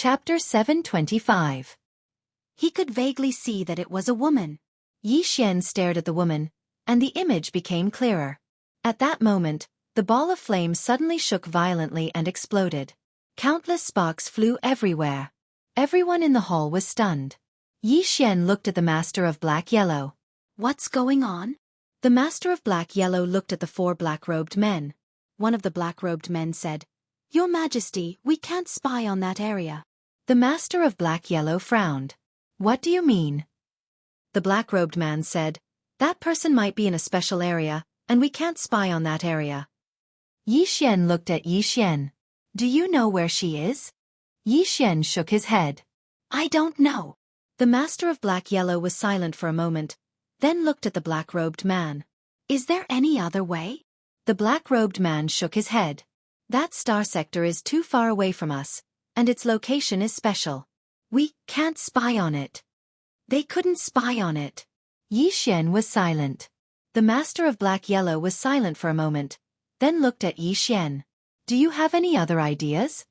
Chapter 725. He could vaguely see that it was a woman. Yi Xian stared at the woman, and the image became clearer. At that moment, the ball of flame suddenly shook violently and exploded. Countless sparks flew everywhere. Everyone in the hall was stunned. Yi Xian looked at the Master of Black-Yellow. What's going on? The Master of Black-Yellow looked at the four black-robed men. One of the black-robed men said, "Your Majesty, we can't spy on that area." The Master of Black-Yellow frowned. "What do you mean?" The black-robed man said, "That person might be in a special area, and we can't spy on that area." Yi Xian looked at Yi Xian. "Do you know where she is?" Yi Xian shook his head. "I don't know." The Master of Black-Yellow was silent for a moment, then looked at the black-robed man. "Is there any other way?" The black-robed man shook his head. "That star sector is too far away from us, and its location is special. We can't spy on it." They couldn't spy on it. Yi Xian was silent. The Master of Black-Yellow was silent for a moment, then looked at Yi Xian. "Do you have any other ideas?"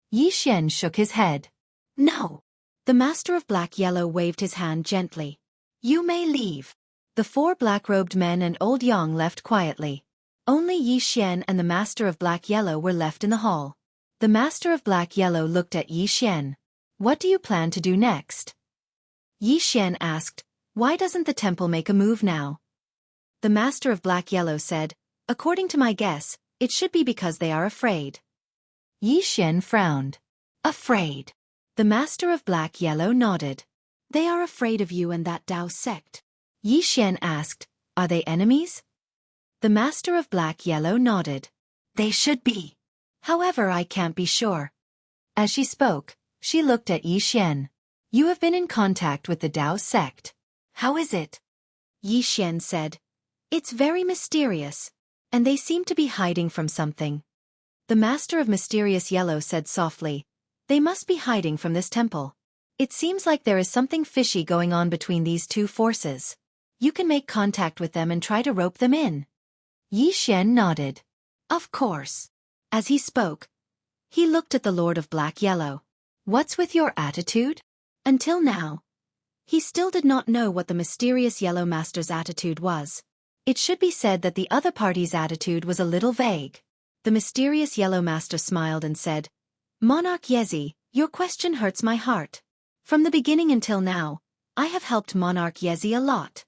Yi Xian shook his head. "No." The Master of Black-Yellow waved his hand gently. "You may leave." The four black-robed men and Old Yang left quietly. Only Yi Xian and the Master of Black-Yellow were left in the hall. The Master of Black-Yellow looked at Yi Xian. "What do you plan to do next?" Yi Xian asked, "Why doesn't the temple make a move now?" The Master of Black-Yellow said, "According to my guess, it should be because they are afraid." Yi Xian frowned. "Afraid?" The Master of Black-Yellow nodded. "They are afraid of you and that Tao sect." Yi Xian asked, "Are they enemies?" The Master of Black-Yellow nodded. "They should be. However, I can't be sure." As she spoke, she looked at Yi Xian. "You have been in contact with the Tao sect. How is it?" Yi Xian said, "It's very mysterious, and they seem to be hiding from something." The Master of Mysterious Yellow said softly, "They must be hiding from this temple. It seems like there is something fishy going on between these two forces. You can make contact with them and try to rope them in." Yi Xian nodded. "Of course." As he spoke, he looked at the Lord of Black-Yellow. "What's with your attitude?" Until now, he still did not know what the mysterious Yellow Master's attitude was. It should be said that the other party's attitude was a little vague. The mysterious Yellow Master smiled and said, "Monarch Yezi, your question hurts my heart. From the beginning until now, I have helped Monarch Yezi a lot."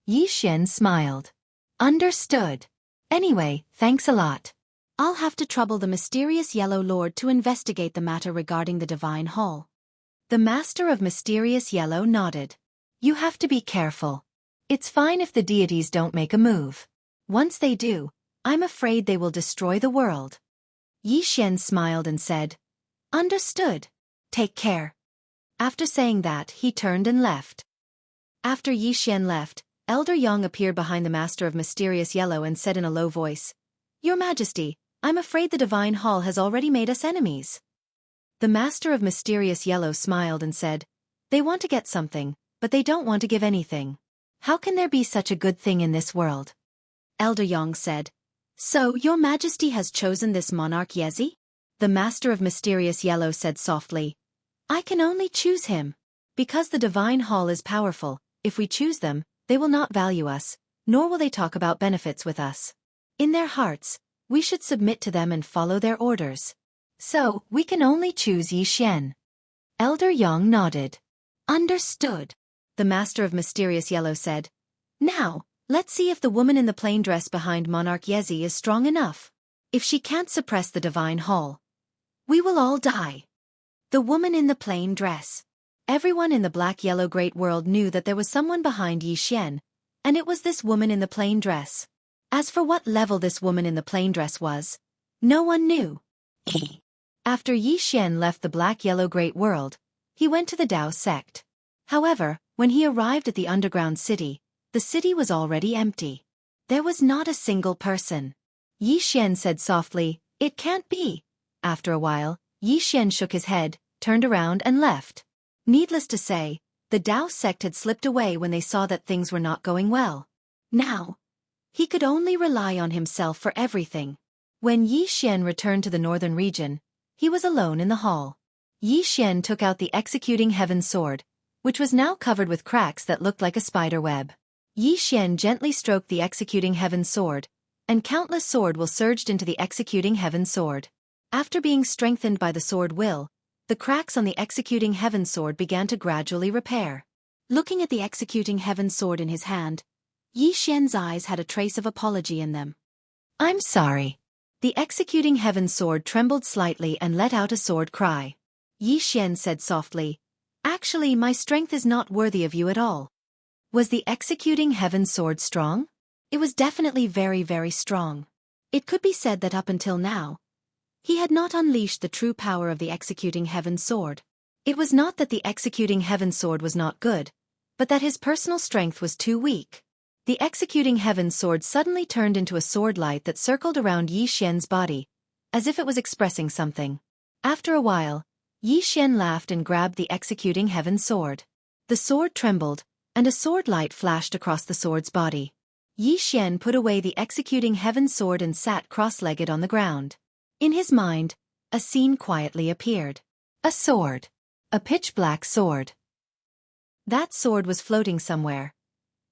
Yi Xian smiled. "Understood. Anyway, thanks a lot. I'll have to trouble the mysterious Yellow Lord to investigate the matter regarding the Divine Hall." The Master of Mysterious Yellow nodded. "You have to be careful. It's fine if the deities don't make a move. Once they do, I'm afraid they will destroy the world." Yi Xian smiled and said, "Understood. Take care." After saying that, he turned and left. After Yi Xian left, Elder Yang appeared behind the Master of Mysterious Yellow and said in a low voice, "Your Majesty, I'm afraid the Divine Hall has already made us enemies." The Master of Mysterious Yellow smiled and said, "They want to get something, but they don't want to give anything. How can there be such a good thing in this world?" Elder Yang said, "So, Your Majesty has chosen this Monarch Yezi?" The Master of Mysterious Yellow said softly, "I can only choose him. Because the Divine Hall is powerful, if we choose them, they will not value us, nor will they talk about benefits with us. In their hearts, we should submit to them and follow their orders. So, we can only choose Yi Xian." Elder Yang nodded. "Understood." The Master of Mysterious Yellow said, "Now, let's see if the woman in the plain dress behind Monarch Yezi is strong enough. If she can't suppress the Divine Hall, we will all die." The woman in the plain dress. Everyone in the Black-Yellow Great World knew that there was someone behind Yi Xian, and it was this woman in the plain dress. As for what level this woman in the plain dress was, no one knew. After Yi Xian left the Black-Yellow Great World, he went to the Tao sect. However, when he arrived at the underground city, the city was already empty. There was not a single person. Yi Xian said softly, "It can't be." After a while, Yi Xian shook his head, turned around and left. Needless to say, the Tao sect had slipped away when they saw that things were not going well. Now, he could only rely on himself for everything. When Yi Xian returned to the northern region, he was alone in the hall. Yi Xian took out the executing heaven sword, which was now covered with cracks that looked like a spider web. Yi Xian gently stroked the executing heaven sword, and countless sword will surged into the executing heaven sword. After being strengthened by the sword will, the cracks on the executing heaven sword began to gradually repair. Looking at the executing heaven sword in his hand, Yi Xian's eyes had a trace of apology in them. I'm sorry. The executing heaven sword trembled slightly and let out a sword cry. Yi Xian said softly, "Actually, my strength is not worthy of you at all." Was the executing heaven sword strong? It was definitely very, very strong. It could be said that up until now, he had not unleashed the true power of the executing heaven sword. It was not that the executing heaven sword was not good, but that his personal strength was too weak. The executing heaven sword suddenly turned into a sword light that circled around Yi Xian's body, as if it was expressing something. After a while, Yi Xian laughed and grabbed the executing heaven sword. The sword trembled, and a sword light flashed across the sword's body. Yi Xian put away the executing heaven sword and sat cross-legged on the ground. In his mind, a scene quietly appeared. A sword. A pitch-black sword. That sword was floating somewhere.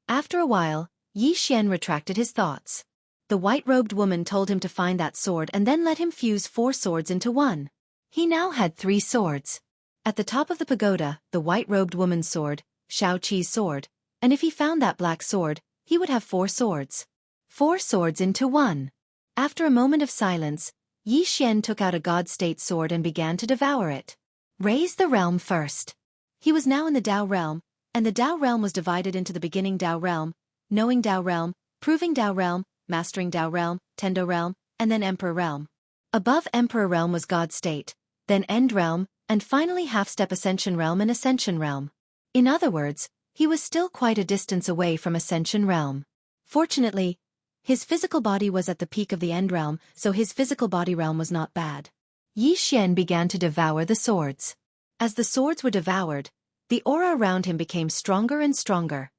After a while, Yi Xian retracted his thoughts. The white-robed woman told him to find that sword and then let him fuse 4 swords into one. He now had 3 swords. At the top of the pagoda, the white-robed woman's sword, Xueqi's sword, and if he found that black sword, he would have 4 swords. 4 swords into one. After a moment of silence, Yi Xian took out a God-state sword and began to devour it. Raise the realm first. He was now in the Dao realm, and the Dao realm was divided into the beginning Dao realm, knowing Dao realm, proving Dao realm, mastering Dao realm, Tendo realm, and then Emperor realm. Above Emperor realm was God state, then End realm, and finally half-step Ascension realm and Ascension realm. In other words, he was still quite a distance away from Ascension realm. Fortunately, his physical body was at the peak of the End realm, so his physical body realm was not bad. Yi Xian began to devour the swords. As the swords were devoured, the aura around him became stronger and stronger.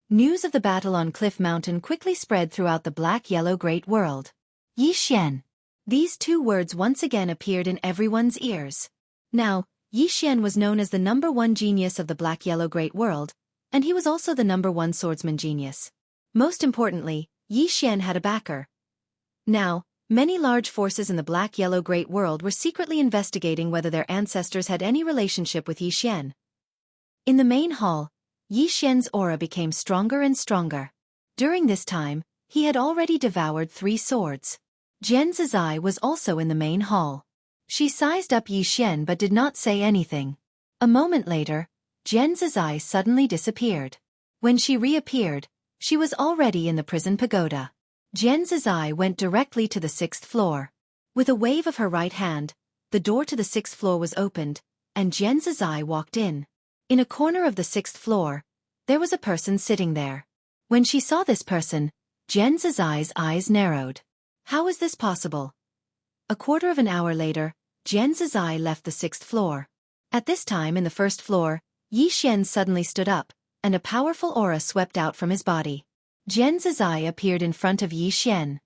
News of the battle on Cliff Mountain quickly spread throughout the black-yellow great world. Yi Xian. These 2 words once again appeared in everyone's ears. Now, Yi Xian was known as the #1 genius of the black-yellow great world, and he was also the #1 swordsman genius. Most importantly, Yi Xian had a backer. Now, many large forces in the black-yellow great world were secretly investigating whether their ancestors had any relationship with Yi Xian. In the main hall, Yi Xian's aura became stronger and stronger. During this time, he had already devoured 3 swords. Jian Zizai was also in the main hall. She sized up Yi Xian but did not say anything. A moment later, Jian Zizai suddenly disappeared. When she reappeared, she was already in the prison pagoda. Jian Zizai went directly to the 6th floor. With a wave of her right hand, the door to the 6th floor was opened, and Jian Zizai walked in. In a corner of the 6th floor, there was a person sitting there. When she saw this person, Jian Zizai's eyes narrowed. How is this possible? A quarter of an hour later, Jian Zizai left the 6th floor. At this time in the 1st floor, Yi Xian suddenly stood up, and a powerful aura swept out from his body. Jian Zizai appeared in front of Yi Xian.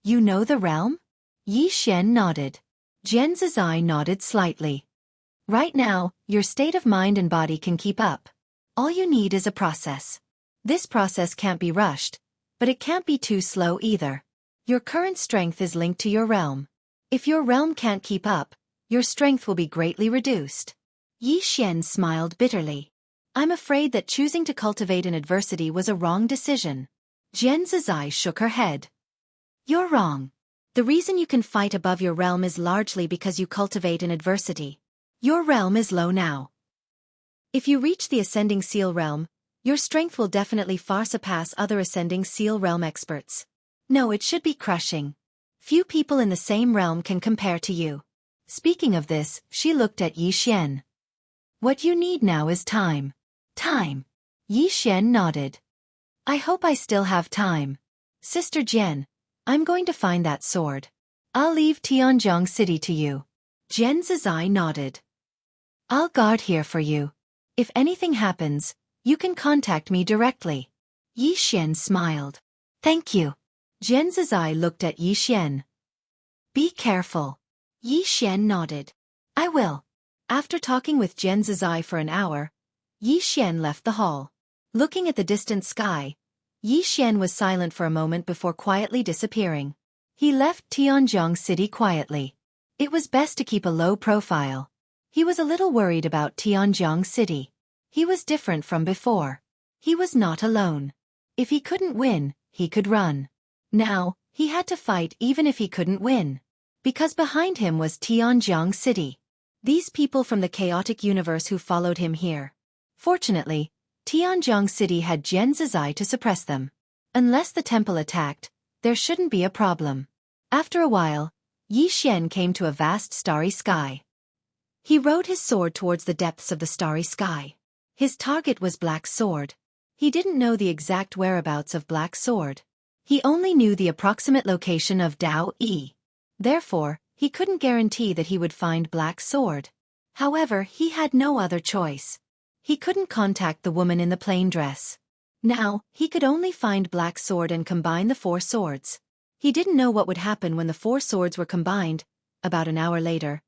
You know the realm? Yi Xian nodded. Jian Zizai nodded slightly. Right now, your state of mind and body can keep up. All you need is a process. This process can't be rushed, but it can't be too slow either. Your current strength is linked to your realm. If your realm can't keep up, your strength will be greatly reduced. Yi Xian smiled bitterly. I'm afraid that choosing to cultivate in adversity was a wrong decision. Jian Zizai shook her head. You're wrong. The reason you can fight above your realm is largely because you cultivate in adversity. Your realm is low now. If you reach the Ascending Seal realm, your strength will definitely far surpass other Ascending Seal realm experts. No, it should be crushing. Few people in the same realm can compare to you. Speaking of this, she looked at Yi Xian. What you need now is time. Time. Yi Xian nodded. I hope I still have time. Sister Jian, I'm going to find that sword. I'll leave Tianjiang City to you. Jian Zizai nodded. I'll guard here for you. If anything happens, you can contact me directly. Yi Xian smiled. Thank you. Jian Zizai looked at Yi Xian. Be careful. Yi Xian nodded. I will. After talking with Jian Zizai for an hour, Yi Xian left the hall. Looking at the distant sky, Yi Xian was silent for a moment before quietly disappearing. He left Tianjiang City quietly. It was best to keep a low profile. He was a little worried about Tianjiang City. He was different from before. He was not alone. If he couldn't win, he could run. Now, he had to fight even if he couldn't win. Because behind him was Tianjiang City. These people from the chaotic universe who followed him here. Fortunately, Tianjiang City had Jian Zizai to suppress them. Unless the temple attacked, there shouldn't be a problem. After a while, Yi Xian came to a vast starry sky. He rode his sword towards the depths of the starry sky. His target was Black Sword. He didn't know the exact whereabouts of Black Sword. He only knew the approximate location of Dao Yi. Therefore, he couldn't guarantee that he would find Black Sword. However, he had no other choice. He couldn't contact the woman in the plain dress. Now, he could only find Black Sword and combine the 4 swords. He didn't know what would happen when the 4 swords were combined. About an hour later,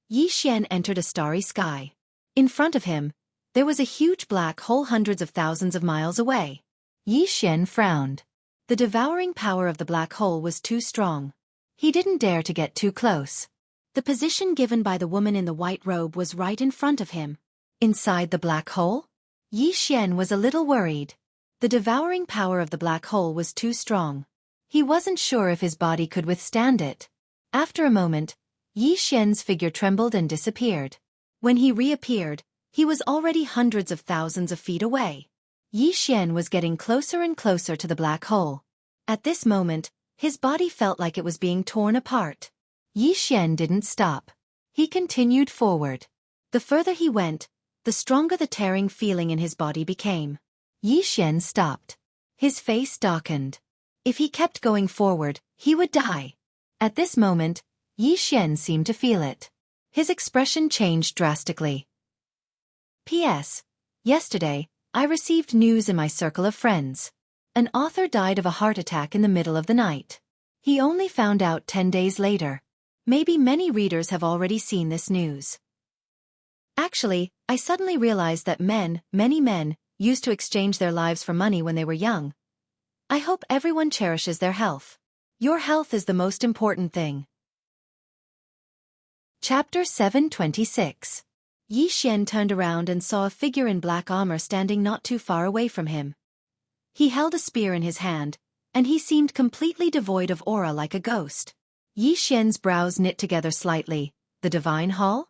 Yi Xian entered a starry sky. In front of him, there was a huge black hole hundreds of thousands of miles away. Yi Xian frowned. The devouring power of the black hole was too strong. He didn't dare to get too close. The position given by the woman in the white robe was right in front of him. Inside the black hole? Yi Xian was a little worried. The devouring power of the black hole was too strong. He wasn't sure if his body could withstand it. After a moment, Yi Xian's figure trembled and disappeared. When he reappeared, he was already hundreds of thousands of feet away. Yi Xian was getting closer and closer to the black hole. At this moment, his body felt like it was being torn apart. Yi Xian didn't stop. He continued forward. The further he went, the stronger the tearing feeling in his body became. Yi Xian stopped. His face darkened. If he kept going forward, he would die. At this moment, Yi Xian seemed to feel it. His expression changed drastically. P.S. Yesterday, I received news in my circle of friends. An author died of a heart attack in the middle of the night. He only found out 10 days later. Maybe many readers have already seen this news. Actually, I suddenly realized that many men, used to exchange their lives for money when they were young. I hope everyone cherishes their health. Your health is the most important thing. Chapter 726. Yi Xian turned around and saw a figure in black armor standing not too far away from him. He held a spear in his hand, and he seemed completely devoid of aura like a ghost. Yi Xian's brows knit together slightly. The divine hall?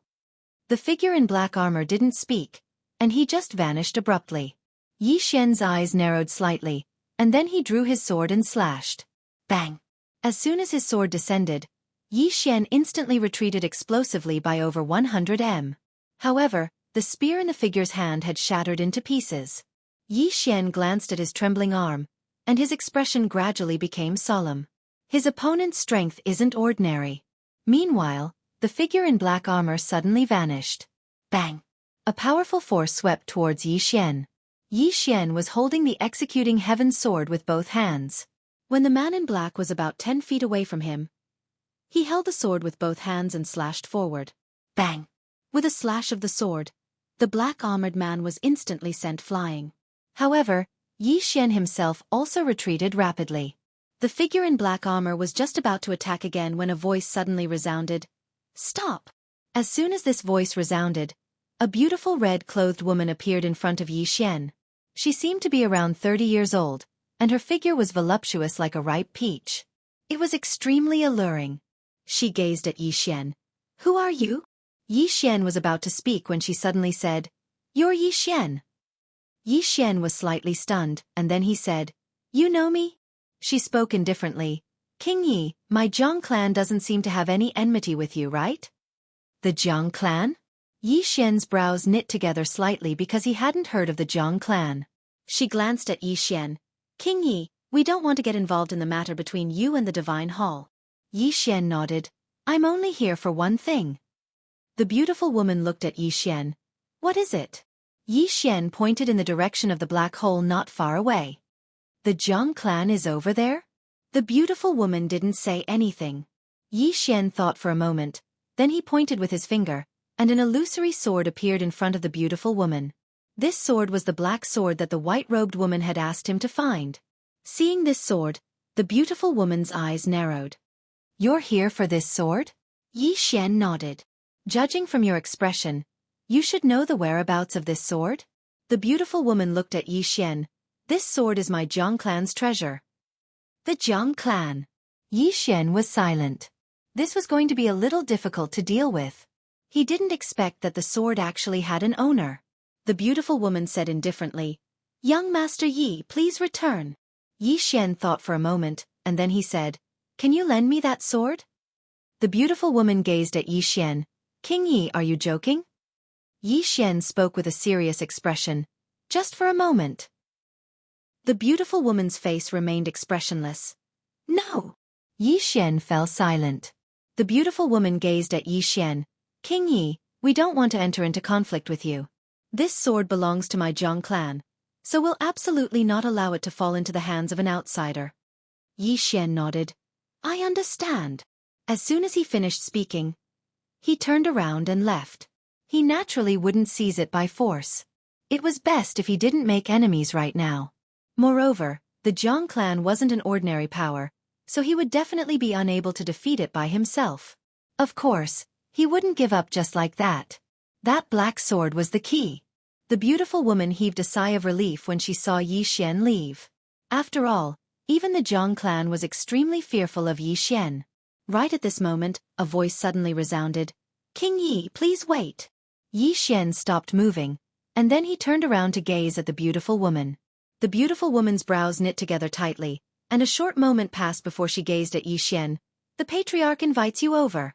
The figure in black armor didn't speak, and he just vanished abruptly. Yi Xian's eyes narrowed slightly, and then he drew his sword and slashed. Bang! As soon as his sword descended, Yi Xian instantly retreated explosively by over 100 m. However, the spear in the figure's hand had shattered into pieces. Yi Xian glanced at his trembling arm, and his expression gradually became solemn. His opponent's strength isn't ordinary. Meanwhile, the figure in black armor suddenly vanished. Bang! A powerful force swept towards Yi Xian. Yi Xian was holding the executing heaven's sword with both hands. When the man in black was about 10 feet away from him, he held the sword with both hands and slashed forward. Bang! With a slash of the sword, the black-armored man was instantly sent flying. However, Yi Xian himself also retreated rapidly. The figure in black armor was just about to attack again when a voice suddenly resounded. Stop! As soon as this voice resounded, a beautiful red-clothed woman appeared in front of Yi Xian. She seemed to be around 30 years old, and her figure was voluptuous like a ripe peach. It was extremely alluring. She gazed at Yi Xian. Who are you? Yi Xian was about to speak when she suddenly said, You're Yi Xian. Yi Xian was slightly stunned, and then he said, You know me? She spoke indifferently. King Yi, my Jiang clan doesn't seem to have any enmity with you, right? The Jiang clan? Yi Xian's brows knit together slightly because he hadn't heard of the Jiang clan. She glanced at Yi Xian. King Yi, we don't want to get involved in the matter between you and the Divine Hall. Yi Xian nodded. I'm only here for one thing. The beautiful woman looked at Yi Xian. What is it? Yi Xian pointed in the direction of the black hole not far away. The Jiang clan is over there? The beautiful woman didn't say anything. Yi Xian thought for a moment, then he pointed with his finger. and an illusory sword appeared in front of the beautiful woman. This sword was the black sword that the white-robed woman had asked him to find. Seeing this sword, the beautiful woman's eyes narrowed. "You're here for this sword?" Yi Xian nodded. "Judging from your expression, you should know the whereabouts of this sword?" The beautiful woman looked at Yi Xian. "This sword is my Jiang clan's treasure." The Jiang clan. Yi Xian was silent. This was going to be a little difficult to deal with. He didn't expect that the sword actually had an owner. The beautiful woman said indifferently, "Young Master Yi, please return." Yi Xian thought for a moment, and then he said, "Can you lend me that sword?" The beautiful woman gazed at Yi Xian. "King Yi, are you joking?" Yi Xian spoke with a serious expression. "Just for a moment." The beautiful woman's face remained expressionless. "No." Yi Xian fell silent. The beautiful woman gazed at Yi Xian. "King Yi, we don't want to enter into conflict with you. This sword belongs to my Jiang clan, so we'll absolutely not allow it to fall into the hands of an outsider." Yi Xian nodded. "I understand." As soon as he finished speaking, he turned around and left. He naturally wouldn't seize it by force. It was best if he didn't make enemies right now. Moreover, the Jiang clan wasn't an ordinary power, so he would definitely be unable to defeat it by himself. Of course, he wouldn't give up just like that. That black sword was the key. The beautiful woman heaved a sigh of relief when she saw Yi Xian leave. After all, even the Jiang clan was extremely fearful of Yi Xian. Right at this moment, a voice suddenly resounded. "King Yi, please wait." Yi Xian stopped moving, and then he turned around to gaze at the beautiful woman. The beautiful woman's brows knit together tightly, and a short moment passed before she gazed at Yi Xian. "The patriarch invites you over."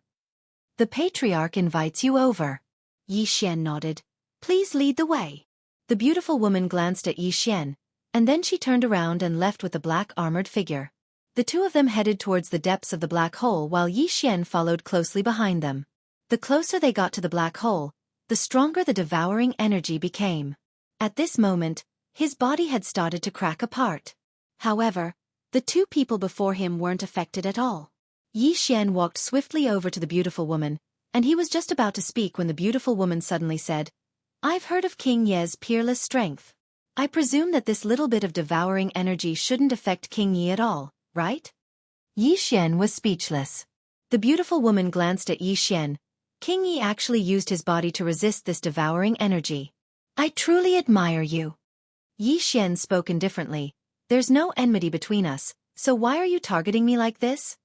"The patriarch invites you over." Yi Xian nodded. "Please lead the way." The beautiful woman glanced at Yi Xian, and then she turned around and left with the black armored figure. The two of them headed towards the depths of the black hole while Yi Xian followed closely behind them. The closer they got to the black hole, the stronger the devouring energy became. At this moment, his body had started to crack apart. However, the two people before him weren't affected at all. Yi Xian walked swiftly over to the beautiful woman, and he was just about to speak when the beautiful woman suddenly said, "I've heard of King Ye's peerless strength. I presume that this little bit of devouring energy shouldn't affect King Yi at all, right?" Yi Xian was speechless. The beautiful woman glanced at Yi Xian. "King Yi actually used his body to resist this devouring energy. I truly admire you." Yi Xian spoke indifferently. "There's no enmity between us, so why are you targeting me like this?"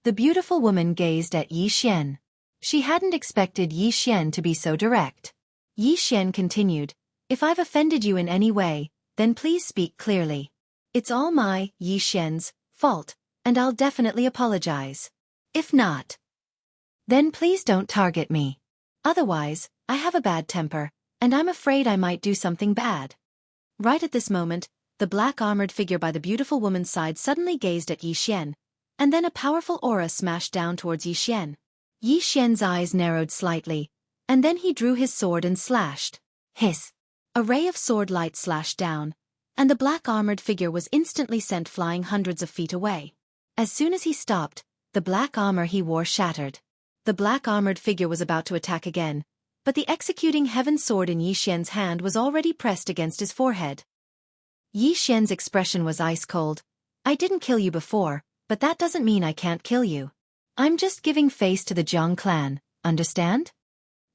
The beautiful woman gazed at Yi Xian. She hadn't expected Yi Xian to be so direct. Yi Xian continued, "If I've offended you in any way, then please speak clearly. It's all my, Yi Xian's, fault, and I'll definitely apologize. If not, then please don't target me. Otherwise, I have a bad temper, and I'm afraid I might do something bad." Right at this moment, the black armored figure by the beautiful woman's side suddenly gazed at Yi Xian, and then a powerful aura smashed down towards Yi Xian. Yi Xian's eyes narrowed slightly, and then he drew his sword and slashed. Hiss! A ray of sword light slashed down, and the black armored figure was instantly sent flying hundreds of feet away. As soon as he stopped, the black armor he wore shattered. The black armored figure was about to attack again, but the executing heaven sword in Yi Xian's hand was already pressed against his forehead. Yi Xian's expression was ice cold. "I didn't kill you before, but that doesn't mean I can't kill you. I'm just giving face to the Jiang clan, understand?"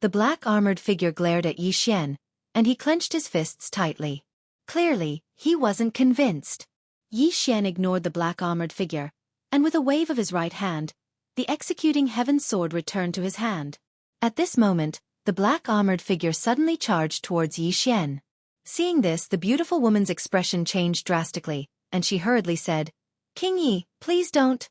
The black armored figure glared at Yi Xian, and he clenched his fists tightly. Clearly, he wasn't convinced. Yi Xian ignored the black armored figure, and with a wave of his right hand, the executing heaven sword returned to his hand. At this moment, the black armored figure suddenly charged towards Yi Xian. Seeing this, the beautiful woman's expression changed drastically, and she hurriedly said, "King Yi, please don't."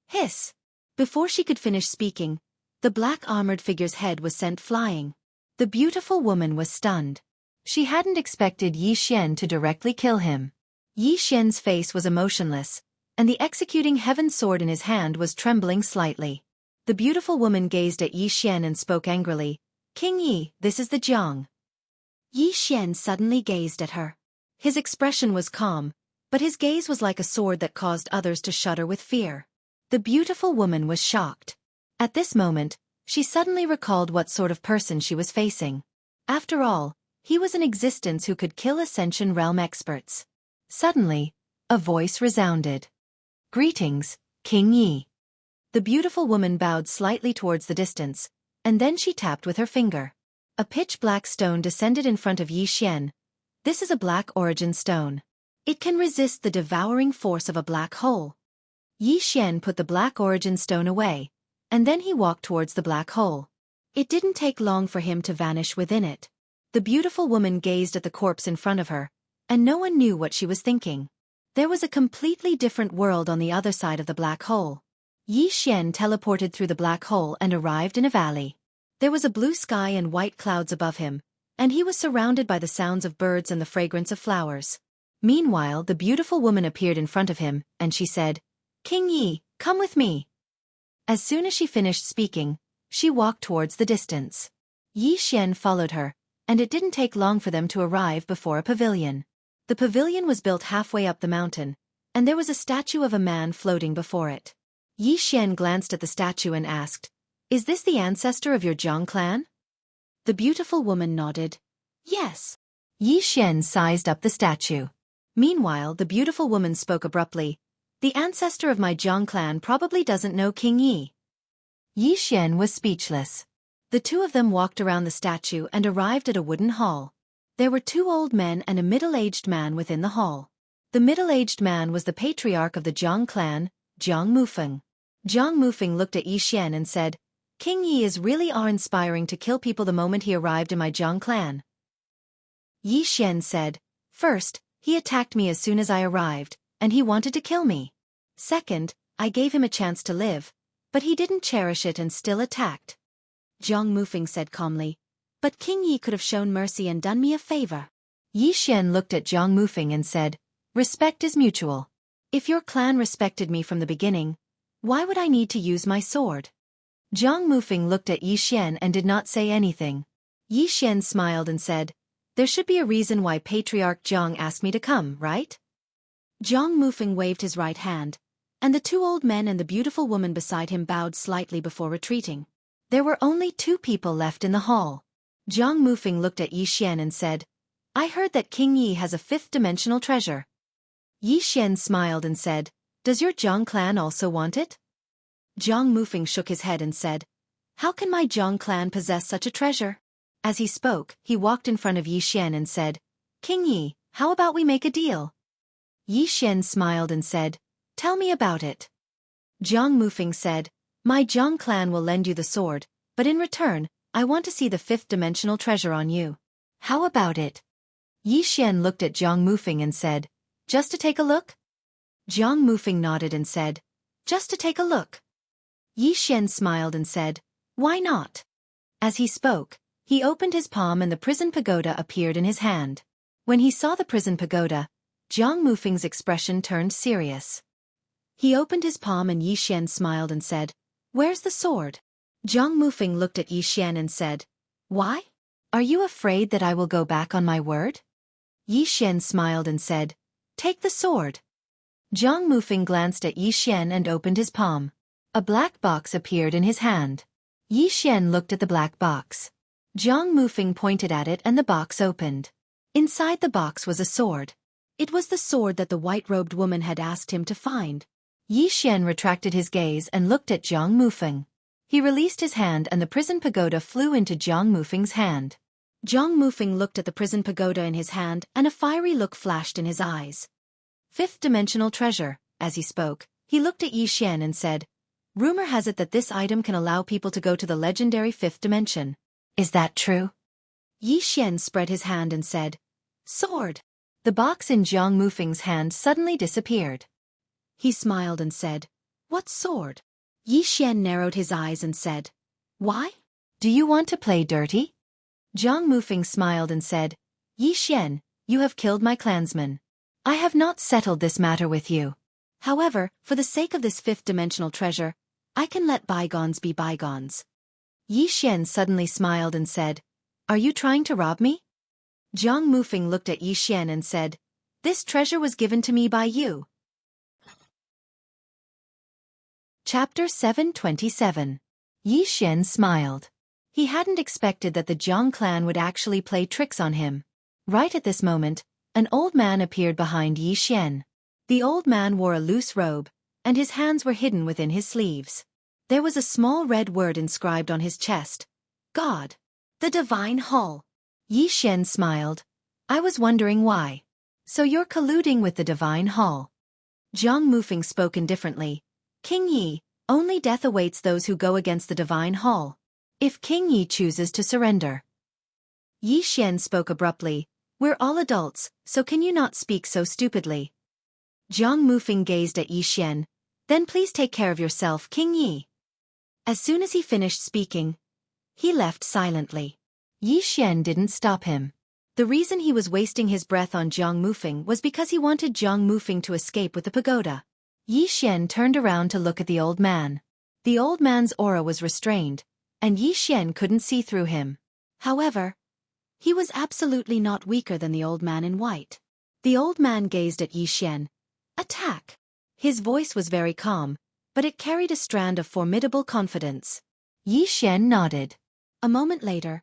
Hiss! Before she could finish speaking, the black armored figure's head was sent flying. The beautiful woman was stunned. She hadn't expected Yi Xian to directly kill him. Yi Xian's face was emotionless, and the executing heaven sword in his hand was trembling slightly. The beautiful woman gazed at Yi Xian and spoke angrily, "King Yi, this is the Jiang." Yi Xian suddenly gazed at her. His expression was calm, but his gaze was like a sword that caused others to shudder with fear. The beautiful woman was shocked. At this moment, She suddenly recalled what sort of person she was facing. After all, he was in existence who could kill Ascension Realm experts. Suddenly, a voice resounded. "Greetings, King Yi." The beautiful woman bowed slightly towards the distance, and then she tapped with her finger. A pitch-black stone descended in front of Yi Xian. This is a black origin stone. It can resist the devouring force of a black hole. Yi Xian put the black origin stone away, and then he walked towards the black hole. It didn't take long for him to vanish within it. The beautiful woman gazed at the corpse in front of her, and no one knew what she was thinking. There was a completely different world on the other side of the black hole. Yi Xian teleported through the black hole and arrived in a valley. There was a blue sky and white clouds above him, and he was surrounded by the sounds of birds and the fragrance of flowers. Meanwhile, the beautiful woman appeared in front of him, and she said, "King Yi, come with me." As soon as she finished speaking, she walked towards the distance. Yi Xian followed her, and it didn't take long for them to arrive before a pavilion. The pavilion was built halfway up the mountain, and there was a statue of a man floating before it. Yi Xian glanced at the statue and asked, "Is this the ancestor of your Zhang clan?" The beautiful woman nodded. "Yes." Yi Xian sized up the statue. Meanwhile, the beautiful woman spoke abruptly, "The ancestor of my Zhang clan probably doesn't know King Yi." Yi Xian was speechless. The two of them walked around the statue and arrived at a wooden hall. There were two old men and a middle-aged man within the hall. The middle-aged man was the patriarch of the Zhang clan, Zhang Mufeng. Zhang Mufeng looked at Yi Xian and said, "King Yi is really awe-inspiring to kill people the moment he arrived in my Zhang clan." Yi Xian said, "First, he attacked me as soon as I arrived, and he wanted to kill me. Second, I gave him a chance to live, but he didn't cherish it and still attacked." Zhang Mufeng said calmly, "But King Yi could have shown mercy and done me a favor." Yi Xian looked at Zhang Mufeng and said, "Respect is mutual. If your clan respected me from the beginning, why would I need to use my sword?" Zhang Mufeng looked at Yi Xian and did not say anything. Yi Xian smiled and said, "There should be a reason why Patriarch Zhang asked me to come, right?" Zhang Mufeng waved his right hand, and the two old men and the beautiful woman beside him bowed slightly before retreating. There were only two people left in the hall. Zhang Mufeng looked at Yi Xian and said, "I heard that King Yi has a fifth-dimensional treasure." Yi Xian smiled and said, "Does your Zhang clan also want it?" Zhang Mufeng shook his head and said, "How can my Zhang clan possess such a treasure?" As he spoke, he walked in front of Yi Xian and said, "King Yi, how about we make a deal?" Yi Xian smiled and said, "Tell me about it." Zhang Mufeng said, "My Zhang clan will lend you the sword, but in return, I want to see the fifth-dimensional treasure on you. How about it?" Yi Xian looked at Zhang Mufeng and said, "Just to take a look?" Zhang Mufeng nodded and said, "Just to take a look." Yi Xian smiled and said, "Why not?" As he spoke, he opened his palm and the prison pagoda appeared in his hand. When he saw the prison pagoda, Zhang Mufeng's expression turned serious. He opened his palm and Yi Xian smiled and said, "Where's the sword?" Zhang Mufeng looked at Yi Xian and said, "Why? Are you afraid that I will go back on my word?" Yi Xian smiled and said, "Take the sword." Zhang Mufeng glanced at Yi Xian and opened his palm. A black box appeared in his hand. Yi Xian looked at the black box. Zhang Mufeng pointed at it and the box opened. Inside the box was a sword. It was the sword that the white-robed woman had asked him to find. Yi Xian retracted his gaze and looked at Zhang Mufeng. He released his hand and the prison pagoda flew into Zhang Mufeng's hand. Zhang Mufeng looked at the prison pagoda in his hand and a fiery look flashed in his eyes. Fifth-dimensional treasure. As he spoke, he looked at Yi Xian and said, "Rumor has it that this item can allow people to go to the legendary fifth dimension. Is that true?" Yi Xian spread his hand and said, "Sword." The box in Zhang Mufeng's hand suddenly disappeared. He smiled and said, "What sword?" Yi Xian narrowed his eyes and said, "Why? Do you want to play dirty?" Zhang Mufeng smiled and said, "Yi Xian, you have killed my clansman. I have not settled this matter with you. However, for the sake of this fifth-dimensional treasure, I can let bygones be bygones." Yi Xian suddenly smiled and said, "Are you trying to rob me?" Zhang Mufeng looked at Yi Xian and said, "This treasure was given to me by you." Chapter 727. Yi Xian smiled. He hadn't expected that the Jiang clan would actually play tricks on him. Right at this moment, an old man appeared behind Yi Xian. The old man wore a loose robe, and his hands were hidden within his sleeves. There was a small red word inscribed on his chest. God. The Divine Hall. Yi Xian smiled. I was wondering why. So you're colluding with the Divine Hall. Zhang Mufeng spoke indifferently. King Yi, only death awaits those who go against the Divine Hall. If King Yi chooses to surrender. Yi Xian spoke abruptly. We're all adults, so can you not speak so stupidly? Zhang Mufeng gazed at Yi Xian. Then please take care of yourself, King Yi. As soon as he finished speaking, he left silently. Yi Xian didn't stop him. The reason he was wasting his breath on Zhang Mufeng was because he wanted Zhang Mufeng to escape with the pagoda. Yi Xian turned around to look at the old man. The old man's aura was restrained, and Yi Xian couldn't see through him. However, he was absolutely not weaker than the old man in white. The old man gazed at Yi Xian. Attack! His voice was very calm, but it carried a strand of formidable confidence. Yi Xian nodded. A moment later,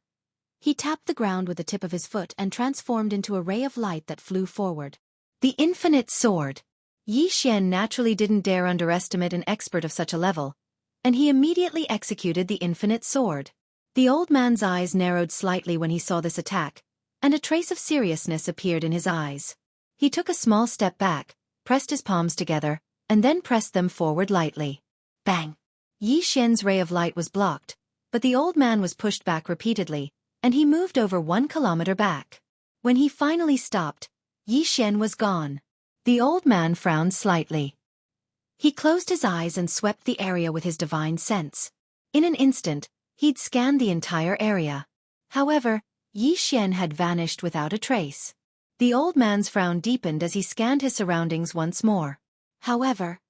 he tapped the ground with the tip of his foot and transformed into a ray of light that flew forward. The infinite sword. Yi Xian naturally didn't dare underestimate an expert of such a level, and he immediately executed the infinite sword. The old man's eyes narrowed slightly when he saw this attack, and a trace of seriousness appeared in his eyes. He took a small step back, pressed his palms together, and then pressed them forward lightly. Bang! Yi Xian's ray of light was blocked, but the old man was pushed back repeatedly, and he moved over 1 kilometer back. When he finally stopped, Yi Xian was gone. The old man frowned slightly. He closed his eyes and swept the area with his divine sense. In an instant, he'd scanned the entire area. However, Yi Xian had vanished without a trace. The old man's frown deepened as he scanned his surroundings once more. However,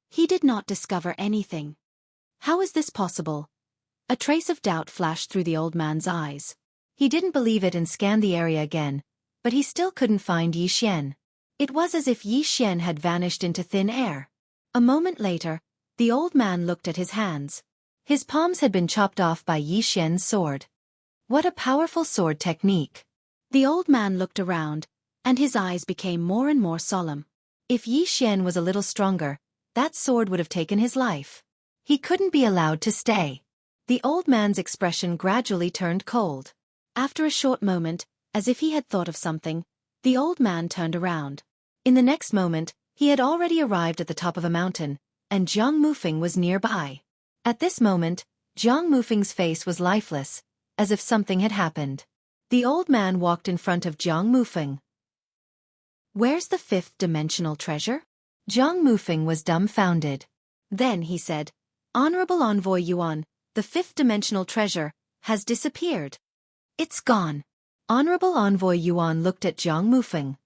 he did not discover anything. How is this possible? A trace of doubt flashed through the old man's eyes. He didn't believe it and scanned the area again, but he still couldn't find Yi Xian. It was as if Yi Xian had vanished into thin air. A moment later, the old man looked at his hands. His palms had been chopped off by Yi Xian's sword. What a powerful sword technique. The old man looked around, and his eyes became more and more solemn. If Yi Xian was a little stronger, that sword would have taken his life. He couldn't be allowed to stay. The old man's expression gradually turned cold. After a short moment, as if he had thought of something, the old man turned around. In the next moment, he had already arrived at the top of a mountain, and Zhang Mufeng was nearby. At this moment, Zhang Mufeng's face was lifeless, as if something had happened. The old man walked in front of Zhang Mufeng. Where's the 5th-dimensional treasure? Zhang Mufeng was dumbfounded. Then he said, Honorable Envoy Yuan, the 5th-dimensional treasure has disappeared. It's gone. Honorable Envoy Yuan looked at Zhang Mufeng.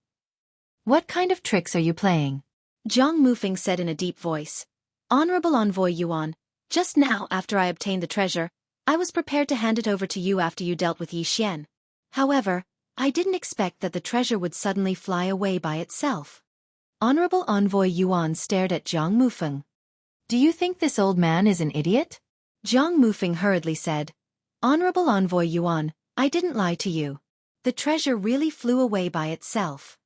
What kind of tricks are you playing? Zhang Mufeng said in a deep voice. Honorable Envoy Yuan, just now after I obtained the treasure, I was prepared to hand it over to you after you dealt with Yi Xian. However, I didn't expect that the treasure would suddenly fly away by itself. Honorable Envoy Yuan stared at Zhang Mufeng. Do you think this old man is an idiot? Zhang Mufeng hurriedly said. Honorable Envoy Yuan, I didn't lie to you. The treasure really flew away by itself.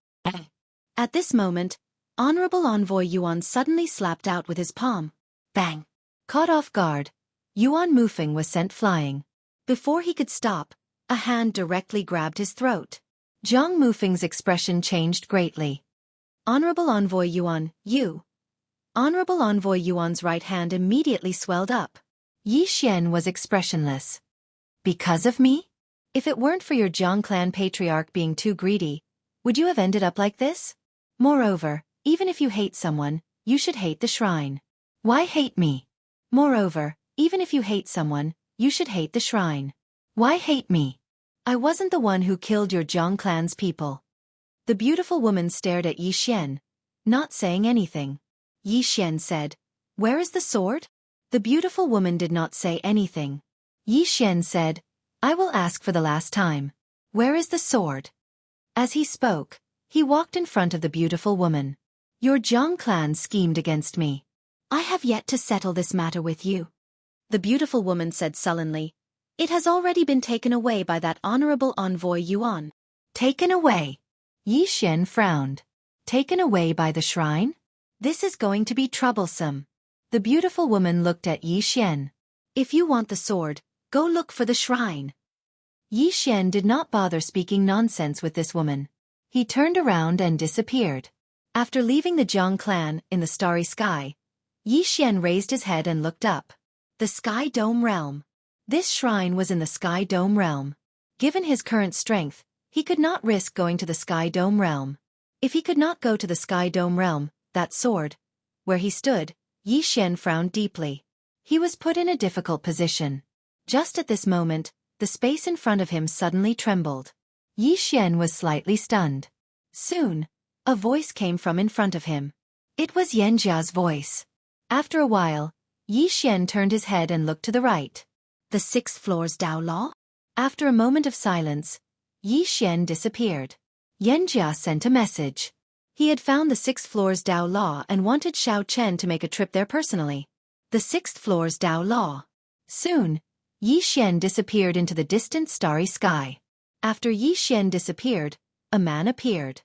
At this moment, Honorable Envoy Yuan suddenly slapped out with his palm. Bang! Caught off guard, Yuan Mufeng was sent flying. Before he could stop, a hand directly grabbed his throat. Zhang Mufeng's expression changed greatly. Honorable Envoy Yuan, you. Honorable Envoy Yuan's right hand immediately swelled up. Yi Xian was expressionless. Because of me? If it weren't for your Jiang clan patriarch being too greedy, would you have ended up like this? Moreover, even if you hate someone, you should hate the shrine. Why hate me? Moreover, even if you hate someone, you should hate the shrine. Why hate me? I wasn't the one who killed your Jiang clan's people. The beautiful woman stared at Yi Xian, not saying anything. Yi Xian said, Where is the sword? The beautiful woman did not say anything. Yi Xian said, I will ask for the last time. Where is the sword? As he spoke, he walked in front of the beautiful woman. Your Jiang clan schemed against me. I have yet to settle this matter with you. The beautiful woman said sullenly. It has already been taken away by that honorable envoy Yuan. Taken away? Yi Xian frowned. Taken away by the shrine? This is going to be troublesome. The beautiful woman looked at Yi Xian. If you want the sword, go look for the shrine. Yi Xian did not bother speaking nonsense with this woman. He turned around and disappeared. After leaving the Jiang clan in the starry sky, Yi Xian raised his head and looked up. The Sky Dome Realm. This shrine was in the Sky Dome Realm. Given his current strength, he could not risk going to the Sky Dome Realm. If he could not go to the Sky Dome Realm, that sword, where he stood, Yi Xian frowned deeply. He was put in a difficult position. Just at this moment, the space in front of him suddenly trembled. Yi Xian was slightly stunned. Soon, a voice came from in front of him. It was Yan Jia's voice. After a while, Yi Xian turned his head and looked to the right. The 6th floor's Dao Law? After a moment of silence, Yi Xian disappeared. Yan Jia sent a message. He had found the 6th floor's Dao Law and wanted Xiao Chen to make a trip there personally. The 6th floor's Dao Law. Soon, Yi Xian disappeared into the distant starry sky. After Yi Xian disappeared, a man appeared.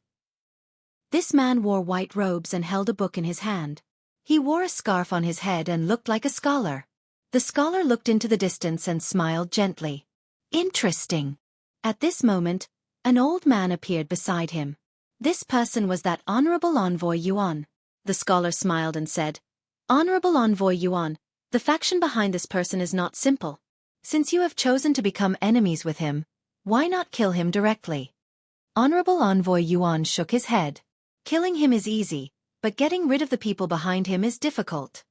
This man wore white robes and held a book in his hand. He wore a scarf on his head and looked like a scholar. The scholar looked into the distance and smiled gently. Interesting. At this moment, an old man appeared beside him. This person was that honorable envoy Yuan. The scholar smiled and said, Honorable envoy Yuan, the faction behind this person is not simple. Since you have chosen to become enemies with him, why not kill him directly? Honorable envoy Yuan shook his head. Killing him is easy, but getting rid of the people behind him is difficult.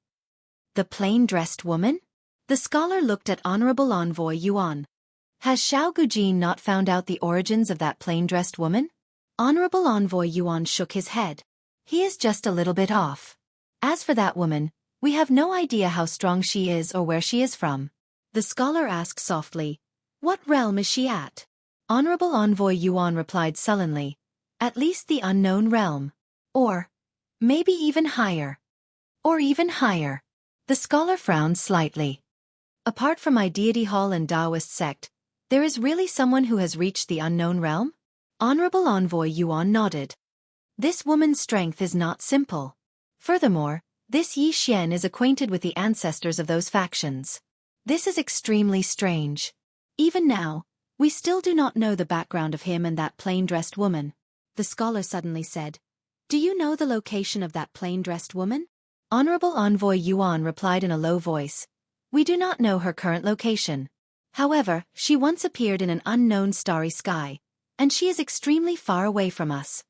The plain-dressed woman? The scholar looked at Honorable Envoy Yuan. Has Xiao Gujin not found out the origins of that plain-dressed woman? Honorable Envoy Yuan shook his head. He is just a little bit off. As for that woman, we have no idea how strong she is or where she is from. The scholar asked softly, What realm is she at? Honorable Envoy Yuan replied sullenly, At least the unknown realm. Or maybe even higher. Or even higher. The scholar frowned slightly. Apart from my deity hall and Taoist sect, there is really someone who has reached the unknown realm? Honorable Envoy Yuan nodded. This woman's strength is not simple. Furthermore, this Yi Xian is acquainted with the ancestors of those factions. This is extremely strange. Even now, we still do not know the background of him and that plain-dressed woman. The scholar suddenly said, Do you know the location of that plain-dressed woman? Honorable Envoy Yuan replied in a low voice. We do not know her current location. However, she once appeared in an unknown starry sky, and she is extremely far away from us.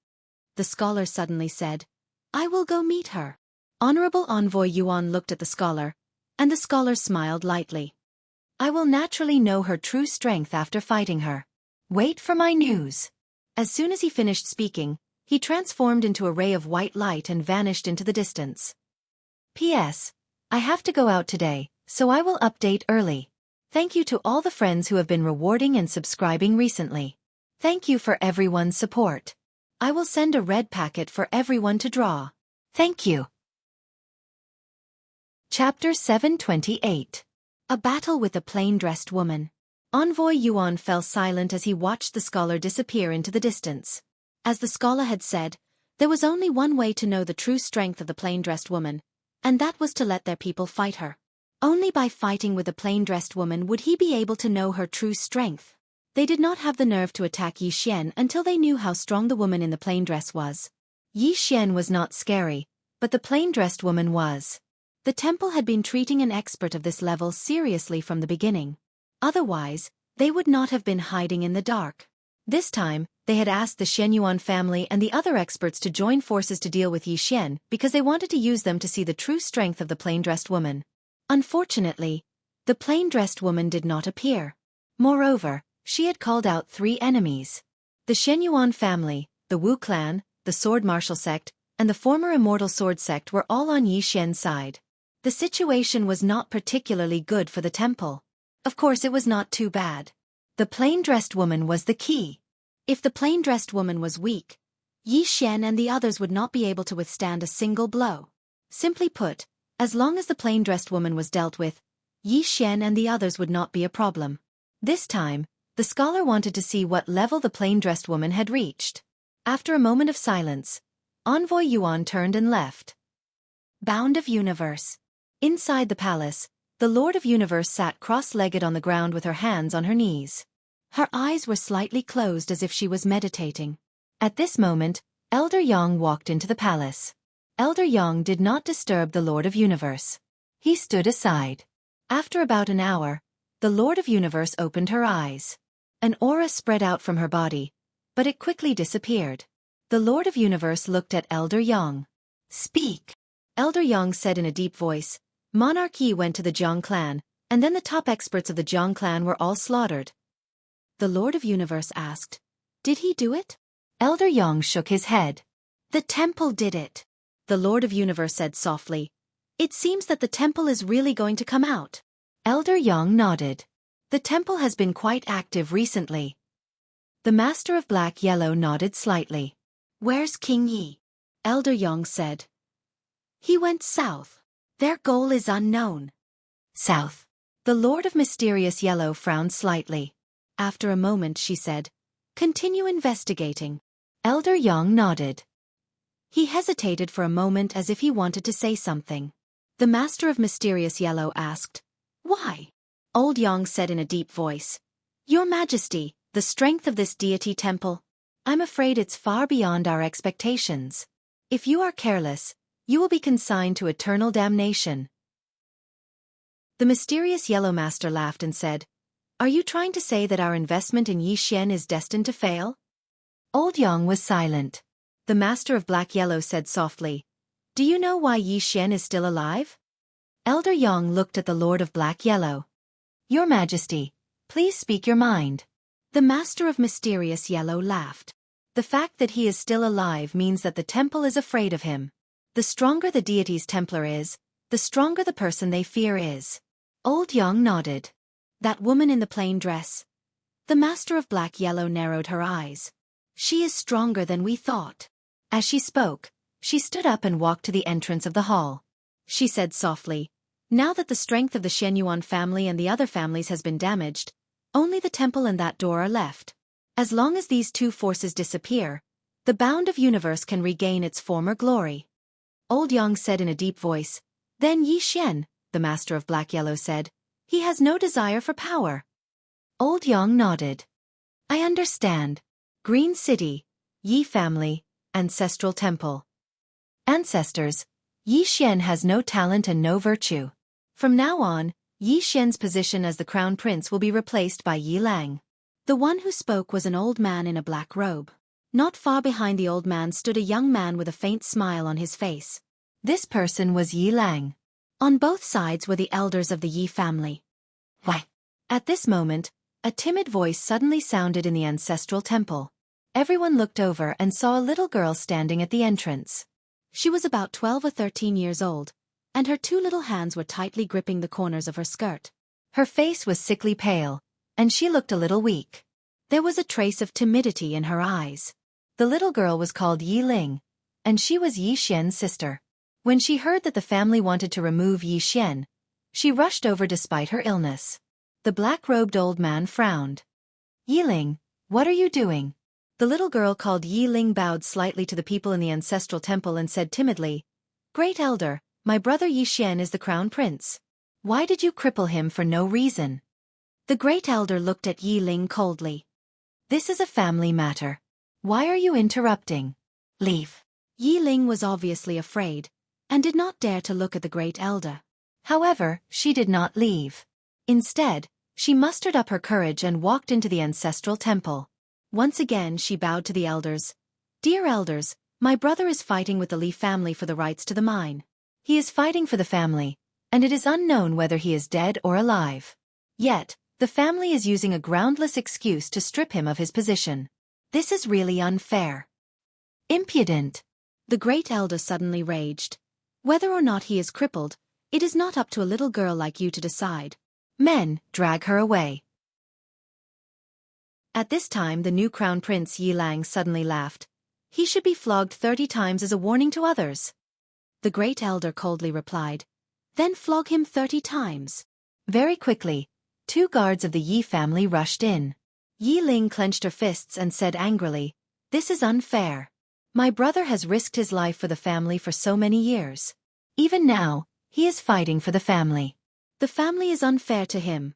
The scholar suddenly said, I will go meet her. Honorable Envoy Yuan looked at the scholar, and the scholar smiled lightly. I will naturally know her true strength after fighting her. Wait for my news. As soon as he finished speaking, he transformed into a ray of white light and vanished into the distance. P.S. I have to go out today, so I will update early. Thank you to all the friends who have been rewarding and subscribing recently. Thank you for everyone's support. I will send a red packet for everyone to draw. Thank you. Chapter 728. A battle with a plain-dressed woman. Envoy Yuan fell silent as he watched the scholar disappear into the distance. As the scholar had said, there was only one way to know the true strength of the plain-dressed woman, and that was to let their people fight her. Only by fighting with the plain-dressed woman would he be able to know her true strength. They did not have the nerve to attack Yi Xian until they knew how strong the woman in the plain dress was. Yi Xian was not scary, but the plain-dressed woman was. The temple had been treating an expert of this level seriously from the beginning. Otherwise, they would not have been hiding in the dark. This time, they had asked the Shenyuan family and the other experts to join forces to deal with Yi Xian because they wanted to use them to see the true strength of the plain-dressed woman. Unfortunately, the plain-dressed woman did not appear. Moreover, she had called out 3 enemies. The Shenyuan family, the Wu clan, the Sword Martial sect, and the former Immortal Sword sect were all on Yi Xian's side. The situation was not particularly good for the temple. Of course, it was not too bad. The plain-dressed woman was the key. If the plain-dressed woman was weak, Yi Xian and the others would not be able to withstand a single blow. Simply put, as long as the plain-dressed woman was dealt with, Yi Xian and the others would not be a problem. This time, the scholar wanted to see what level the plain-dressed woman had reached. After a moment of silence, Envoy Yuan turned and left. Bound of Universe. Inside the palace, the Lord of Universe sat cross-legged on the ground with her hands on her knees. Her eyes were slightly closed as if she was meditating. At this moment, Elder Yang walked into the palace. Elder Yang did not disturb the Lord of Universe. He stood aside. After about an hour, the Lord of Universe opened her eyes. An aura spread out from her body, but it quickly disappeared. The Lord of Universe looked at Elder Yang. Speak. Elder Yang said in a deep voice. Monarch Yi went to the Jiang clan, and then the top experts of the Jiang clan were all slaughtered. The Lord of Universe asked, did he do it? Elder Yang shook his head. The temple did it. The Lord of Universe said softly. It seems that the temple is really going to come out. Elder Yang nodded. The temple has been quite active recently. The Master of Black-Yellow nodded slightly. Where's King Yi? Elder Yang said. He went south. Their goal is unknown. South. The Lord of Mysterious Yellow frowned slightly. After a moment she said, continue investigating. Elder Yang nodded. He hesitated for a moment as if he wanted to say something. The Master of Mysterious Yellow asked, why? Old Yang said in a deep voice, Your Majesty, the strength of this deity temple. I'm afraid it's far beyond our expectations. If you are careless, you will be consigned to eternal damnation. The mysterious Yellow Master laughed and said, Are you trying to say that our investment in Yi Xian is destined to fail? Old Yang was silent. The Master of Black-Yellow said softly, Do you know why Yi Xian is still alive? Elder Yang looked at the Lord of Black-Yellow. Your Majesty, please speak your mind. The Master of Mysterious Yellow laughed. The fact that he is still alive means that the temple is afraid of him. The stronger the deity's Templar is, the stronger the person they fear is. Old Yang nodded. That woman in the plain dress. The Master of Black-Yellow narrowed her eyes. She is stronger than we thought. As she spoke, she stood up and walked to the entrance of the hall. She said softly, Now that the strength of the Shenyuan family and the other families has been damaged, only the temple and that door are left. As long as these two forces disappear, the Bound of Universe can regain its former glory. Old Yang said in a deep voice, Then Yi Xian, the Master of Black-Yellow said, He has no desire for power. Old Yang nodded. I understand. Green City, Yi family, Ancestral Temple. Ancestors, Yi Xian has no talent and no virtue. From now on, Yi Xian's position as the Crown Prince will be replaced by Yi Lang. The one who spoke was an old man in a black robe. Not far behind the old man stood a young man with a faint smile on his face. This person was Yi Lang. On both sides were the elders of the Yi family. Why? At this moment, a timid voice suddenly sounded in the ancestral temple. Everyone looked over and saw a little girl standing at the entrance. She was about 12 or 13 years old, and her two little hands were tightly gripping the corners of her skirt. Her face was sickly pale, and she looked a little weak. There was a trace of timidity in her eyes. The little girl was called Yi Ling, and she was Yi Xian's sister. When she heard that the family wanted to remove Yi Xian, she rushed over despite her illness. The black-robed old man frowned. Yi Ling, what are you doing? The little girl called Yi Ling bowed slightly to the people in the ancestral temple and said timidly, Great Elder, my brother Yi Xian is the crown prince. Why did you cripple him for no reason? The great elder looked at Yi Ling coldly. This is a family matter. Why are you interrupting? Leave. Yi Ling was obviously afraid, and did not dare to look at the great elder. However, she did not leave. Instead, she mustered up her courage and walked into the ancestral temple. Once again she bowed to the elders. Dear elders, my brother is fighting with the Li family for the rights to the mine. He is fighting for the family, and it is unknown whether he is dead or alive. Yet, the family is using a groundless excuse to strip him of his position. This is really unfair. Impudent. The great elder suddenly raged. Whether or not he is crippled, it is not up to a little girl like you to decide. Men, drag her away. At this time the new crown prince Yi Lang suddenly laughed. He should be flogged 30 times as a warning to others. The great elder coldly replied, Then flog him 30 times. Very quickly, 2 guards of the Yi family rushed in. Yi Ling clenched her fists and said angrily, "This is unfair. My brother has risked his life for the family for so many years. Even now, he is fighting for the family. The family is unfair to him."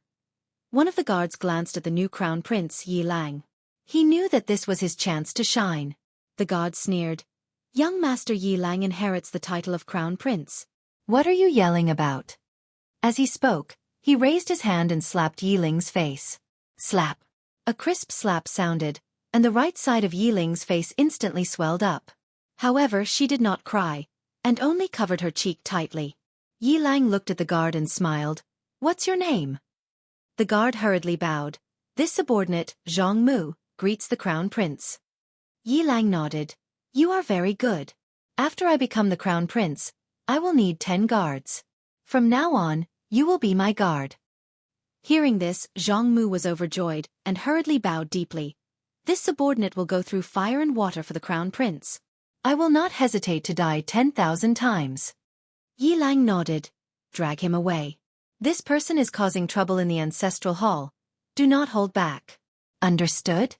One of the guards glanced at the new crown prince, Yi Lang. He knew that this was his chance to shine. The guard sneered. "Young Master Yi Lang inherits the title of crown prince. What are you yelling about?" As he spoke, he raised his hand and slapped Yi Ling's face. Slap. A crisp slap sounded, and the right side of Yi Ling's face instantly swelled up. However, she did not cry, and only covered her cheek tightly. Yi Lang looked at the guard and smiled. "What's your name?" The guard hurriedly bowed. "This subordinate, Zhang Mu, greets the crown prince." Yi Lang nodded. "You are very good. After I become the crown prince, I will need 10 guards. From now on, you will be my guard." Hearing this, Zhang Mu was overjoyed and hurriedly bowed deeply. "This subordinate will go through fire and water for the crown prince. I will not hesitate to die 10,000 times." Yi Lang nodded. "Drag him away. This person is causing trouble in the ancestral hall. Do not hold back. Understood?"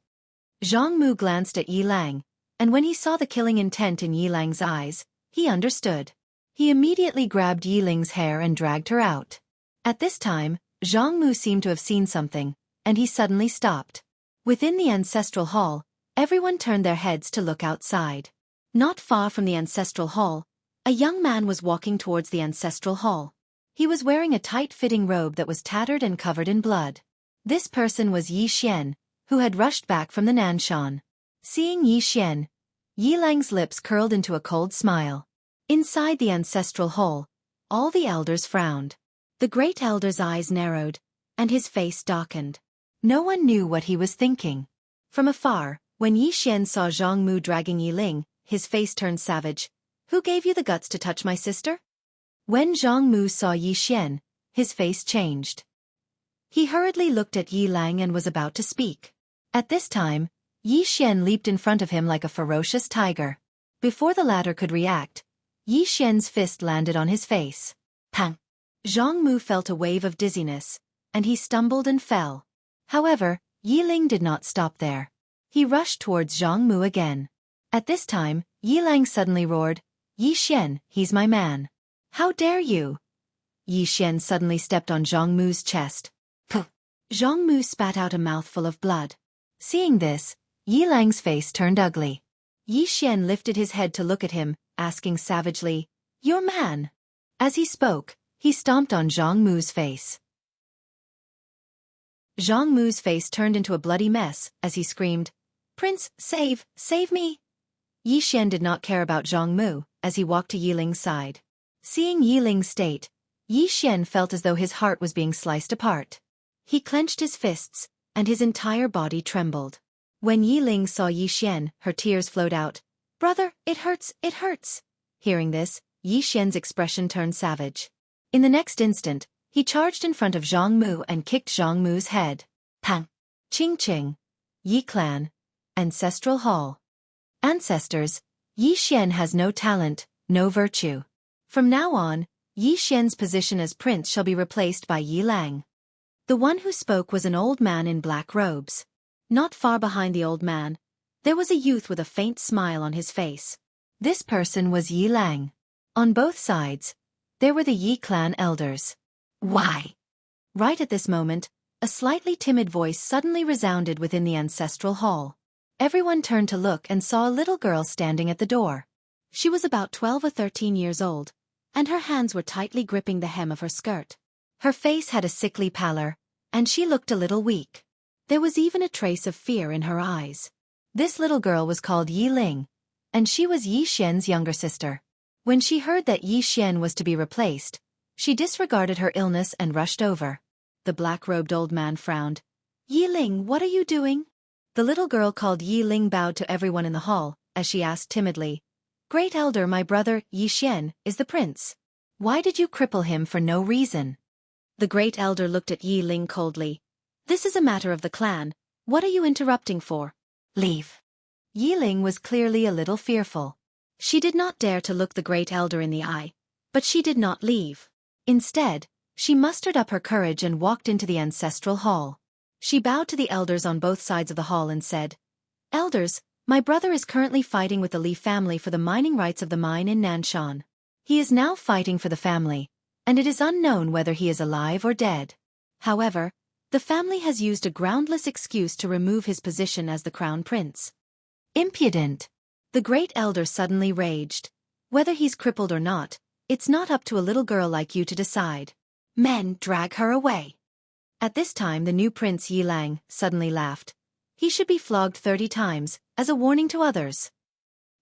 Zhang Mu glanced at Yi Lang, and when he saw the killing intent in Yi Lang's eyes, he understood. He immediately grabbed Yi Ling's hair and dragged her out. At this time, Zhang Mu seemed to have seen something, and he suddenly stopped. Within the ancestral hall, everyone turned their heads to look outside. Not far from the ancestral hall, a young man was walking towards the ancestral hall. He was wearing a tight-fitting robe that was tattered and covered in blood. This person was Yi Xian, who had rushed back from the Nanshan. Seeing Yi Xian, Yi Lang's lips curled into a cold smile. Inside the ancestral hall, all the elders frowned. The great elder's eyes narrowed, and his face darkened. No one knew what he was thinking. From afar, when Yi Xian saw Zhang Mu dragging Yi Ling, his face turned savage. "Who gave you the guts to touch my sister?" When Zhang Mu saw Yi Xian, his face changed. He hurriedly looked at Yi Lang and was about to speak. At this time, Yi Xian leaped in front of him like a ferocious tiger. Before the latter could react, Yi Xian's fist landed on his face. Pang! Zhang Mu felt a wave of dizziness, and he stumbled and fell. However, Yi Ling did not stop there. He rushed towards Zhang Mu again. At this time, Yi Lang suddenly roared, "Yi Xian, he's my man. How dare you?" Yi Xian suddenly stepped on Zhang Mu's chest. Puh! Zhang Mu spat out a mouthful of blood. Seeing this, Yi Lang's face turned ugly. Yi Xian lifted his head to look at him, asking savagely, "Your man?" As he spoke, he stomped on Zhang Mu's face. Zhang Mu's face turned into a bloody mess as he screamed, "Prince, save me!" Yi Xian did not care about Zhang Mu as he walked to Yi Ling's side. Seeing Yi Ling's state, Yi Xian felt as though his heart was being sliced apart. He clenched his fists, and his entire body trembled. When Yi Ling saw Yi Xian, her tears flowed out. "Brother, it hurts, it hurts." Hearing this, Yi Xian's expression turned savage. In the next instant, he charged in front of Zhang Mu and kicked Zhang Mu's head. Pang! Ching ching! Yi Clan. Ancestral Hall. Ancestors, Yi Xian has no talent, no virtue. From now on, Yi Xian's position as prince shall be replaced by Yi Lang. The one who spoke was an old man in black robes. Not far behind the old man, there was a youth with a faint smile on his face. This person was Yi Lang. On both sides, there were the Yi clan elders. Why? Right at this moment, a slightly timid voice suddenly resounded within the ancestral hall. Everyone turned to look and saw a little girl standing at the door. She was about 12 or 13 years old, and her hands were tightly gripping the hem of her skirt. Her face had a sickly pallor, and she looked a little weak. There was even a trace of fear in her eyes. This little girl was called Yi Ling, and she was Yi Xian's younger sister. When she heard that Yi Xian was to be replaced, she disregarded her illness and rushed over. The black-robed old man frowned. "Yi Ling, what are you doing?" The little girl called Yi Ling bowed to everyone in the hall, as she asked timidly, "Great elder, my brother, Yi Xian, is the prince. Why did you cripple him for no reason?" The great elder looked at Yi Ling coldly. "This is a matter of the clan. What are you interrupting for?" "Leave." Yi Ling was clearly a little fearful. She did not dare to look the great elder in the eye, but she did not leave. Instead, She mustered up her courage and walked into the ancestral hall. She bowed to the elders on both sides of the hall and said, "Elders, my brother is currently fighting with the Li family for the mining rights of the mine in Nanshan. He is now fighting for the family, and it is unknown whether he is alive or dead. However, the family has used a groundless excuse to remove his position as the crown prince." Impudent! The great elder suddenly raged. "Whether he's crippled or not, it's not up to a little girl like you to decide. Men, drag her away." At this time the new prince Yi Lang suddenly laughed. "He should be flogged 30 times, as a warning to others."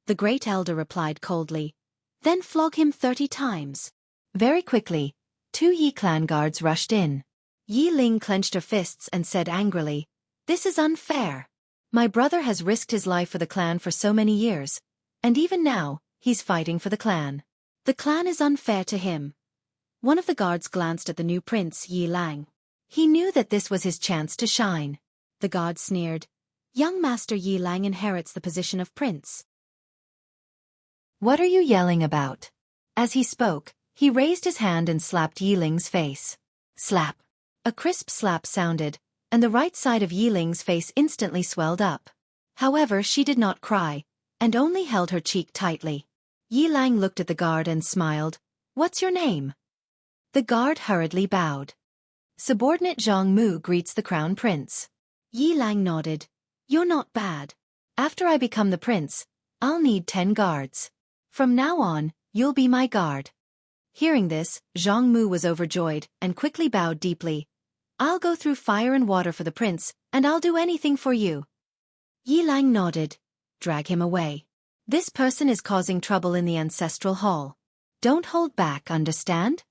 The great elder replied coldly, "Then flog him 30 times. Very quickly, 2 Yi clan guards rushed in. Yi Ling clenched her fists and said angrily, "This is unfair. My brother has risked his life for the clan for so many years, and even now, he's fighting for the clan. The clan is unfair to him." One of the guards glanced at the new prince Yi Lang. He knew that this was his chance to shine. The guard sneered, "Young Master Yi Lang inherits the position of prince." "What are you yelling about?" As he spoke, he raised his hand and slapped Yi Ling's face. Slap! A crisp slap sounded, and the right side of Yi Ling's face instantly swelled up. However, she did not cry, and only held her cheek tightly. Yi Lang looked at the guard and smiled. "What's your name?" The guard hurriedly bowed. "Subordinate Zhang Mu greets the crown prince." Yi Lang nodded. "You're not bad. After I become the prince, I'll need 10 guards. From now on, you'll be my guard." Hearing this, Zhang Mu was overjoyed and quickly bowed deeply. "I'll go through fire and water for the prince, and I'll do anything for you." Yi Lang nodded. "Drag him away. This person is causing trouble in the ancestral hall. Don't hold back, understand?"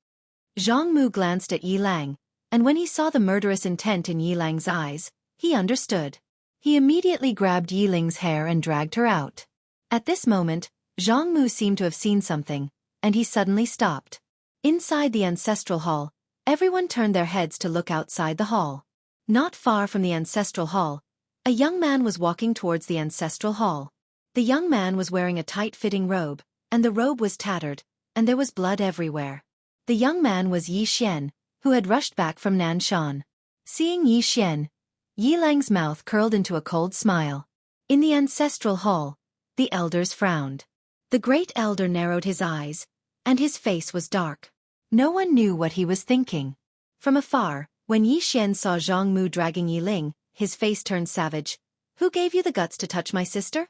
Zhang Mu glanced at Yi Lang, and when he saw the murderous intent in Yi Lang's eyes, he understood. He immediately grabbed Yi Ling's hair and dragged her out. At this moment, Zhang Mu seemed to have seen something, and he suddenly stopped. Inside the ancestral hall, everyone turned their heads to look outside the hall. Not far from the ancestral hall, a young man was walking towards the ancestral hall. The young man was wearing a tight-fitting robe, and the robe was tattered, and there was blood everywhere. The young man was Yi Xian, who had rushed back from Nanshan. Seeing Yi Xian, Yi Lang's mouth curled into a cold smile. In the ancestral hall, the elders frowned. The great elder narrowed his eyes, and his face was dark. No one knew what he was thinking. From afar, when Yi Xian saw Zhang Mu dragging Yi Ling, his face turned savage. "Who gave you the guts to touch my sister?"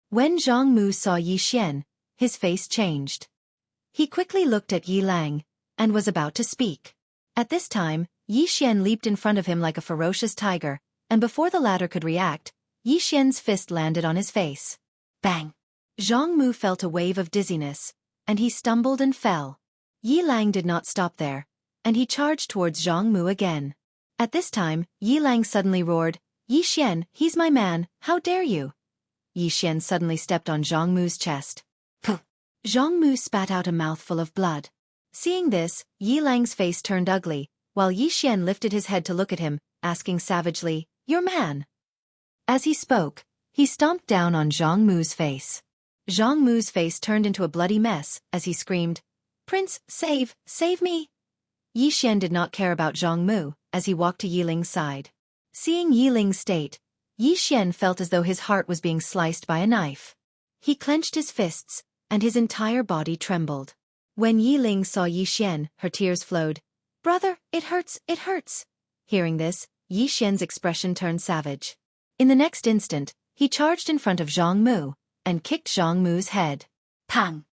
When Zhang Mu saw Yi Xian, his face changed. He quickly looked at Yi Lang, and was about to speak. At this time, Yi Xian leaped in front of him like a ferocious tiger, and before the latter could react, Yi Xian's fist landed on his face. Bang! Zhang Mu felt a wave of dizziness, and he stumbled and fell. Yi Lang did not stop there, and he charged towards Zhang Mu again. At this time, Yi Lang suddenly roared, "Yi Xian, he's my man, how dare you!" Yi Xian suddenly stepped on Zhang Mu's chest. Puh! Zhang Mu spat out a mouthful of blood. Seeing this, Yi Lang's face turned ugly, while Yi Xian lifted his head to look at him, asking savagely, "Your man?" As he spoke, he stomped down on Zhang Mu's face. Zhang Mu's face turned into a bloody mess as he screamed, "Prince, save me!" Yi Xian did not care about Zhang Mu as he walked to Yi Ling's side. Seeing Yi Ling's state, Yi Xian felt as though his heart was being sliced by a knife. He clenched his fists, and his entire body trembled. When Yi Ling saw Yi Xian, her tears flowed. "Brother, it hurts, it hurts." Hearing this, Yi Xian's expression turned savage. In the next instant, he charged in front of Zhang Mu, and kicked Zhang Mu's head. Pang!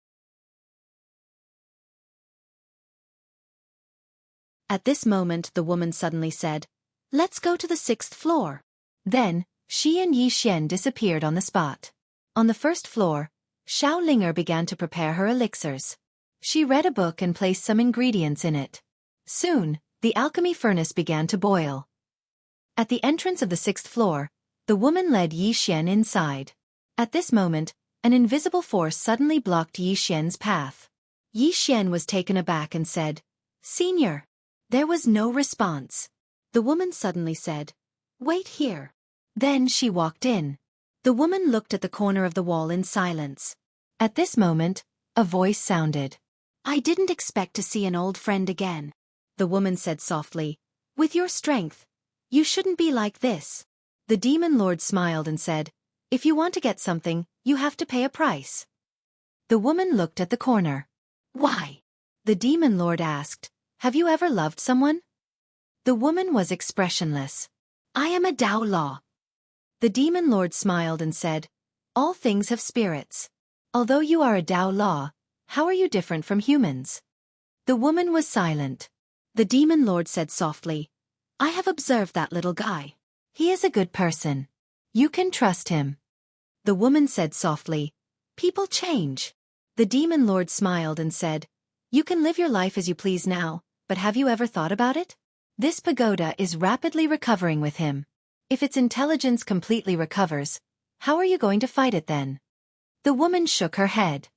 At this moment the woman suddenly said, "Let's go to the 6th floor." Then, she and Yi Xian disappeared on the spot. On the 1st floor, Xiao Linger began to prepare her elixirs. She read a book and placed some ingredients in it. Soon, the alchemy furnace began to boil. At the entrance of the 6th floor, the woman led Yi Xian inside. At this moment, an invisible force suddenly blocked Yi Xian's path. Yi Xian was taken aback and said, "Senior." There was no response. The woman suddenly said, "Wait here." Then she walked in. The woman looked at the corner of the wall in silence. At this moment, a voice sounded. "I didn't expect to see an old friend again. the woman said softly. With your strength, you shouldn't be like this. The demon lord smiled and said, if you want to get something, you have to pay a price. The woman looked at the corner. Why? The demon lord asked, have you ever loved someone? The woman was expressionless. I am a Tao Law. The demon lord smiled and said, all things have spirits. Although you are a Tao Law, how are you different from humans? The woman was silent. The demon lord said softly, I have observed that little guy. He is a good person. You can trust him. The woman said softly, people change. The demon lord smiled and said, you can live your life as you please now, but have you ever thought about it? This pagoda is rapidly recovering with him. If its intelligence completely recovers, how are you going to fight it then? The woman shook her head.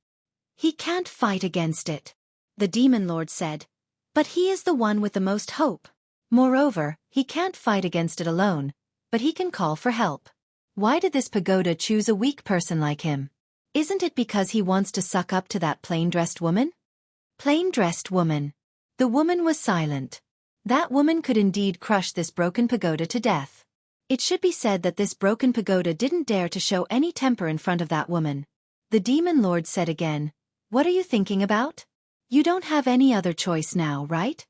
He can't fight against it. The demon lord said, but he is the one with the most hope. Moreover, he can't fight against it alone, but he can call for help. Why did this pagoda choose a weak person like him? Isn't it because he wants to suck up to that plain-dressed woman? Plain-dressed woman. The woman was silent. That woman could indeed crush this broken pagoda to death. It should be said that this broken pagoda didn't dare to show any temper in front of that woman. The demon lord said again, what are you thinking about? You don't have any other choice now, right?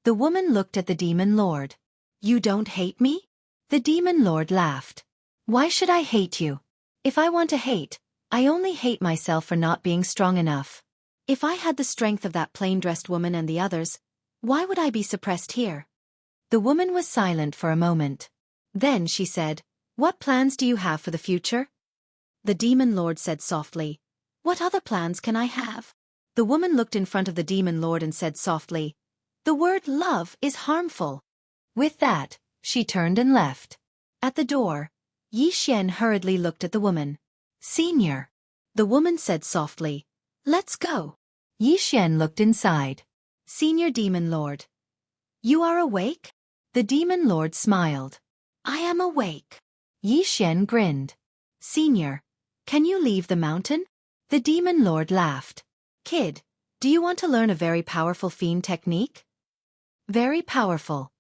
The woman looked at the demon lord. You don't hate me? The demon lord laughed. Why should I hate you? If I want to hate, I only hate myself for not being strong enough. If I had the strength of that plain-dressed woman and the others, why would I be suppressed here? The woman was silent for a moment. Then she said, what plans do you have for the future? The demon lord said softly, what other plans can I have? The woman looked in front of the demon lord and said softly, the word love is harmful. With that, she turned and left. At the door, Yi Xian hurriedly looked at the woman. Senior. The woman said softly, let's go. Yi Xian looked inside. Senior demon lord. You are awake? The demon lord smiled. I am awake. Yi Xian grinned. Senior, can you leave the mountain? The demon lord laughed. Kid, do you want to learn a very powerful fiend technique? Very powerful.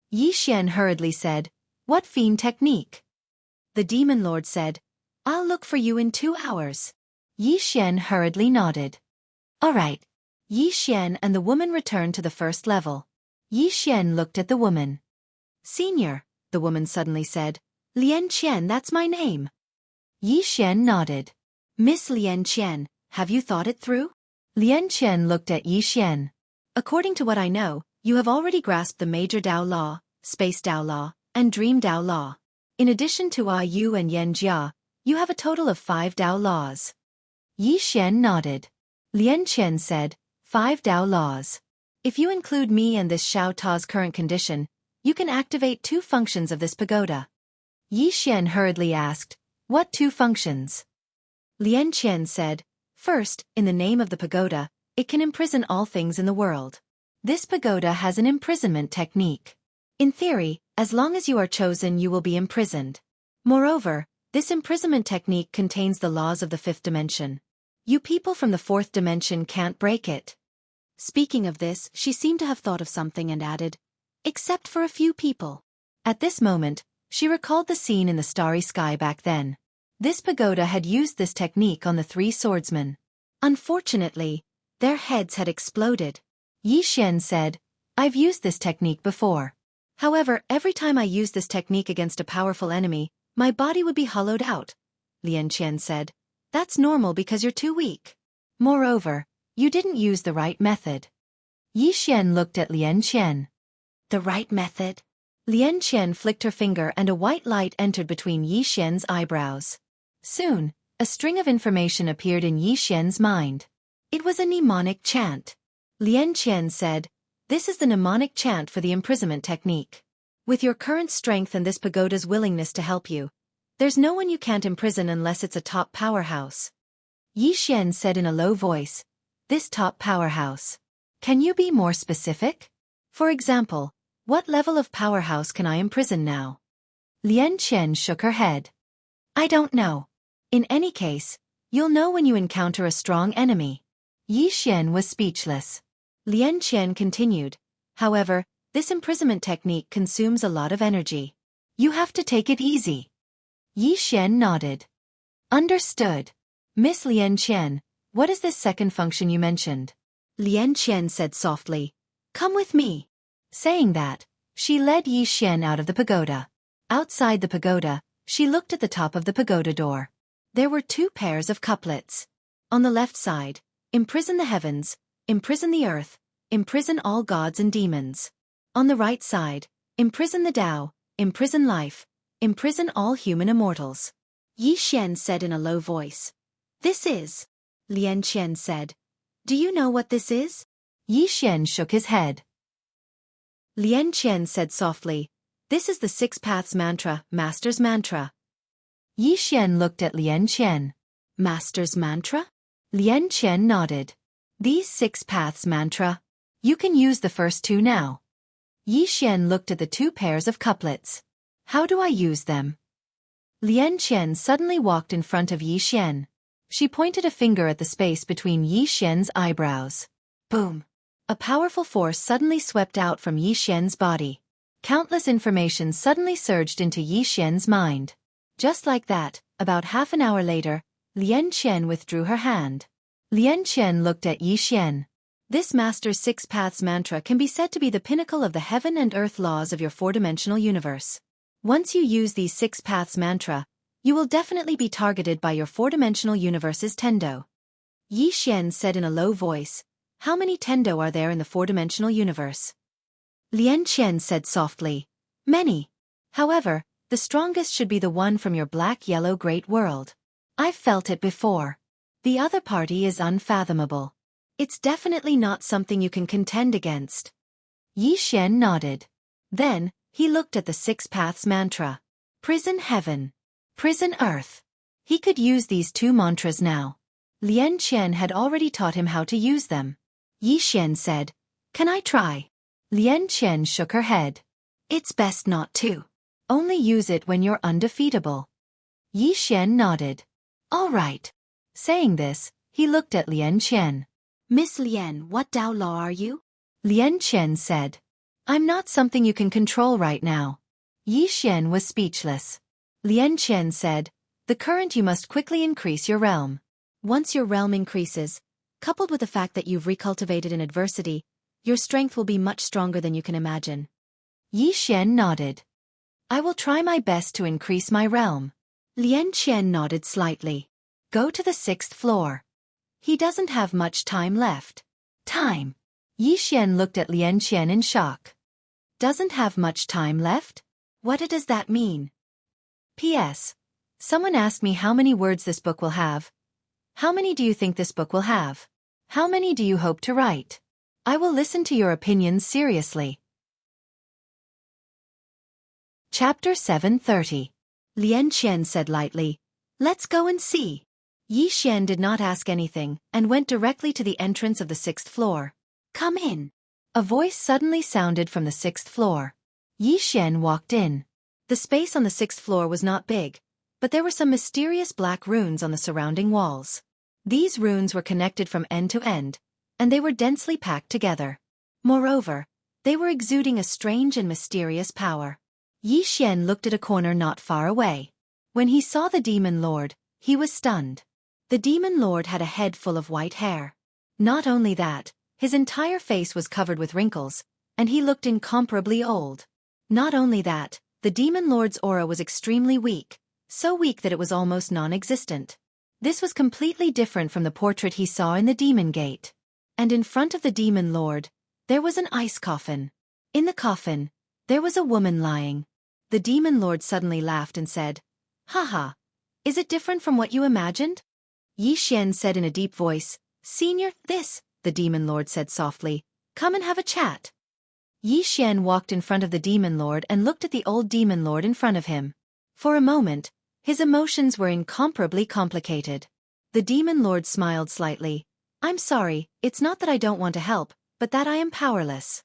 Yi Xian hurriedly said, what fiend technique? The demon lord said, I'll look for you in 2 hours. Yi Xian hurriedly nodded. All right. Yi Xian and the woman returned to the first level. Yi Xian looked at the woman. Senior, the woman suddenly said, Lian Qian, that's my name. Yi Xian nodded. Miss Lian Qian, have you thought it through? Lian Qian looked at Yi Xian. According to what I know, you have already grasped the major Tao Law, Space Tao Law, and Dream Tao Law. In addition to Yu and Yan Jia, you have a total of 5 Tao Laws. Yi Xian nodded. Lian Qian said, 5 Tao Laws. If you include me and this Xiao Ta's current condition, you can activate 2 functions of this pagoda. Yi Xian hurriedly asked, what 2 functions? Lian Qian said, first, in the name of the pagoda, it can imprison all things in the world. This pagoda has an imprisonment technique. In theory, as long as you are chosen, you will be imprisoned. Moreover, this imprisonment technique contains the laws of the 5th dimension. You people from the 4th dimension can't break it. Speaking of this, she seemed to have thought of something and added, except for a few people. At this moment, she recalled the scene in the starry sky back then. This pagoda had used this technique on the 3 swordsmen. Unfortunately, their heads had exploded. Yi Xian said, I've used this technique before. However, every time I use this technique against a powerful enemy, my body would be hollowed out. Lian Qian said, that's normal because you're too weak. Moreover, you didn't use the right method. Yi Xian looked at Lian Qian. The right method? Lian Qian flicked her finger and a white light entered between Yi Xian's eyebrows. Soon, a string of information appeared in Yi Xian's mind. It was a mnemonic chant. Lian Qian said, this is the mnemonic chant for the imprisonment technique. With your current strength and this pagoda's willingness to help you, there's no one you can't imprison unless it's a top powerhouse. Yi Xian said in a low voice, this top powerhouse. Can you be more specific? For example, what level of powerhouse can I imprison now? Lian Qian shook her head. I don't know. In any case, you'll know when you encounter a strong enemy. Yi Xian was speechless. Lian Qian continued. However, this imprisonment technique consumes a lot of energy. You have to take it easy. Yi Xian nodded. Understood. Miss Lian Qian, what is this second function you mentioned? Lian Qian said softly. Come with me. Saying that, she led Yi Xian out of the pagoda. Outside the pagoda, she looked at the top of the pagoda door. There were 2 pairs of couplets. On the left side, imprison the heavens, imprison the earth, imprison all gods and demons. On the right side, imprison the Tao, imprison life, imprison all human immortals. Yi Xian said in a low voice. This is. Lian Qian said. Do you know what this is? Yi Xian shook his head. Lian Qian said softly. This is the 6 Paths Mantra, Master's Mantra. Yi Xian looked at Lian Qian. Master's Mantra? Lian Qian nodded. These 6 Paths Mantra. You can use the first 2 now. Yi Xian looked at the 2 pairs of couplets. How do I use them? Lian Qian suddenly walked in front of Yi Xian. She pointed a finger at the space between Yi Xian's eyebrows. Boom! A powerful force suddenly swept out from Yi Xian's body. Countless information suddenly surged into Yi Xian's mind. Just like that, about half an hour later, Lian Qian withdrew her hand. Lian Qian looked at Yi Xian. This Master's 6 Paths Mantra can be said to be the pinnacle of the heaven and earth laws of your 4-dimensional universe. Once you use these 6 Paths Mantra, you will definitely be targeted by your 4-dimensional universe's Tendo. Yi Xian said in a low voice, How many Tendo are there in the 4-dimensional universe? Lian Qian said softly, Many. However, the strongest should be the one from your black-yellow great world. I've felt it before. The other party is unfathomable. It's definitely not something you can contend against. Yi Xian nodded. Then, he looked at the 6 Paths Mantra. Prison heaven. Prison earth. He could use these 2 mantras now. Lian Qian had already taught him how to use them. Yi Xian said, Can I try? Lian Qian shook her head. It's best not to. Only use it when you're undefeatable. Yi Xian nodded. All right. Saying this, he looked at Lian Qian. Miss Lian, what Tao law are you? Lian Qian said. I'm not something you can control right now. Yi Xian was speechless. Lian Qian said, The current you must quickly increase your realm. Once your realm increases, coupled with the fact that you've recultivated in adversity, your strength will be much stronger than you can imagine. Yi Xian nodded. I will try my best to increase my realm. Lian Qian nodded slightly. Go to the 6th floor. He doesn't have much time left. Time. Yi Xian looked at Lian Qian in shock. Doesn't have much time left? What does that mean? P.S. Someone asked me how many words this book will have. How many do you think this book will have? How many do you hope to write? I will listen to your opinions seriously. Chapter 730. Lian Qian said lightly, Let's go and see. Yi Xian did not ask anything and went directly to the entrance of the 6th floor. Come in. A voice suddenly sounded from the 6th floor. Yi Xian walked in. The space on the 6th floor was not big, but there were some mysterious black runes on the surrounding walls. These runes were connected from end to end, and they were densely packed together. Moreover, they were exuding a strange and mysterious power. Yi Xian looked at a corner not far away. When he saw the Demon Lord, he was stunned. The Demon Lord had a head full of white hair. Not only that, his entire face was covered with wrinkles, and he looked incomparably old. Not only that, the Demon Lord's aura was extremely weak, so weak that it was almost non-existent. This was completely different from the portrait he saw in the Demon Gate. And in front of the Demon Lord, there was an ice coffin. In the coffin, there was a woman lying. The Demon Lord suddenly laughed and said, Haha, is it different from what you imagined? Yi Xian said in a deep voice, Senior, the Demon Lord said softly, come and have a chat. Yi Xian walked in front of the Demon Lord and looked at the old Demon Lord in front of him. For a moment, his emotions were incomparably complicated. The Demon Lord smiled slightly. I'm sorry, it's not that I don't want to help, but that I am powerless.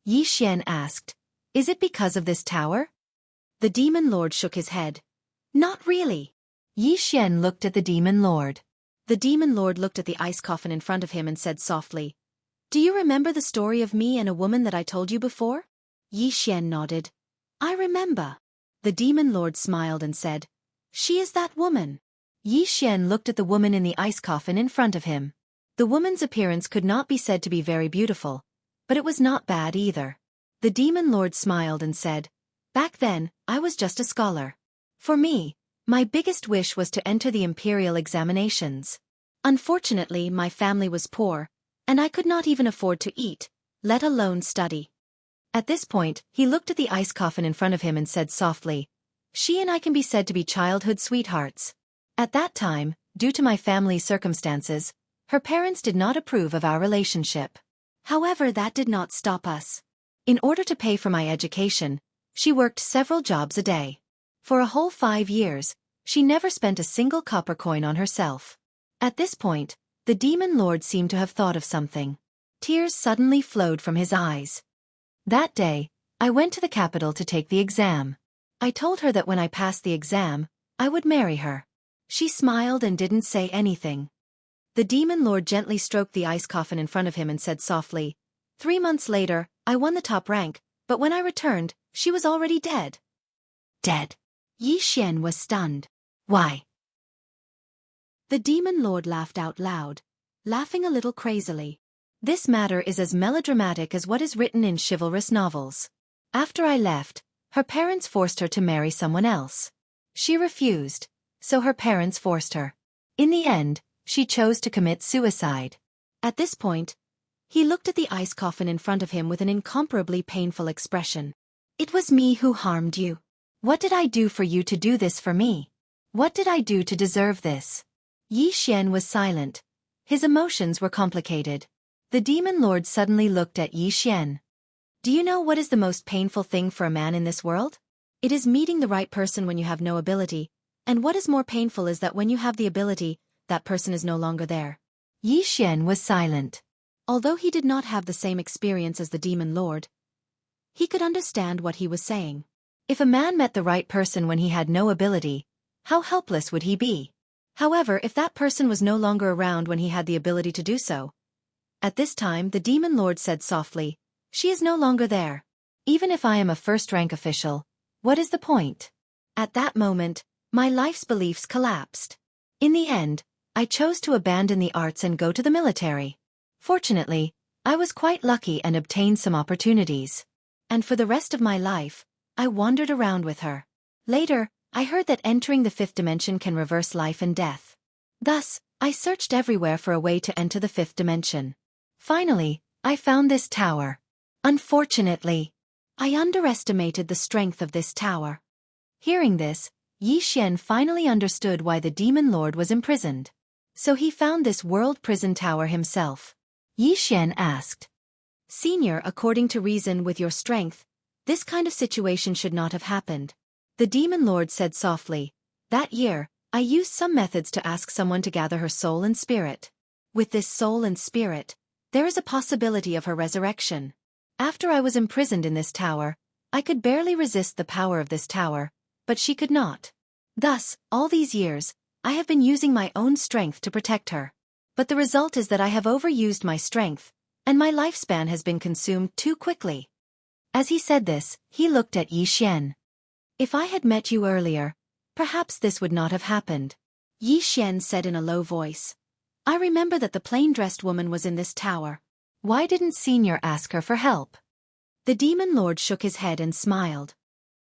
Yi Xian asked, Is it because of this tower? The Demon Lord shook his head. Not really. Yi Xian looked at the Demon Lord. The Demon Lord looked at the ice coffin in front of him and said softly, Do you remember the story of me and a woman that I told you before? Yi Xian nodded. I remember. The demon lord smiled and said, She is that woman. Yi Xian looked at the woman in the ice coffin in front of him. The woman's appearance could not be said to be very beautiful, but it was not bad either. The demon lord smiled and said, Back then, I was just a scholar. For me, my biggest wish was to enter the imperial examinations. Unfortunately, my family was poor, and I could not even afford to eat, let alone study. At this point, he looked at the ice coffin in front of him and said softly, She and I can be said to be childhood sweethearts. At that time, due to my family's circumstances, her parents did not approve of our relationship. However, that did not stop us. In order to pay for my education, she worked several jobs a day. For a whole 5 years, she never spent a single copper coin on herself. At this point, the demon lord seemed to have thought of something. Tears suddenly flowed from his eyes. That day, I went to the capital to take the exam. I told her that when I passed the exam, I would marry her. She smiled and didn't say anything. The demon lord gently stroked the ice coffin in front of him and said softly, 3 months later, I won the top rank, but when I returned, she was already dead. Dead? Yi Xian was stunned. Why? The demon lord laughed out loud, laughing a little crazily. This matter is as melodramatic as what is written in chivalrous novels. After I left, her parents forced her to marry someone else. She refused, so her parents forced her. In the end, she chose to commit suicide. At this point, he looked at the ice coffin in front of him with an incomparably painful expression. It was me who harmed you. What did I do for you to do this for me? What did I do to deserve this? Yi Xian was silent. His emotions were complicated. The demon lord suddenly looked at Yi Xian. Do you know what is the most painful thing for a man in this world? It is meeting the right person when you have no ability, and what is more painful is that when you have the ability, that person is no longer there. Yi Xian was silent. Although he did not have the same experience as the demon lord, he could understand what he was saying. If a man met the right person when he had no ability, how helpless would he be? However, if that person was no longer around when he had the ability to do so. At this time, the demon lord said softly, She is no longer there. Even if I am a first-rank official, what is the point? At that moment, my life's beliefs collapsed. In the end, I chose to abandon the arts and go to the military. Fortunately, I was quite lucky and obtained some opportunities. And for the rest of my life, I wandered around with her. Later, I heard that entering the 5th dimension can reverse life and death. Thus, I searched everywhere for a way to enter the 5th dimension. Finally, I found this tower. Unfortunately, I underestimated the strength of this tower. Hearing this, Yi Xian finally understood why the demon lord was imprisoned. So he found this world prison tower himself. Yi Xian asked, Senior, according to reason with your strength, this kind of situation should not have happened. The demon lord said softly, That year, I used some methods to ask someone to gather her soul and spirit. With this soul and spirit, there is a possibility of her resurrection. After I was imprisoned in this tower, I could barely resist the power of this tower, but she could not. Thus, all these years, I have been using my own strength to protect her. But the result is that I have overused my strength, and my lifespan has been consumed too quickly. As he said this, he looked at Yi Xian. If I had met you earlier, perhaps this would not have happened. Yi Xian said in a low voice. I remember that the plain-dressed woman was in this tower. Why didn't Senior ask her for help? The demon lord shook his head and smiled.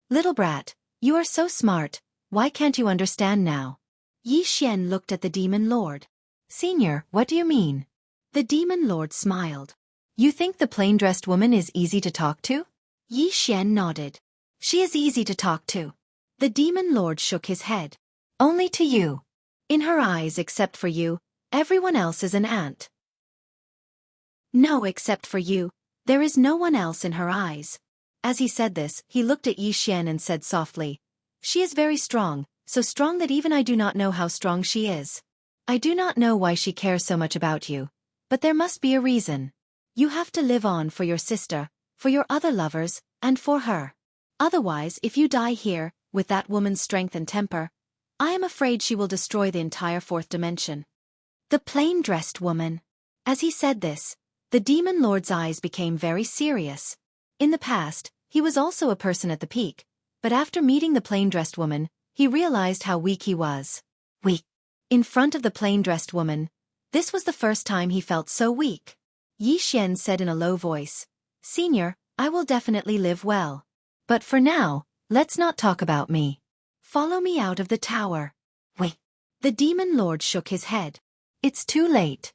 Little brat, you are so smart, why can't you understand now? Yi Xian looked at the demon lord. Senior, what do you mean? The demon lord smiled. You think the plain-dressed woman is easy to talk to? Yi Xian nodded. She is easy to talk to. The demon lord shook his head. Only to you. In her eyes, except for you, everyone else is an ant. No, except for you, there is no one else in her eyes. As he said this, he looked at Yi Xian and said softly, She is very strong, so strong that even I do not know how strong she is. I do not know why she cares so much about you, but there must be a reason. You have to live on for your sister, for your other lovers, and for her. Otherwise, if you die here, with that woman's strength and temper, I am afraid she will destroy the entire 4th dimension. The plain-dressed woman. As he said this, The demon lord's eyes became very serious. In the past, he was also a person at the peak, but after meeting the plain-dressed woman, he realized how weak he was. Weak. In front of the plain-dressed woman, this was the first time he felt so weak. Yi Xian said in a low voice, "Senior, I will definitely live well. But for now, let's not talk about me. Follow me out of the tower." Wait. The demon lord shook his head. It's too late.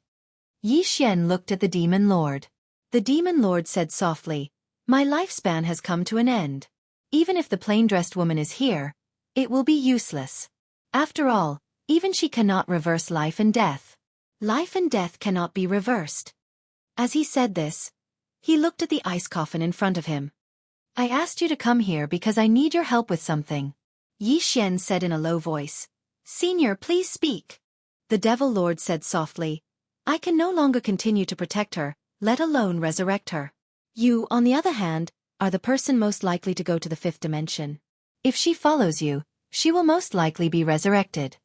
Yi Xian looked at the demon lord. The demon lord said softly, "My lifespan has come to an end. Even if the plain-dressed woman is here, it will be useless. After all, even she cannot reverse life and death. Life and death cannot be reversed." As he said this, he looked at the ice coffin in front of him. I asked you to come here because I need your help with something. Yi Xian said in a low voice, "Senior, please speak." The devil lord said softly, "I can no longer continue to protect her, let alone resurrect her. You, on the other hand, are the person most likely to go to the fifth dimension. If she follows you, she will most likely be resurrected."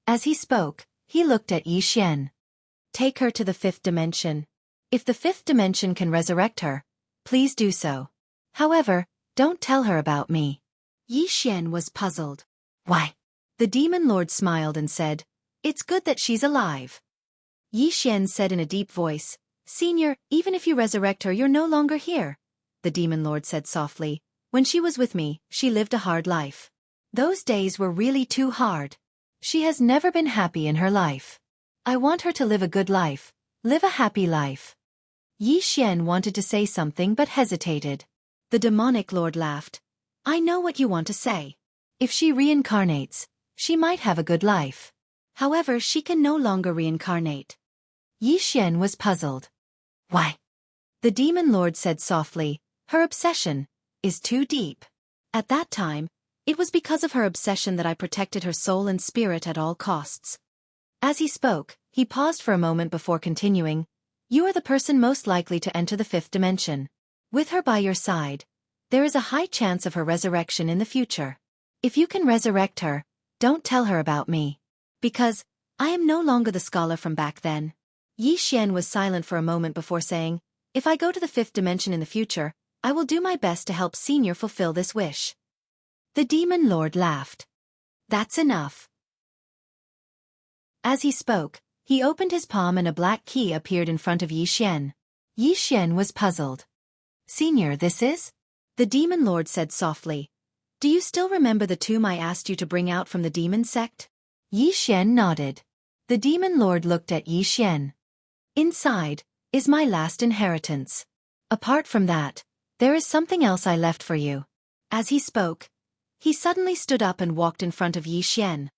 As he spoke, he looked at Yi Xian. "Take her to the fifth dimension. If the fifth dimension can resurrect her, please do so. However, don't tell her about me." Yi Xian was puzzled. Why? The demon lord smiled and said, "It's good that she's alive." Yi Xian said in a deep voice, "Senior, even if you resurrect her, you're no longer here." The demon lord said softly, "When she was with me, she lived a hard life. Those days were really too hard. She has never been happy in her life. I want her to live a good life, live a happy life." Yi Xian wanted to say something but hesitated. The demonic lord laughed. "I know what you want to say. If she reincarnates, she might have a good life. However, she can no longer reincarnate." Yi Xian was puzzled. Why? The demon lord said softly, "Her obsession is too deep. At that time, it was because of her obsession that I protected her soul and spirit at all costs." As he spoke, he paused for a moment before continuing, "You are the person most likely to enter the fifth dimension. With her by your side, there is a high chance of her resurrection in the future. If you can resurrect her, don't tell her about me. Because I am no longer the scholar from back then." Yi Xian was silent for a moment before saying, "If I go to the fifth dimension in the future, I will do my best to help Senior fulfill this wish." The demon lord laughed. "That's enough." As he spoke, he opened his palm and a black key appeared in front of Yi Xian. Yi Xian was puzzled. "Senior, this is?" The demon lord said softly, "Do you still remember the tomb I asked you to bring out from the demon sect?" Yi Xian nodded. The demon lord looked at Yi Xian. "Inside is my last inheritance. Apart from that, there is something else I left for you." As he spoke, he suddenly stood up and walked in front of Yi Xian.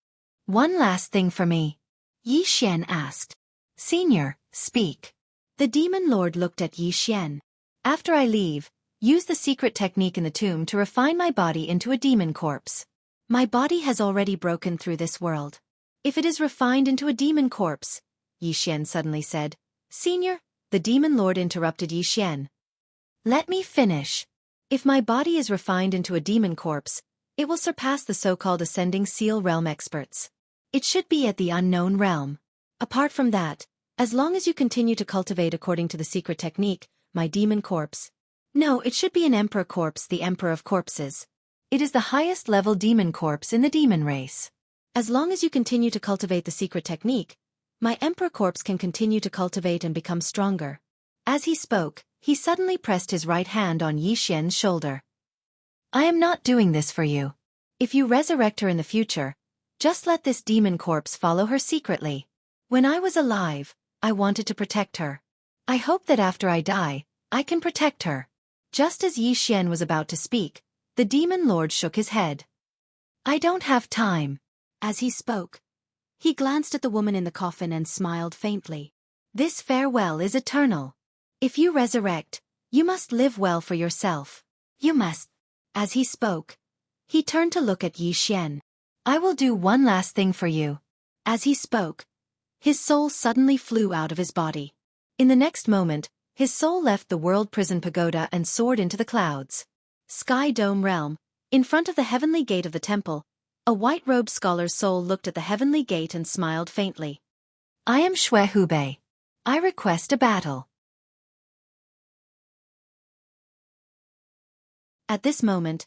"One last thing for me?" Yi Xian asked. "Senior, speak." The demon lord looked at Yi Xian. "After I leave, use the secret technique in the tomb to refine my body into a demon corpse. My body has already broken through this world. If it is refined into a demon corpse," Yi Xian suddenly said. "Senior," the demon lord interrupted Yi Xian. "Let me finish. If my body is refined into a demon corpse, it will surpass the so-called ascending seal realm experts. It should be at the unknown realm. Apart from that, as long as you continue to cultivate according to the secret technique, my demon corpse. No, it should be an emperor corpse, the emperor of corpses. It is the highest level demon corpse in the demon race. As long as you continue to cultivate the secret technique, my emperor corpse can continue to cultivate and become stronger." As he spoke, he suddenly pressed his right hand on Yi Xian's shoulder. "I am not doing this for you. If you resurrect her in the future, just let this demon corpse follow her secretly. When I was alive, I wanted to protect her. I hope that after I die, I can protect her." Just as Yi Xian was about to speak, the demon lord shook his head. "I don't have time." As he spoke, he glanced at the woman in the coffin and smiled faintly. "This farewell is eternal. If you resurrect, you must live well for yourself. You must." As he spoke, he turned to look at Yi Xian. "I will do one last thing for you." As he spoke, his soul suddenly flew out of his body. In the next moment, his soul left the world prison pagoda and soared into the clouds. Sky Dome Realm, in front of the heavenly gate of the temple, a white-robed scholar's soul looked at the heavenly gate and smiled faintly. "I am Xueqi. I request a battle." At this moment,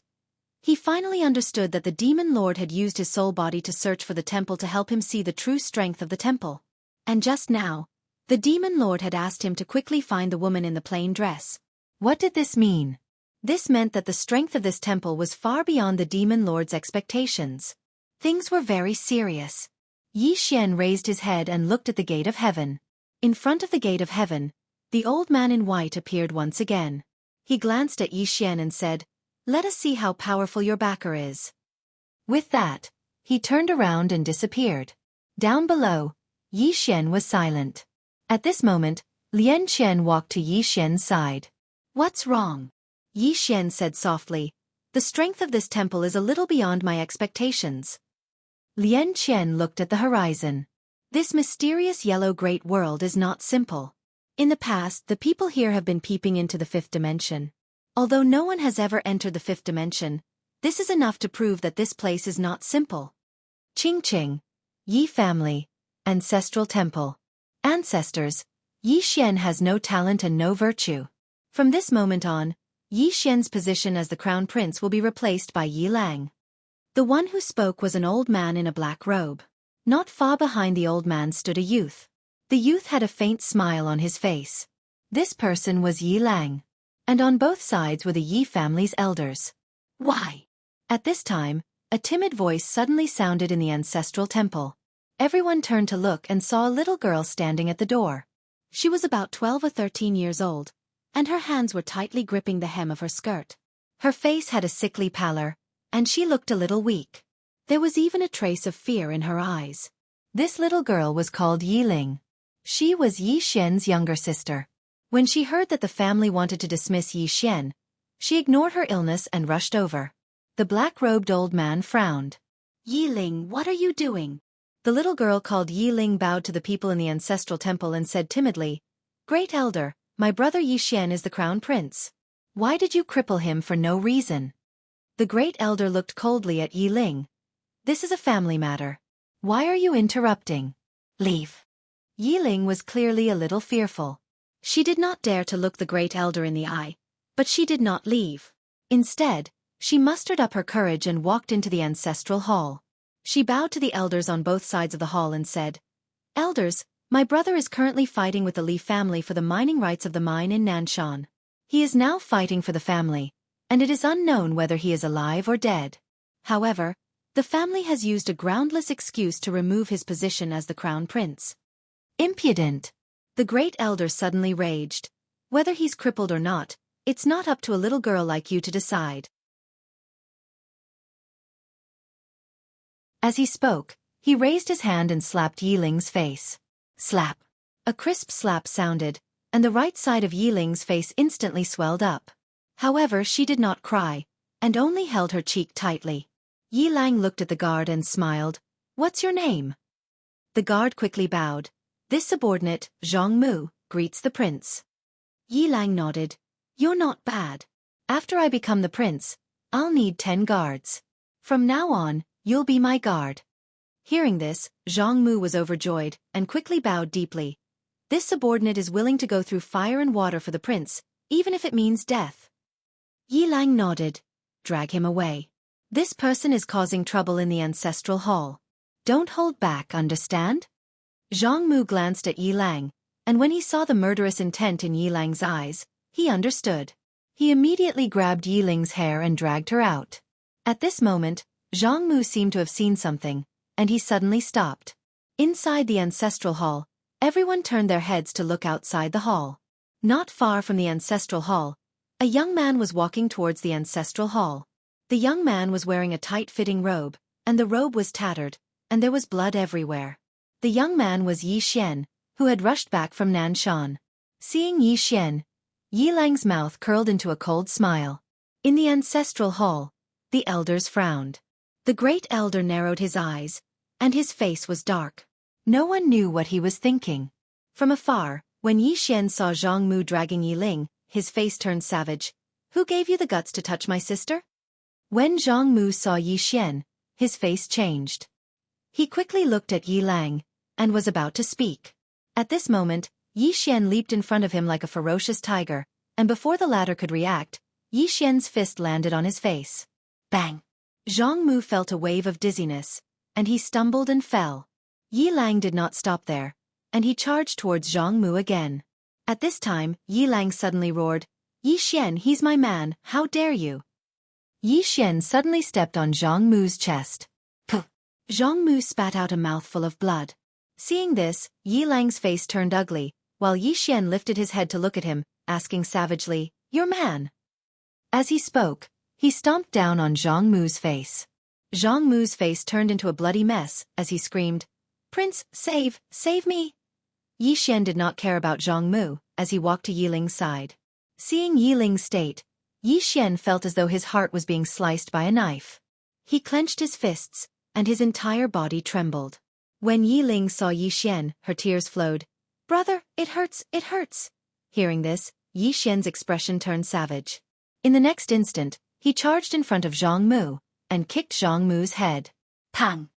he finally understood that the demon lord had used his soul body to search for the temple to help him see the true strength of the temple. And just now, the demon lord had asked him to quickly find the woman in the plain dress. What did this mean? This meant that the strength of this temple was far beyond the demon lord's expectations. Things were very serious. Yi Xian raised his head and looked at the gate of heaven. In front of the gate of heaven, the old man in white appeared once again. He glanced at Yi Xian and said, "Let us see how powerful your backer is." With that, he turned around and disappeared. Down below, Yi Xian was silent. At this moment, Lian Qian walked to Yi Xian's side. "What's wrong?" Yi Xian said softly. "The strength of this temple is a little beyond my expectations." Lian Qian looked at the horizon. This mysterious yellow great world is not simple. In the past, the people here have been peeping into the fifth dimension. Although no one has ever entered the fifth dimension, this is enough to prove that this place is not simple. Qingqing, Yi family, ancestral temple. Ancestors, Yi Xian has no talent and no virtue. From this moment on, Yi Xian's position as the crown prince will be replaced by Yi Lang. The one who spoke was an old man in a black robe. Not far behind the old man stood a youth. The youth had a faint smile on his face. This person was Yi Lang. And on both sides were the Yi family's elders. "Why?" At this time, a timid voice suddenly sounded in the ancestral temple. Everyone turned to look and saw a little girl standing at the door. She was about 12 or 13 years old, and her hands were tightly gripping the hem of her skirt. Her face had a sickly pallor, and she looked a little weak. There was even a trace of fear in her eyes. This little girl was called Yi Ling. She was Yi Xian's younger sister. When she heard that the family wanted to dismiss Yi Xian, she ignored her illness and rushed over. The black-robed old man frowned. "Yi Ling, what are you doing?" The little girl called Yi Ling bowed to the people in the ancestral temple and said timidly, "Great elder, my brother Yi Xian is the crown prince. Why did you cripple him for no reason?" The great elder looked coldly at Yi Ling. "This is a family matter. Why are you interrupting? Leave." Yi Ling was clearly a little fearful. She did not dare to look the great elder in the eye, but she did not leave. Instead, she mustered up her courage and walked into the ancestral hall. She bowed to the elders on both sides of the hall and said, "Elders, my brother is currently fighting with the Li family for the mining rights of the mine in Nanshan. He is now fighting for the family, and it is unknown whether he is alive or dead. However, the family has used a groundless excuse to remove his position as the crown prince." "Impudent!" The great elder suddenly raged. "Whether he's crippled or not, it's not up to a little girl like you to decide." As he spoke, he raised his hand and slapped Yi Ling's face. Slap. A crisp slap sounded, and the right side of Yi Ling's face instantly swelled up. However, she did not cry, and only held her cheek tightly. Yi Lang looked at the guard and smiled. "What's your name?" The guard quickly bowed. "This subordinate, Zhang Mu, greets the prince." Yi Lang nodded. "You're not bad. After I become the prince, I'll need 10 guards. From now on, you'll be my guard." Hearing this, Zhang Mu was overjoyed, and quickly bowed deeply. "This subordinate is willing to go through fire and water for the prince, even if it means death." Yi Lang nodded. "Drag him away. This person is causing trouble in the ancestral hall. Don't hold back, understand?" Zhang Mu glanced at Yi Lang, and when he saw the murderous intent in Yi Lang's eyes, he understood. He immediately grabbed Yi Ling's hair and dragged her out. At this moment, Zhang Mu seemed to have seen something, and he suddenly stopped. Inside the ancestral hall, everyone turned their heads to look outside the hall. Not far from the ancestral hall, a young man was walking towards the ancestral hall. The young man was wearing a tight-fitting robe, and the robe was tattered, and there was blood everywhere. The young man was Yi Xian, who had rushed back from Nanshan. Seeing Yi Xian, Yi Lang's mouth curled into a cold smile. In the ancestral hall, the elders frowned. The great elder narrowed his eyes, and his face was dark. No one knew what he was thinking. From afar, when Yi Xian saw Zhang Mu dragging Yi Ling, his face turned savage. "Who gave you the guts to touch my sister?" When Zhang Mu saw Yi Xian, his face changed. He quickly looked at Yi Lang, and was about to speak. At this moment, Yi Xian leaped in front of him like a ferocious tiger, and before the latter could react, Yi Xian's fist landed on his face. Bang! Zhang Mu felt a wave of dizziness, and he stumbled and fell. Yi Lang did not stop there, and he charged towards Zhang Mu again. At this time, Yi Lang suddenly roared, "Yi Xian, he's my man, how dare you!" Yi Xian suddenly stepped on Zhang Mu's chest. Puh! Zhang Mu spat out a mouthful of blood. Seeing this, Yi Lang's face turned ugly, while Yi Xian lifted his head to look at him, asking savagely, "Your man?" As he spoke, he stomped down on Zhang Mu's face. Zhang Mu's face turned into a bloody mess as he screamed, "Prince, save me!" Yi Xian did not care about Zhang Mu as he walked to Yi Ling's side. Seeing Yi Ling's state, Yi Xian felt as though his heart was being sliced by a knife. He clenched his fists, and his entire body trembled. When Yi Ling saw Yi Xian, her tears flowed. "Brother, it hurts, it hurts!" Hearing this, Yi Xian's expression turned savage. In the next instant, he charged in front of Zhang Mu and kicked Zhang Mu's head. Pang!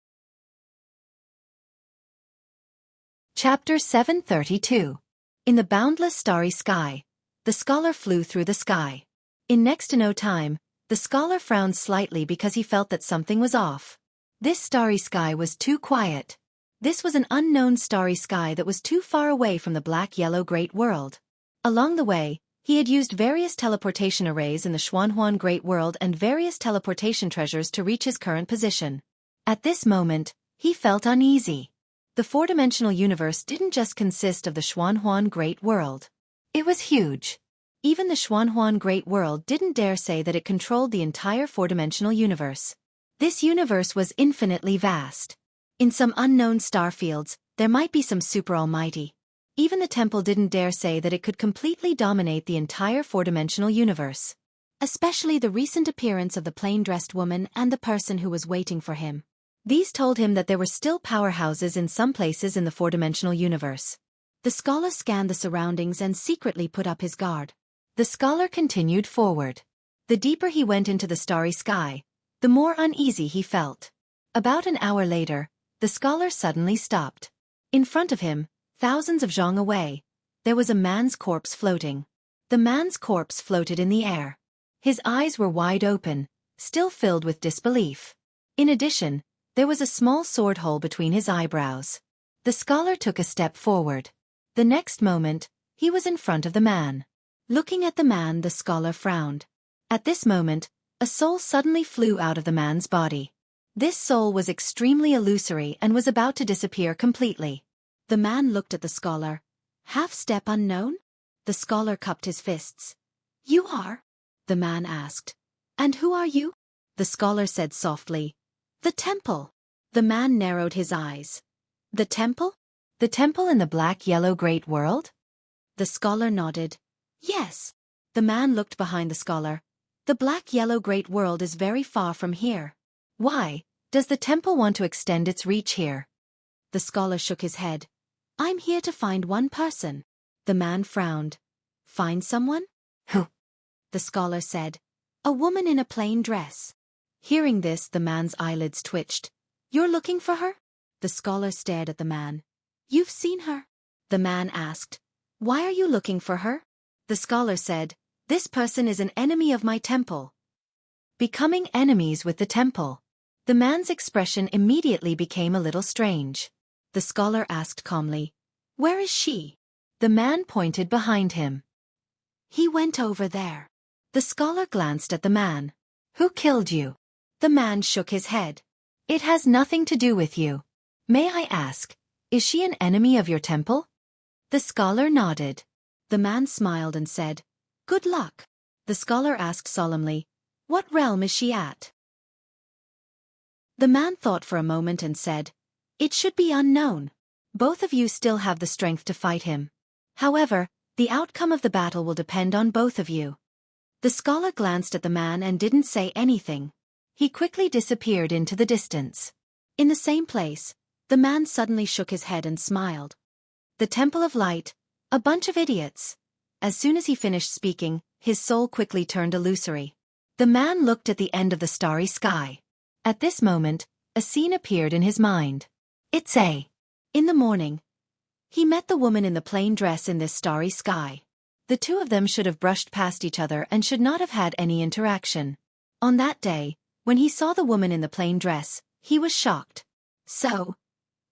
Chapter 732. In the boundless starry sky, the scholar flew through the sky. In next to no time, the scholar frowned slightly because he felt that something was off. This starry sky was too quiet. This was an unknown starry sky that was too far away from the black-yellow great world. Along the way, he had used various teleportation arrays in the Xuanhuan Great World and various teleportation treasures to reach his current position. At this moment, he felt uneasy. The four-dimensional universe didn't just consist of the Xuanhuan Great World. It was huge. Even the Xuanhuan Great World didn't dare say that it controlled the entire four-dimensional universe. This universe was infinitely vast. In some unknown star fields, there might be some super almighty. Even the temple didn't dare say that it could completely dominate the entire four-dimensional universe. Especially the recent appearance of the plain-dressed woman and the person who was waiting for him. These told him that there were still powerhouses in some places in the four-dimensional universe. The scholar scanned the surroundings and secretly put up his guard. The scholar continued forward. The deeper he went into the starry sky, the more uneasy he felt. About an hour later, the scholar suddenly stopped. In front of him, thousands of zhang away, there was a man's corpse floating. The man's corpse floated in the air. His eyes were wide open, still filled with disbelief. In addition, there was a small sword hole between his eyebrows. The scholar took a step forward. The next moment, he was in front of the man. Looking at the man, the scholar frowned. At this moment, a soul suddenly flew out of the man's body. This soul was extremely illusory and was about to disappear completely. The man looked at the scholar. "Half-step unknown?" The scholar cupped his fists. "You are?" the man asked. "And who are you?" The scholar said softly. "The temple." The man narrowed his eyes. "The temple? The temple in the black-yellow great world?" The scholar nodded. "Yes." The man looked behind the scholar. "The black-yellow great world is very far from here." "Why? Does the temple want to extend its reach here?" The scholar shook his head. "I'm here to find one person." The man frowned. "Find someone?" "Who?" the scholar said. "A woman in a plain dress." Hearing this, the man's eyelids twitched. "You're looking for her?" The scholar stared at the man. "You've seen her?" the man asked. "Why are you looking for her?" The scholar said, "This person is an enemy of my temple." Becoming enemies with the temple. The man's expression immediately became a little strange. The scholar asked calmly, "Where is she?" The man pointed behind him. "He went over there." The scholar glanced at the man. "Who killed you?" The man shook his head. "It has nothing to do with you. May I ask, is she an enemy of your temple?" The scholar nodded. The man smiled and said, "Good luck." The scholar asked solemnly, "What realm is she at?" The man thought for a moment and said, "It should be unknown. Both of you still have the strength to fight him. However, the outcome of the battle will depend on both of you." The scholar glanced at the man and didn't say anything. He quickly disappeared into the distance. In the same place, the man suddenly shook his head and smiled. "The Temple of Light, a bunch of idiots." As soon as he finished speaking, his soul quickly turned illusory. The man looked at the end of the starry sky. At this moment, a scene appeared in his mind. In the morning, he met the woman in the plain dress in this starry sky. The two of them should have brushed past each other and should not have had any interaction. On that day, when he saw the woman in the plain dress, he was shocked. So,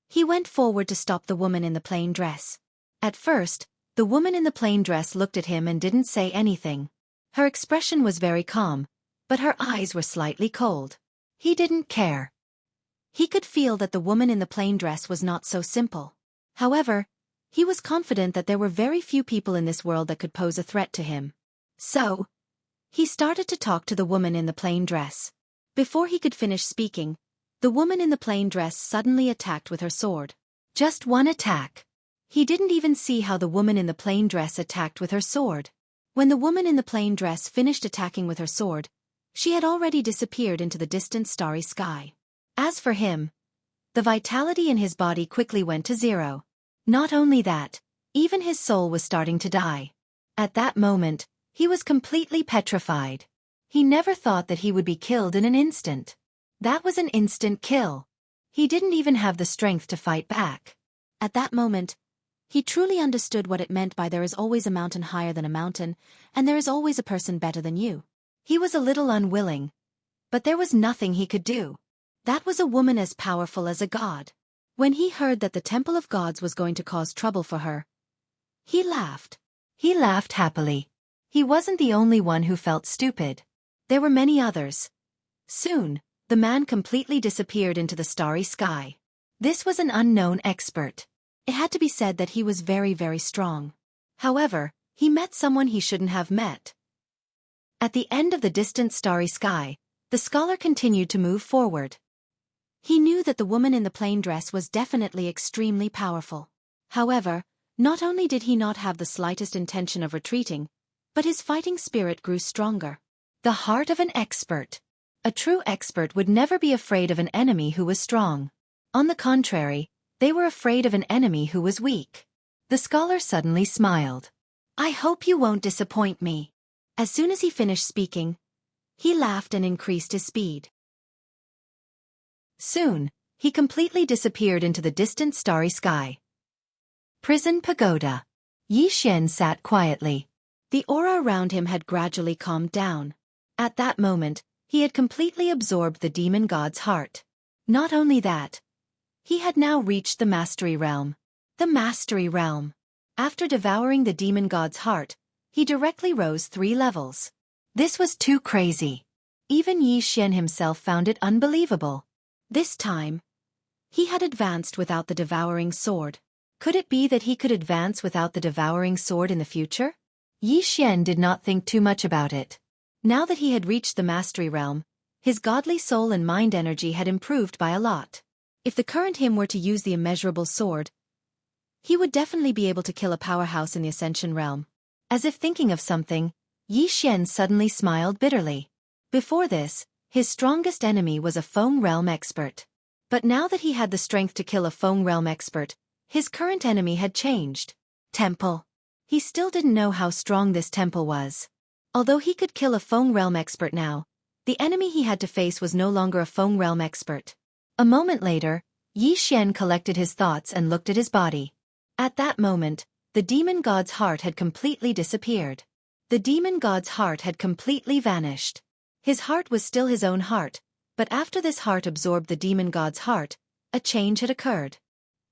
he went forward to stop the woman in the plain dress. At first, the woman in the plain dress looked at him and didn't say anything. Her expression was very calm, but her eyes were slightly cold. He didn't care. He could feel that the woman in the plain dress was not so simple. However, he was confident that there were very few people in this world that could pose a threat to him. So, he started to talk to the woman in the plain dress. Before he could finish speaking, the woman in the plain dress suddenly attacked with her sword. Just one attack. He didn't even see how the woman in the plain dress attacked with her sword. When the woman in the plain dress finished attacking with her sword, she had already disappeared into the distant starry sky. As for him, the vitality in his body quickly went to zero. Not only that, even his soul was starting to die. At that moment, he was completely petrified. He never thought that he would be killed in an instant. That was an instant kill. He didn't even have the strength to fight back. At that moment, he truly understood what it meant by there is always a mountain higher than a mountain, and there is always a person better than you. He was a little unwilling, but there was nothing he could do. That was a woman as powerful as a god. When he heard that the Temple of Gods was going to cause trouble for her, he laughed. He laughed happily. He wasn't the only one who felt stupid. There were many others. Soon, the man completely disappeared into the starry sky. This was an unknown expert. It had to be said that he was very, very strong. However, he met someone he shouldn't have met. At the end of the distant starry sky, the scholar continued to move forward. He knew that the woman in the plain dress was definitely extremely powerful. However, not only did he not have the slightest intention of retreating, but his fighting spirit grew stronger. The heart of an expert. A true expert would never be afraid of an enemy who was strong. On the contrary, they were afraid of an enemy who was weak. The scholar suddenly smiled. I hope you won't disappoint me. As soon as he finished speaking, he laughed and increased his speed. Soon, he completely disappeared into the distant starry sky. Prison Pagoda. Yi Xian sat quietly. The aura around him had gradually calmed down. At that moment, he had completely absorbed the demon god's heart. Not only that, he had now reached the Mastery Realm. The Mastery Realm. After devouring the demon god's heart, he directly rose 3 levels. This was too crazy. Even Yi Xian himself found it unbelievable. This time, he had advanced without the devouring sword. Could it be that he could advance without the devouring sword in the future? Yi Xian did not think too much about it. Now that he had reached the Mastery Realm, his godly soul and mind energy had improved by a lot. If the current him were to use the immeasurable sword, he would definitely be able to kill a powerhouse in the Ascension Realm. As if thinking of something, Yi Xian suddenly smiled bitterly. Before this, his strongest enemy was a Feng Realm expert. But now that he had the strength to kill a Feng Realm expert, his current enemy had changed. Temple. He still didn't know how strong this temple was. Although he could kill a Feng Realm expert now, the enemy he had to face was no longer a Feng Realm expert. A moment later, Yi Xian collected his thoughts and looked at his body. At that moment, the demon god's heart had completely disappeared. The demon god's heart had completely vanished. His heart was still his own heart, but after this heart absorbed the demon god's heart, a change had occurred.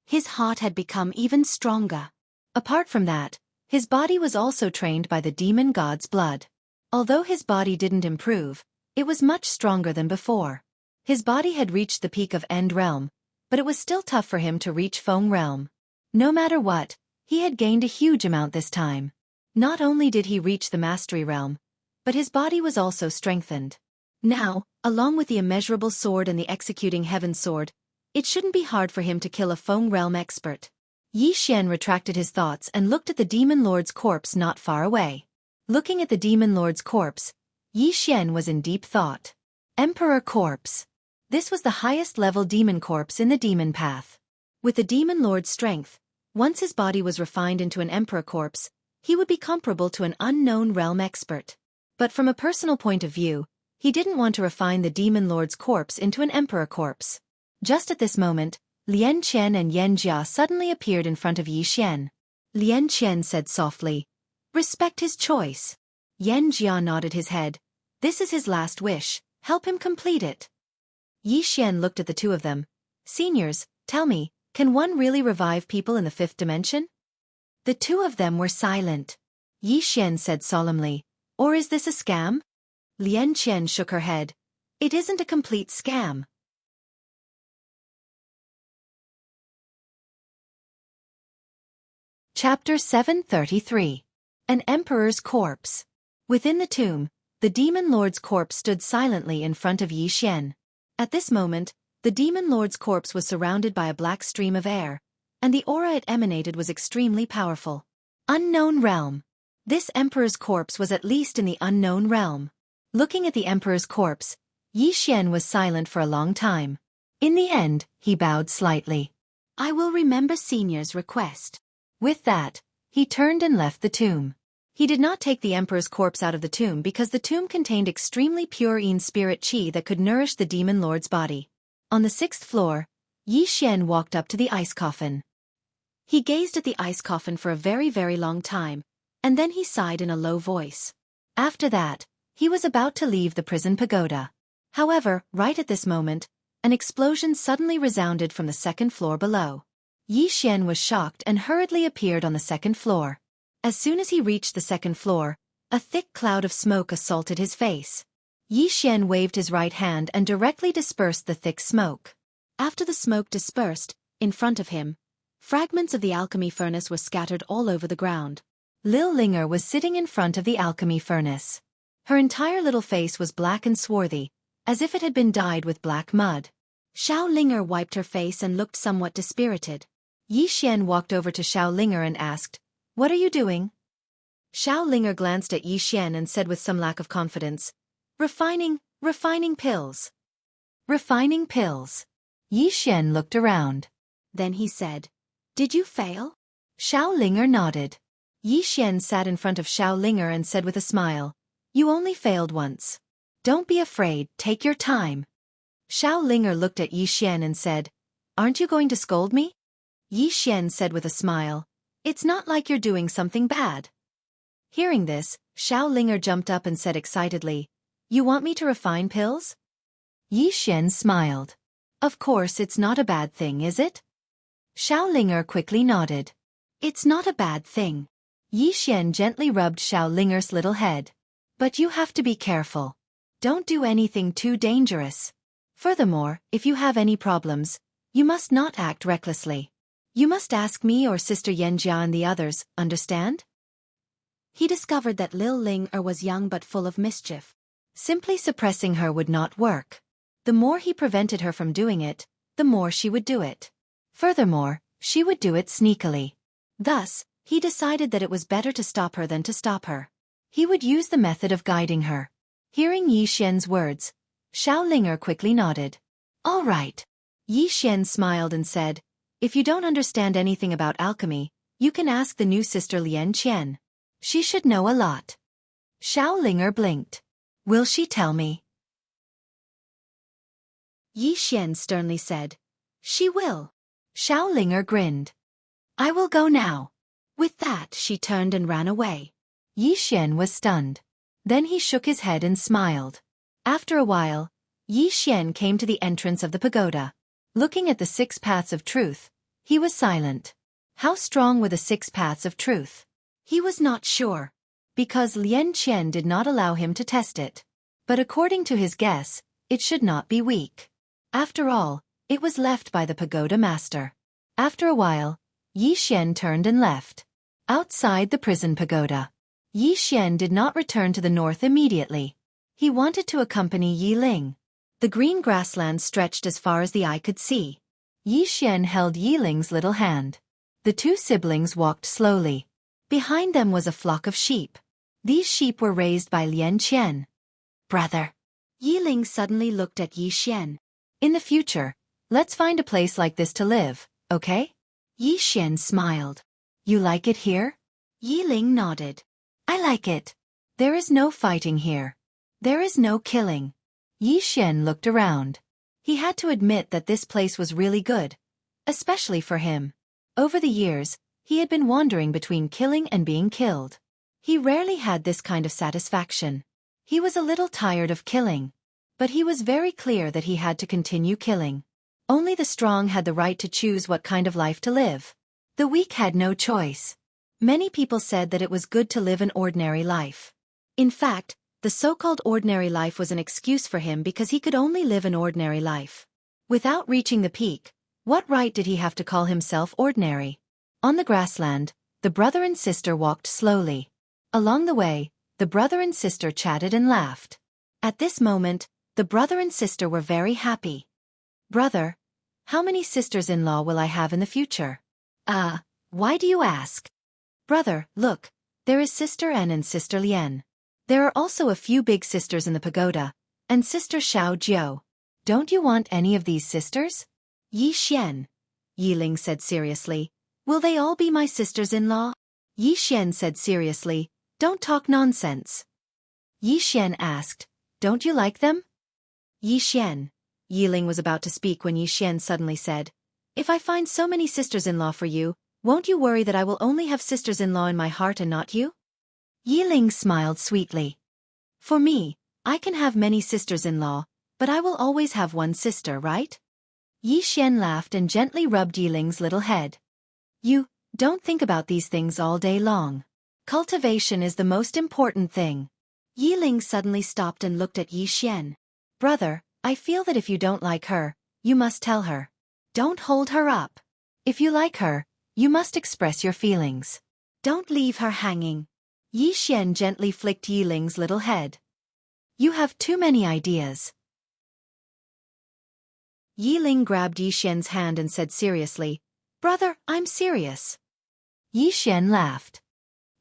His heart had become even stronger. Apart from that, his body was also trained by the demon god's blood. Although his body didn't improve, it was much stronger than before. His body had reached the peak of End Realm, but it was still tough for him to reach Feng Realm. No matter what, he had gained a huge amount this time. Not only did he reach the Mastery Realm, but his body was also strengthened. Now, along with the immeasurable sword and the executing heaven sword, it shouldn't be hard for him to kill a Feng Realm expert. Yi Xian retracted his thoughts and looked at the Demon Lord's corpse not far away. Looking at the Demon Lord's corpse, Yi Xian was in deep thought. Emperor Corpse. This was the highest level demon corpse in the demon path. With the Demon Lord's strength, once his body was refined into an Emperor Corpse, he would be comparable to an unknown realm expert. But from a personal point of view, he didn't want to refine the Demon Lord's corpse into an Emperor Corpse. Just at this moment, Lian Qian and Yan Jia suddenly appeared in front of Yi Xian. Lian Qian said softly, Respect his choice. Yan Jia nodded his head. This is his last wish. Help him complete it. Yi Xian looked at the two of them. Seniors, tell me, can one really revive people in the fifth dimension? The two of them were silent. Yi Xian said solemnly, or is this a scam? Lian Qian shook her head. It isn't a complete scam. Chapter 733. An Emperor's Corpse. Within the tomb, the Demon Lord's corpse stood silently in front of Yi Xian. At this moment, the Demon Lord's corpse was surrounded by a black stream of air, and the aura it emanated was extremely powerful. Unknown realm. This Emperor's corpse was at least in the unknown realm. Looking at the Emperor's corpse, Yi Xian was silent for a long time. In the end, he bowed slightly. I will remember Senior's request. With that, he turned and left the tomb. He did not take the Emperor's corpse out of the tomb because the tomb contained extremely pure Yin spirit qi that could nourish the Demon Lord's body. On the 6th floor, Yi Xian walked up to the ice coffin. He gazed at the ice coffin for a very, very long time, and then he sighed in a low voice. After that, he was about to leave the prison pagoda. However, right at this moment, an explosion suddenly resounded from the 2nd floor below. Yi Xian was shocked and hurriedly appeared on the 2nd floor. As soon as he reached the 2nd floor, a thick cloud of smoke assaulted his face. Yi Xian waved his right hand and directly dispersed the thick smoke. After the smoke dispersed, in front of him, fragments of the alchemy furnace were scattered all over the ground. Lil Linger was sitting in front of the alchemy furnace. Her entire little face was black and swarthy, as if it had been dyed with black mud. Xiao Linger wiped her face and looked somewhat dispirited. Yi Xian walked over to Xiao Linger and asked, "What are you doing?" Xiao Linger glanced at Yi Xian and said with some lack of confidence, refining pills. Refining pills. Yi Xian looked around. Then he said, "Did you fail?" Xiao Linger nodded. Yi Xian sat in front of Xiao Linger and said with a smile, "You only failed once. Don't be afraid, take your time." Xiao Linger looked at Yi Xian and said, "Aren't you going to scold me?" Yi Xian said with a smile, "It's not like you're doing something bad." Hearing this, Xiao Linger jumped up and said excitedly, "You want me to refine pills?" Yi Xian smiled. "Of course it's not a bad thing, is it?" Xiao Linger quickly nodded. "It's not a bad thing." Yi Xian gently rubbed Xiao Linger's little head. "But you have to be careful. Don't do anything too dangerous. Furthermore, if you have any problems, you must not act recklessly. You must ask me or Sister Yanjia and the others, understand?" He discovered that Lil Linger was young but full of mischief. Simply suppressing her would not work. The more he prevented her from doing it, the more she would do it. Furthermore, she would do it sneakily. Thus, he decided that it was better to stop her than to stop her. He would use the method of guiding her. Hearing Yi Xian's words, Xiao Linger quickly nodded. "All right." Yi Xian smiled and said, "If you don't understand anything about alchemy, you can ask the new sister Lian Qian. She should know a lot." Xiao Linger blinked. "Will she tell me?" Yi Xian sternly said, "She will." Xiao Linger grinned. "I will go now." With that, she turned and ran away. Yi Xian was stunned. Then he shook his head and smiled. After a while, Yi Xian came to the entrance of the pagoda. Looking at the 6 paths of truth, he was silent. How strong were the 6 paths of truth? He was not sure, because Lian Qian did not allow him to test it. But according to his guess, it should not be weak. After all, it was left by the pagoda master. After a while, Yi Xian turned and left. Outside the prison pagoda, Yi Xian did not return to the north immediately. He wanted to accompany Yi Ling. The green grassland stretched as far as the eye could see. Yi Xian held Yi Ling's little hand. The two siblings walked slowly. Behind them was a flock of sheep. These sheep were raised by Lian Qian. "Brother." Yi Ling suddenly looked at Yi Xian. "In the future, let's find a place like this to live, okay?" Yi Xian smiled. "You like it here?" Yi Ling nodded. "I like it. There is no fighting here. There is no killing." Yi Xian looked around. He had to admit that this place was really good, especially for him. Over the years, he had been wandering between killing and being killed. He rarely had this kind of satisfaction. He was a little tired of killing. But he was very clear that he had to continue killing. Only the strong had the right to choose what kind of life to live. The weak had no choice. Many people said that it was good to live an ordinary life. In fact, the so-called ordinary life was an excuse for him because he could only live an ordinary life. Without reaching the peak, what right did he have to call himself ordinary? On the grassland, the brother and sister walked slowly. Along the way, the brother and sister chatted and laughed. At this moment, the brother and sister were very happy. Brother, how many sisters-in-law will I have in the future? Why do you ask? Brother, look, there is Sister N and Sister Lien. There are also a few big sisters in the pagoda, and Sister Xiao Jiao. Don't you want any of these sisters? Yi Xian, Yiling said seriously. Will they all be my sisters-in-law? Yi Xian said seriously, don't talk nonsense. Yi Xian asked, don't you like them? Yi Xian. Yiling was about to speak when Yi Xian suddenly said, if I find so many sisters-in-law for you, won't you worry that I will only have sisters-in-law in my heart and not you? Yiling smiled sweetly. For me, I can have many sisters-in-law, but I will always have one sister, right? Yi Xian laughed and gently rubbed Yiling's little head. You don't think about these things all day long. Cultivation is the most important thing. Yiling suddenly stopped and looked at Yi Xian. Brother, I feel that if you don't like her, you must tell her. Don't hold her up. If you like her, you must express your feelings. Don't leave her hanging. Yi Xian gently flicked Yiling's little head. You have too many ideas. Yiling grabbed Yi Xian's hand and said seriously, Brother, I'm serious. Yi Xian laughed.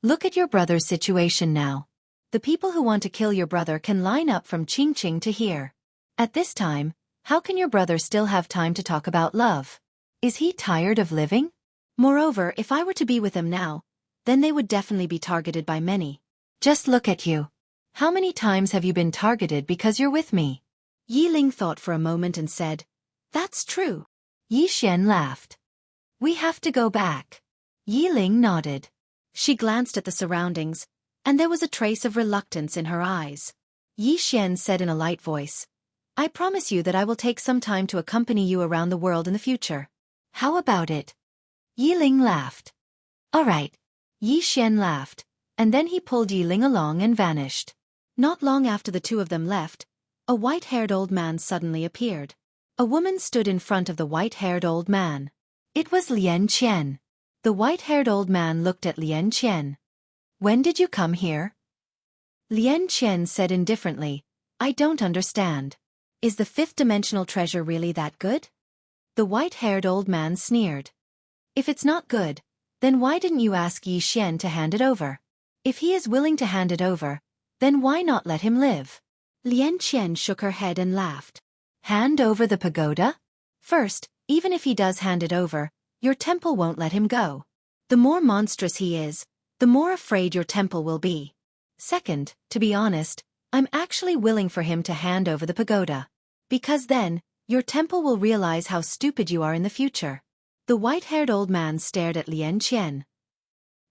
Look at your brother's situation now. The people who want to kill your brother can line up from Qingqing to here. At this time, how can your brother still have time to talk about love? Is he tired of living? Moreover, if I were to be with them now, then they would definitely be targeted by many. Just look at you. How many times have you been targeted because you're with me? Yiling thought for a moment and said, That's true. Yi Xian laughed. We have to go back. Yiling nodded. She glanced at the surroundings, and there was a trace of reluctance in her eyes. Yi Xian said in a light voice, I promise you that I will take some time to accompany you around the world in the future. How about it? Yiling laughed. All right. Yi Xian laughed, and then he pulled Yiling along and vanished. Not long after the two of them left, a white-haired old man suddenly appeared. A woman stood in front of the white-haired old man. It was Lian Qian. The white-haired old man looked at Lian Qian. When did you come here? Lian Qian said indifferently, I don't understand. Is the fifth-dimensional treasure really that good? The white-haired old man sneered. If it's not good, then why didn't you ask Yi Xian to hand it over? If he is willing to hand it over, then why not let him live? Lian Qian shook her head and laughed. Hand over the pagoda? First, even if he does hand it over, your temple won't let him go. The more monstrous he is, the more afraid your temple will be. Second, to be honest, I'm actually willing for him to hand over the pagoda. Because then, your temple will realize how stupid you are in the future. The white-haired old man stared at Lian Qian.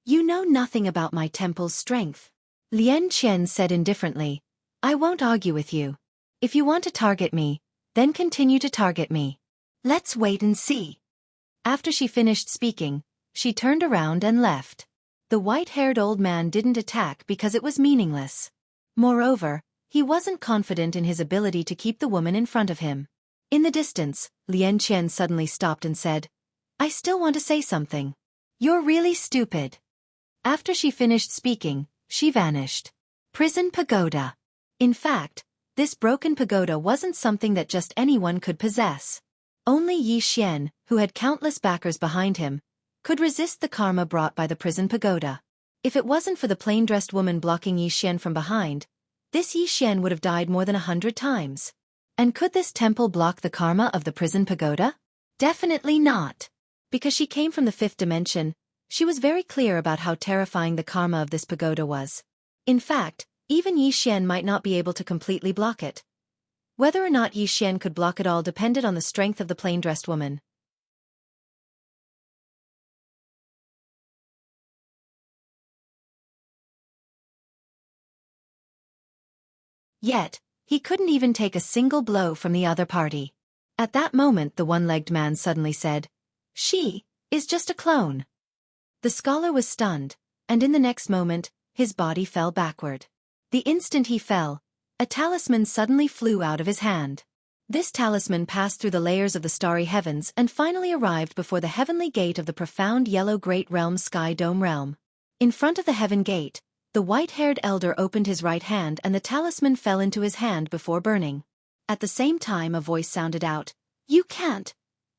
You know nothing about my temple's strength. Lian Qian said indifferently, I won't argue with you. If you want to target me, then continue to target me. Let's wait and see. After she finished speaking, she turned around and left. The white-haired old man didn't attack because it was meaningless. Moreover, he wasn't confident in his ability to keep the woman in front of him. In the distance, Lian Qian suddenly stopped and said, I still want to say something. You're really stupid. After she finished speaking, she vanished. Prison pagoda. In fact, this broken pagoda wasn't something that just anyone could possess. Only Yi Xian, who had countless backers behind him, could resist the karma brought by the prison pagoda. If it wasn't for the plain-dressed woman blocking Yi Xian from behind, this Yi Xian would have died more than 100 times. And could this temple block the karma of the prison pagoda? Definitely not. Because she came from the fifth dimension, she was very clear about how terrifying the karma of this pagoda was. In fact, even Yi Xian might not be able to completely block it. Whether or not Yi Xian could block it all depended on the strength of the plain-dressed woman. Yet, he couldn't even take a single blow from the other party. At that moment the one-legged man suddenly said, "She is just a clone." The scholar was stunned, and in the next moment, his body fell backward. The instant he fell, a talisman suddenly flew out of his hand. This talisman passed through the layers of the starry heavens and finally arrived before the heavenly gate of the profound yellow great realm Sky Dome realm. In front of the heaven gate, the white-haired elder opened his right hand and the talisman fell into his hand before burning. At the same time a voice sounded out, "You can't."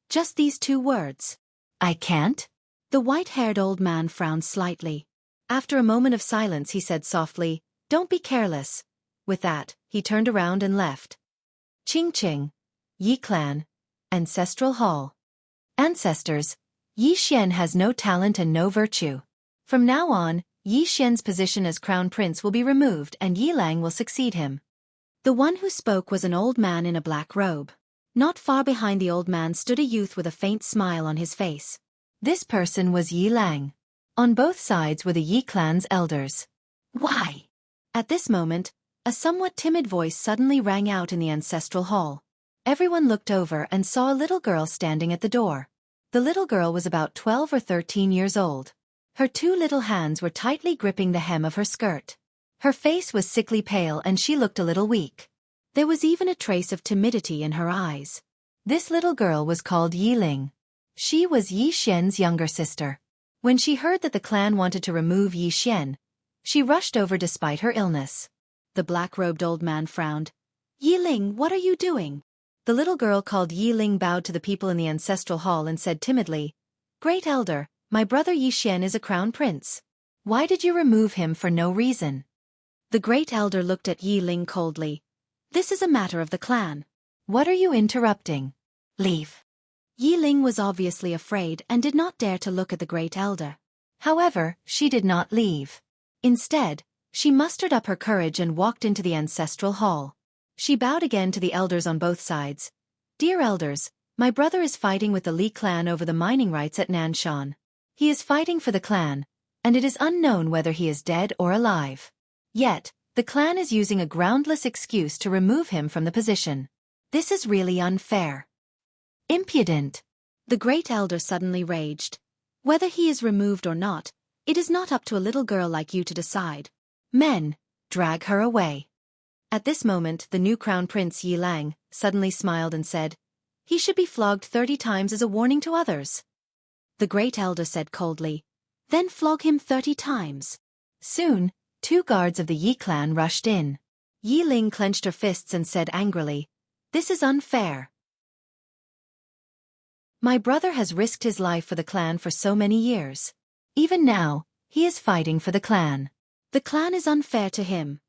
Just these two words. "I can't?" The white-haired old man frowned slightly. After a moment of silence he said softly, "Don't be careless." With that, he turned around and left. Ching Ching. Yi Clan. Ancestral Hall. Ancestors, Yi Xian has no talent and no virtue. From now on, Yi Xian's position as crown prince will be removed and Yi Lang will succeed him. The one who spoke was an old man in a black robe. Not far behind the old man stood a youth with a faint smile on his face. This person was Yi Lang. On both sides were the Yi clan's elders. "Why?" At this moment, a somewhat timid voice suddenly rang out in the ancestral hall. Everyone looked over and saw a little girl standing at the door. The little girl was about 12 or 13 years old. Her two little hands were tightly gripping the hem of her skirt. Her face was sickly pale and she looked a little weak. There was even a trace of timidity in her eyes. This little girl was called Yi Ling. She was Yi Xian's younger sister. When she heard that the clan wanted to remove Yi Xian, she rushed over despite her illness. The black-robed old man frowned. "Yi Ling, what are you doing?" The little girl called Yi Ling bowed to the people in the ancestral hall and said timidly, "Great elder, my brother Yi Xian is a crown prince. Why did you remove him for no reason?" The great elder looked at Yi Ling coldly. "This is a matter of the clan. What are you interrupting? Leave." Yi Ling was obviously afraid and did not dare to look at the great elder. However, she did not leave. Instead, she mustered up her courage and walked into the ancestral hall. She bowed again to the elders on both sides. "Dear elders, my brother is fighting with the Li clan over the mining rights at Nanshan. He is fighting for the clan, and it is unknown whether he is dead or alive. Yet, the clan is using a groundless excuse to remove him from the position. This is really unfair. Impudent." The great elder suddenly raged. "Whether he is removed or not, it is not up to a little girl like you to decide. Men, drag her away." At this moment the new crown prince Yi Lang suddenly smiled and said, "He should be flogged 30 times as a warning to others." The great elder said coldly, "Then flog him 30 times. Soon, 2 guards of the Yi clan rushed in. Yi Ling clenched her fists and said angrily, "This is unfair. My brother has risked his life for the clan for so many years. Even now, he is fighting for the clan. The clan is unfair to him."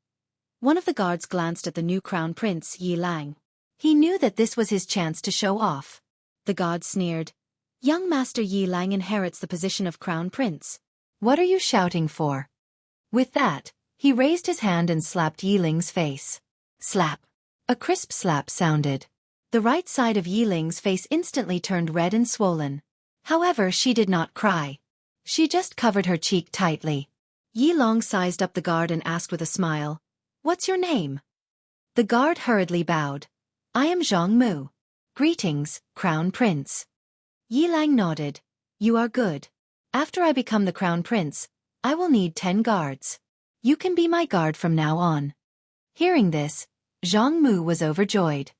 One of the guards glanced at the new crown prince Yi Lang. He knew that this was his chance to show off. The guard sneered, "Young Master Yi Lang inherits the position of crown prince. What are you shouting for?" With that, he raised his hand and slapped Yi Ling's face. Slap. A crisp slap sounded. The right side of Yi Ling's face instantly turned red and swollen. However, she did not cry. She just covered her cheek tightly. Yi Long sized up the guard and asked with a smile, "What's your name?" The guard hurriedly bowed. "I am Zhang Mu. Greetings, Crown Prince." Yi Lang nodded. "You are good. After I become the Crown Prince, I will need 10 guards. You can be my guard from now on." Hearing this, Zhang Mu was overjoyed.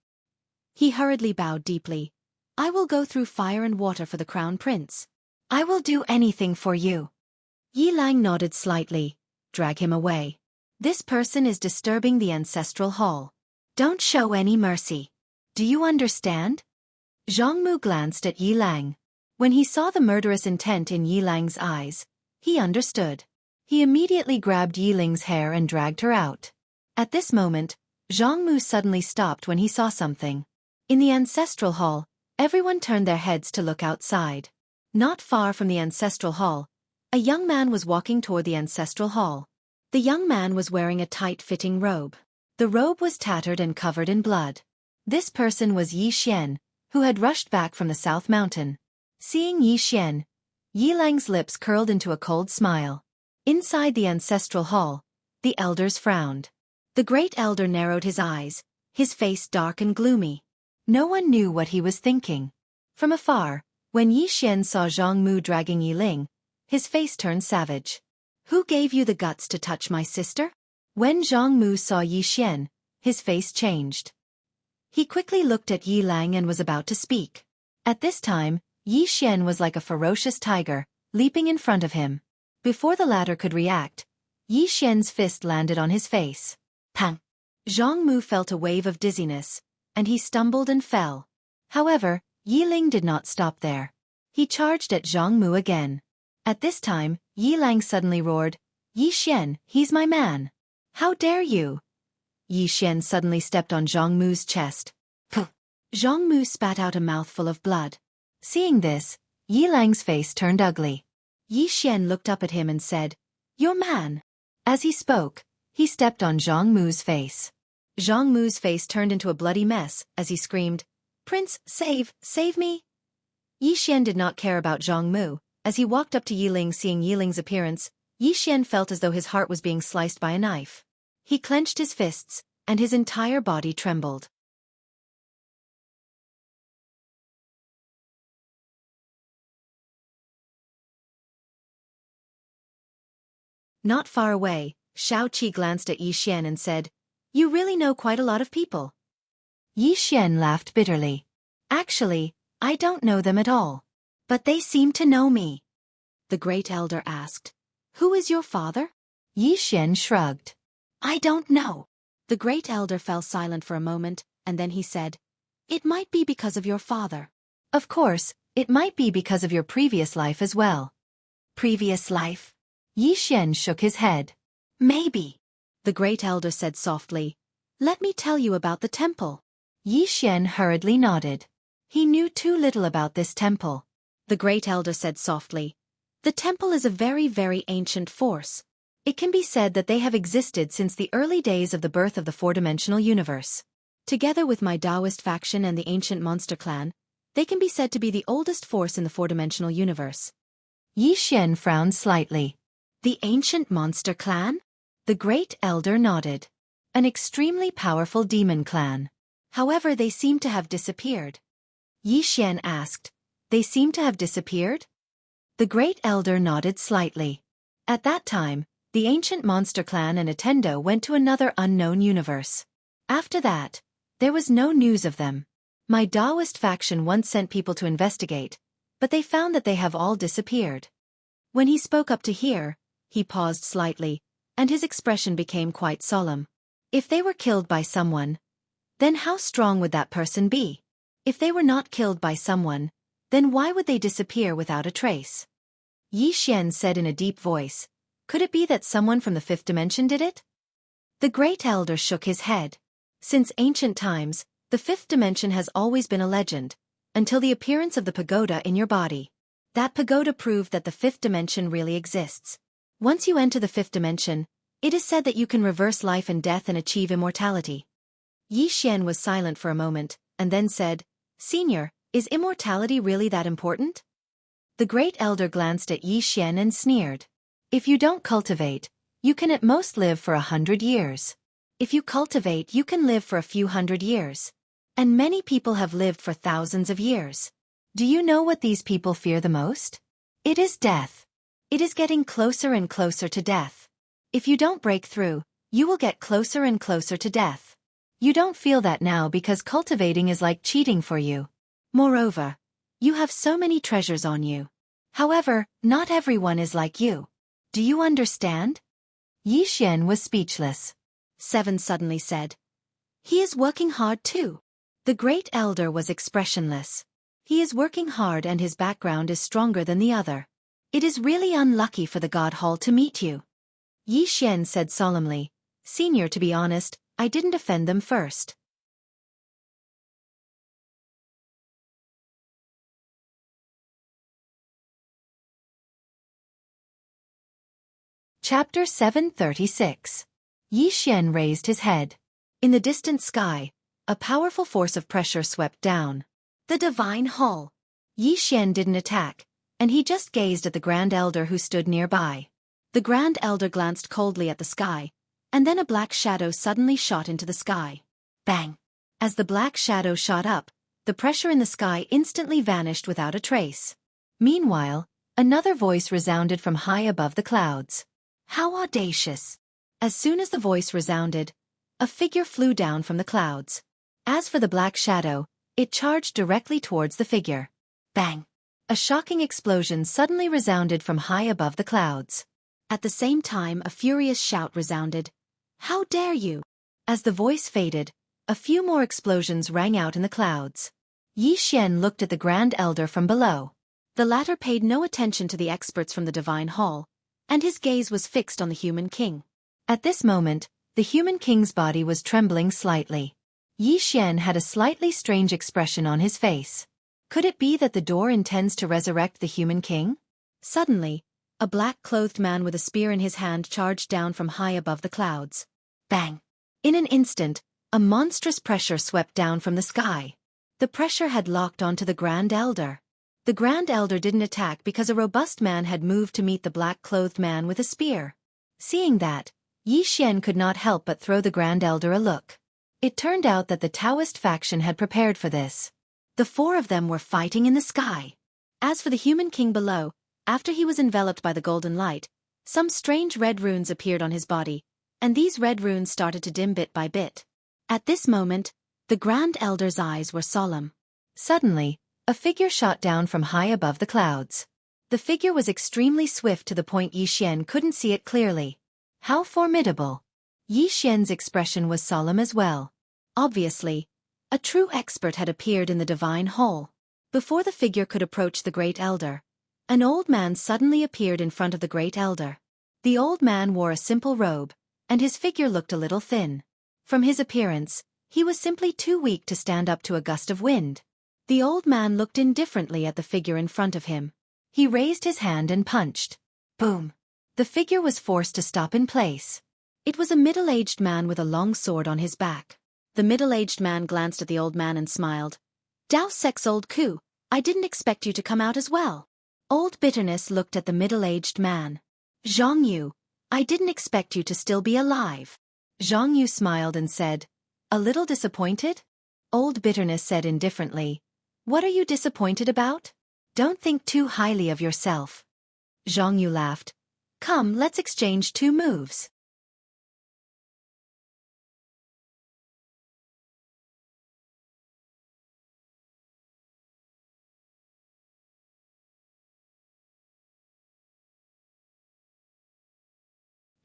He hurriedly bowed deeply. "I will go through fire and water for the Crown Prince. I will do anything for you." Yi Lang nodded slightly. "Drag him away. This person is disturbing the ancestral hall. Don't show any mercy. Do you understand?" Zhang Mu glanced at Yi Lang. When he saw the murderous intent in Yi Lang's eyes, he understood. He immediately grabbed Yi Ling's hair and dragged her out. At this moment, Zhang Mu suddenly stopped when he saw something. In the ancestral hall, everyone turned their heads to look outside. Not far from the ancestral hall, a young man was walking toward the ancestral hall. The young man was wearing a tight-fitting robe. The robe was tattered and covered in blood. This person was Yi Xian, who had rushed back from the South Mountain. Seeing Yi Xian, Yi Lang's lips curled into a cold smile. Inside the ancestral hall, the elders frowned. The great elder narrowed his eyes, his face dark and gloomy. No one knew what he was thinking. From afar, when Yi Xian saw Zhang Mu dragging Yi Ling, his face turned savage. Who gave you the guts to touch my sister? When Zhang Mu saw Yi Xian, his face changed. He quickly looked at Yi Lang and was about to speak. At this time, Yi Xian was like a ferocious tiger, leaping in front of him. Before the latter could react, Yi Xian's fist landed on his face. Pang! Zhang Mu felt a wave of dizziness, and he stumbled and fell. However, Yi Ling did not stop there. He charged at Zhang Mu again. At this time, Yi Lang suddenly roared, "Yi Xian, he's my man. How dare you?" Yi Xian suddenly stepped on Zhang Mu's chest. Puh! Zhang Mu spat out a mouthful of blood. Seeing this, Yi Lang's face turned ugly. Yi Xian looked up at him and said, "Your man." As he spoke, he stepped on Zhang Mu's face. Zhang Mu's face turned into a bloody mess as he screamed, "Prince, save me!" Yi Xian did not care about Zhang Mu. As he walked up to Yi Ling, seeing Yi Ling's appearance, Yi Xian felt as though his heart was being sliced by a knife. He clenched his fists, and his entire body trembled. Not far away, Xueqi glanced at Yi Xian and said, "You really know quite a lot of people." Yi Xian laughed bitterly. "Actually, I don't know them at all. But they seem to know me." The great elder asked, "Who is your father?" Yi Xian shrugged. "I don't know." The great elder fell silent for a moment, and then he said, "It might be because of your father." "Of course, it might be because of your previous life as well." "Previous life?" Yi Xian shook his head. "Maybe." The great elder said softly, "Let me tell you about the temple." Yi Xian hurriedly nodded. He knew too little about this temple. The great elder said softly, "The temple is a very, very ancient force. It can be said that they have existed since the early days of the birth of the four-dimensional universe. Together with my Taoist faction and the ancient monster clan, they can be said to be the oldest force in the four-dimensional universe." Yi Xian frowned slightly. "The ancient monster clan?" The great elder nodded. "An extremely powerful demon clan. However, they seem to have disappeared." Yi Xian asked, "They seem to have disappeared?" The great elder nodded slightly. At that time, the ancient monster clan and Attendo went to another unknown universe. After that, there was no news of them. My Taoist faction once sent people to investigate, but they found that they have all disappeared. When he spoke up to here, he paused slightly, and his expression became quite solemn. If they were killed by someone, then how strong would that person be? If they were not killed by someone, then why would they disappear without a trace? Yi Xian said in a deep voice, "Could it be that someone from the fifth dimension did it?" The great elder shook his head. Since ancient times, the fifth dimension has always been a legend, until the appearance of the pagoda in your body. That pagoda proved that the fifth dimension really exists. Once you enter the fifth dimension, it is said that you can reverse life and death and achieve immortality. Yi Xian was silent for a moment, and then said, "Senior, is immortality really that important?" The great elder glanced at Yi Xian and sneered. "If you don't cultivate, you can at most live for 100 years. If you cultivate, you can live for a few hundred years. And many people have lived for thousands of years. Do you know what these people fear the most? It is death. It is getting closer and closer to death. If you don't break through, you will get closer and closer to death. You don't feel that now because cultivating is like cheating for you. Moreover, you have so many treasures on you. However, not everyone is like you. Do you understand?" Yi Xian was speechless. Seven suddenly said, "He is working hard too." The great elder was expressionless. "He is working hard and his background is stronger than the other. It is really unlucky for the God Hall to meet you." Yi Xian said solemnly, "Senior, to be honest, I didn't offend them first." Chapter 736. Yi Xian raised his head. In the distant sky, a powerful force of pressure swept down. The Divine Hall. Yi Xian didn't attack, and he just gazed at the Grand Elder who stood nearby. The Grand Elder glanced coldly at the sky, And then a black shadow suddenly shot into the sky. Bang! As the black shadow shot up, the pressure in the sky instantly vanished without a trace. Meanwhile, another voice resounded from high above the clouds. How audacious! As soon as the voice resounded, a figure flew down from the clouds. As for the black shadow, it charged directly towards the figure. Bang! A shocking explosion suddenly resounded from high above the clouds. At the same time, a furious shout resounded. How dare you! As the voice faded, a few more explosions rang out in the clouds. Yi Xian looked at the Grand Elder from below. The latter paid no attention to the experts from the Divine Hall, and his gaze was fixed on the human king. At this moment, the human king's body was trembling slightly. Yi Xian had a slightly strange expression on his face. Could it be that the door intends to resurrect the human king? Suddenly, a black-clothed man with a spear in his hand charged down from high above the clouds. Bang! In an instant, a monstrous pressure swept down from the sky. The pressure had locked onto the Grand Elder. The Grand Elder didn't attack because a robust man had moved to meet the black-clothed man with a spear. Seeing that, Yi Xian could not help but throw the Grand Elder a look. It turned out that the Taoist faction had prepared for this. The four of them were fighting in the sky. As for the human king below, after he was enveloped by the golden light, some strange red runes appeared on his body, and these red runes started to dim bit by bit. At this moment, the Grand Elder's eyes were solemn. Suddenly, a figure shot down from high above the clouds. The figure was extremely swift to the point Yi Xian couldn't see it clearly. How formidable! Yi Xian's expression was solemn as well. Obviously, a true expert had appeared in the Divine Hall. Before the figure could approach the Great Elder, an old man suddenly appeared in front of the Great Elder. The old man wore a simple robe, and his figure looked a little thin. From his appearance, he was simply too weak to stand up to a gust of wind. The old man looked indifferently at the figure in front of him. He raised his hand and punched. Boom! The figure was forced to stop in place. It was a middle-aged man with a long sword on his back. The middle-aged man glanced at the old man and smiled. Dao Sec's old Ku, I didn't expect you to come out as well. Old Bitterness looked at the middle-aged man. Zhang Yu, I didn't expect you to still be alive. Zhang Yu smiled and said, a little disappointed? Old Bitterness said indifferently, what are you disappointed about? Don't think too highly of yourself. Zhang Yu laughed. Come, let's exchange 2 moves.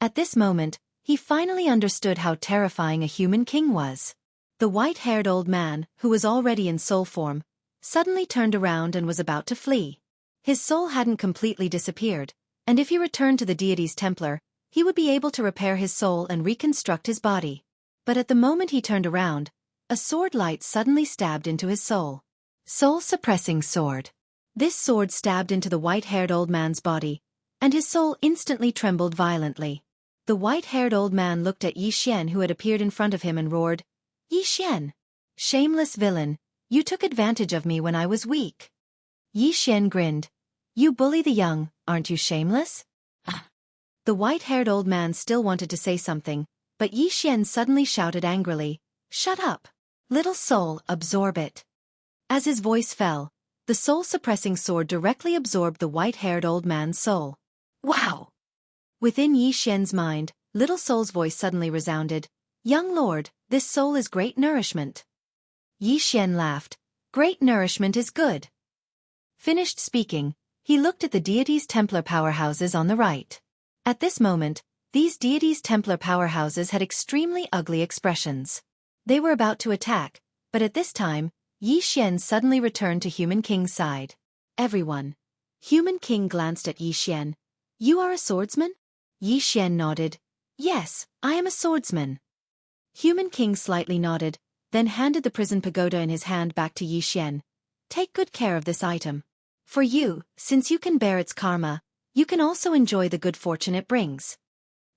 At this moment, he finally understood how terrifying a human king was. The white-haired old man, who was already in soul form, suddenly turned around and was about to flee. His soul hadn't completely disappeared, and if he returned to the deity's Templar, he would be able to repair his soul and reconstruct his body. But at the moment he turned around, a sword light suddenly stabbed into his soul. Soul-suppressing sword. This sword stabbed into the white-haired old man's body, and his soul instantly trembled violently. The white-haired old man looked at Yi Xian who had appeared in front of him and roared, Yi Xian! Shameless villain, you took advantage of me when I was weak. Yi Xian grinned. You bully the young, aren't you shameless? The white-haired old man still wanted to say something, but Yi Xian suddenly shouted angrily, Shut up! Little soul, absorb it. As his voice fell, the soul-suppressing sword directly absorbed the white-haired old man's soul. Wow! Within Yi Xian's mind, Little Soul's voice suddenly resounded, Young lord, this soul is great nourishment. Yi Xian laughed. Great nourishment is good. Finished speaking, he looked at the deity's Templar powerhouses on the right. At this moment, these deities' Templar powerhouses had extremely ugly expressions. They were about to attack, but at this time, Yi Xian suddenly returned to Human King's side. Everyone. Human King glanced at Yi Xian. You are a swordsman? Yi Xian nodded. Yes, I am a swordsman. Human King slightly nodded, then handed the prison pagoda in his hand back to Yi Xian. Take good care of this item. For you, since you can bear its karma, you can also enjoy the good fortune it brings.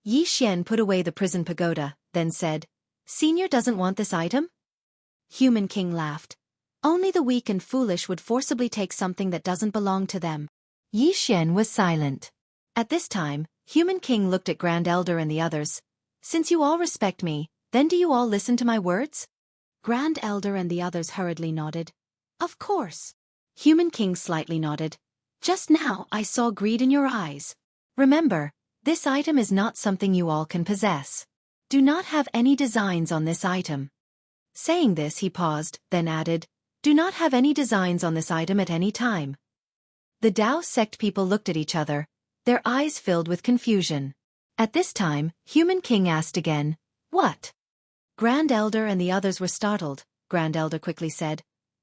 Yi Xian put away the prison pagoda, then said, Senior doesn't want this item? Human King laughed. Only the weak and foolish would forcibly take something that doesn't belong to them. Yi Xian was silent. At this time, Human King looked at Grand Elder and the others. Since you all respect me, then do you all listen to my words? Grand Elder and the others hurriedly nodded. Of course. Human King slightly nodded. Just now I saw greed in your eyes. Remember, this item is not something you all can possess. Do not have any designs on this item. Saying this he paused, then added, do not have any designs on this item at any time. The Dao sect people looked at each other, their eyes filled with confusion. At this time, Human King asked again, what? Grand Elder and the others were startled. Grand Elder quickly said,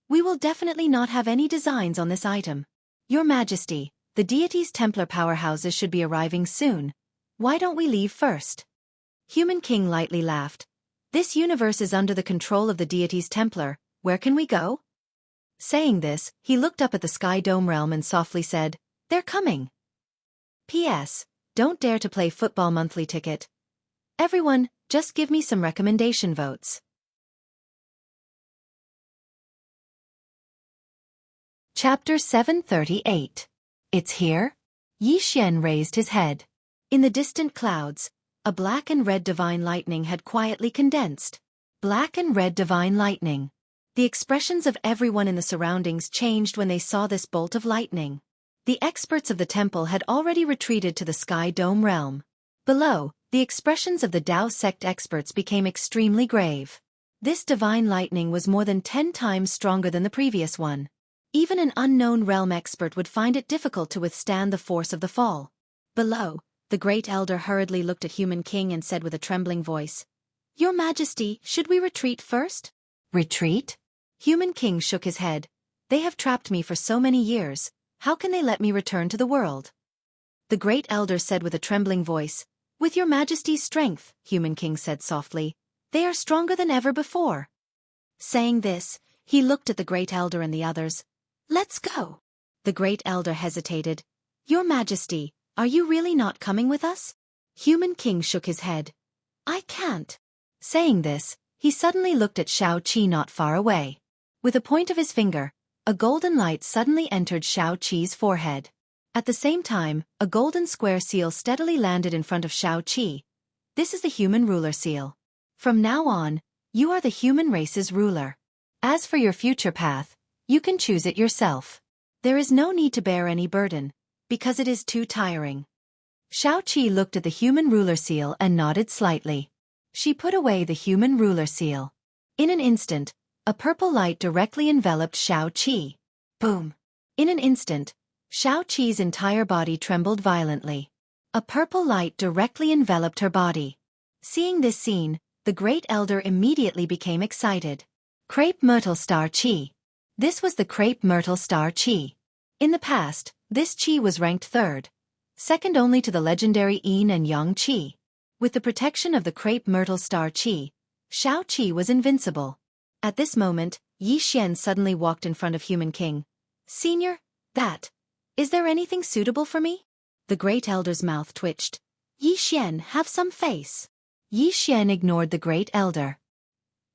we will definitely not have any designs on this item. Your Majesty, the deity's Templar powerhouses should be arriving soon. Why don't we leave first? Human King lightly laughed. This universe is under the control of the deity's Templar, where can we go? Saying this, he looked up at the Sky Dome realm and softly said, they're coming. P.S. Don't dare to play football monthly ticket. Everyone, just give me some recommendation votes. Chapter 738. It's here? Yi Xian raised his head. In the distant clouds, a black and red divine lightning had quietly condensed. Black and red divine lightning. The expressions of everyone in the surroundings changed when they saw this bolt of lightning. The experts of the temple had already retreated to the Sky Dome realm. Below, the expressions of the Dao sect experts became extremely grave. This divine lightning was more than 10 times stronger than the previous one. Even an unknown realm expert would find it difficult to withstand the force of the fall. Below, the Great Elder hurriedly looked at Human King and said with a trembling voice, Your Majesty, should we retreat first? Retreat? Human King shook his head. They have trapped me for so many years. How can they let me return to the world? The Great Elder said with a trembling voice, With your Majesty's strength, Human King said softly, they are stronger than ever before. Saying this, he looked at the Great Elder and the others. Let's go. The Great Elder hesitated. Your Majesty, are you really not coming with us? Human King shook his head. I can't. Saying this, he suddenly looked at Xueqi not far away. With a point of his finger, a golden light suddenly entered Xueqi's forehead. At the same time, a golden square seal steadily landed in front of Xueqi. This is the human ruler seal. From now on, you are the human race's ruler. As for your future path, you can choose it yourself. There is no need to bear any burden, because it is too tiring. Xueqi looked at the human ruler seal and nodded slightly. She put away the human ruler seal. In an instant, a purple light directly enveloped Xueqi. Boom! In an instant, Xueqi's entire body trembled violently. A purple light directly enveloped her body. Seeing this scene, the Great Elder immediately became excited. Crepe Myrtle Star Qi. This was the Crepe Myrtle Star Qi. In the past, this Qi was ranked third, second only to the legendary Yin and Yang Qi. With the protection of the Crepe Myrtle Star Qi, Xueqi was invincible. At this moment, Yi Xian suddenly walked in front of Human King. Senior, is there anything suitable for me? The Great Elder's mouth twitched. Yi Xian, have some face. Yi Xian ignored the Great Elder.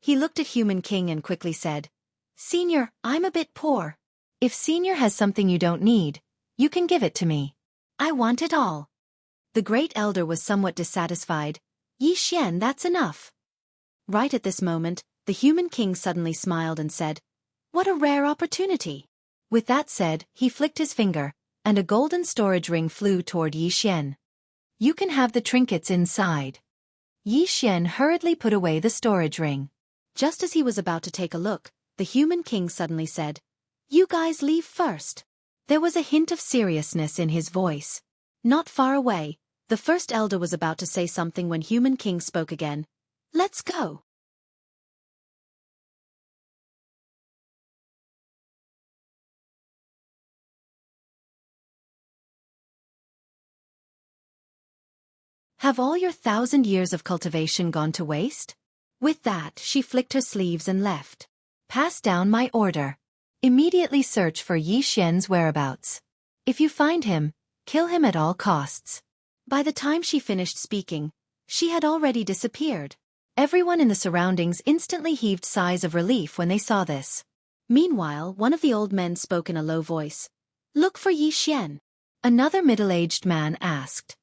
He looked at Human King and quickly said, Senior, I'm a bit poor. If Senior has something you don't need, you can give it to me. I want it all. The Great Elder was somewhat dissatisfied. Yi Xian, that's enough. Right at this moment, the Human King suddenly smiled and said, What a rare opportunity. With that said, he flicked his finger, and a golden storage ring flew toward Yi Xian. You can have the trinkets inside. Yi Xian hurriedly put away the storage ring. Just as he was about to take a look, the Human King suddenly said, You guys leave first. There was a hint of seriousness in his voice. Not far away, the First Elder was about to say something when Human King spoke again. Let's go. Have all your 1,000 years of cultivation gone to waste? With that, she flicked her sleeves and left. Pass down my order. Immediately search for Yi Xian's whereabouts. If you find him, kill him at all costs. By the time she finished speaking, she had already disappeared. Everyone in the surroundings instantly heaved sighs of relief when they saw this. Meanwhile, one of the old men spoke in a low voice. Look for Yi Xian. Another middle-aged man asked.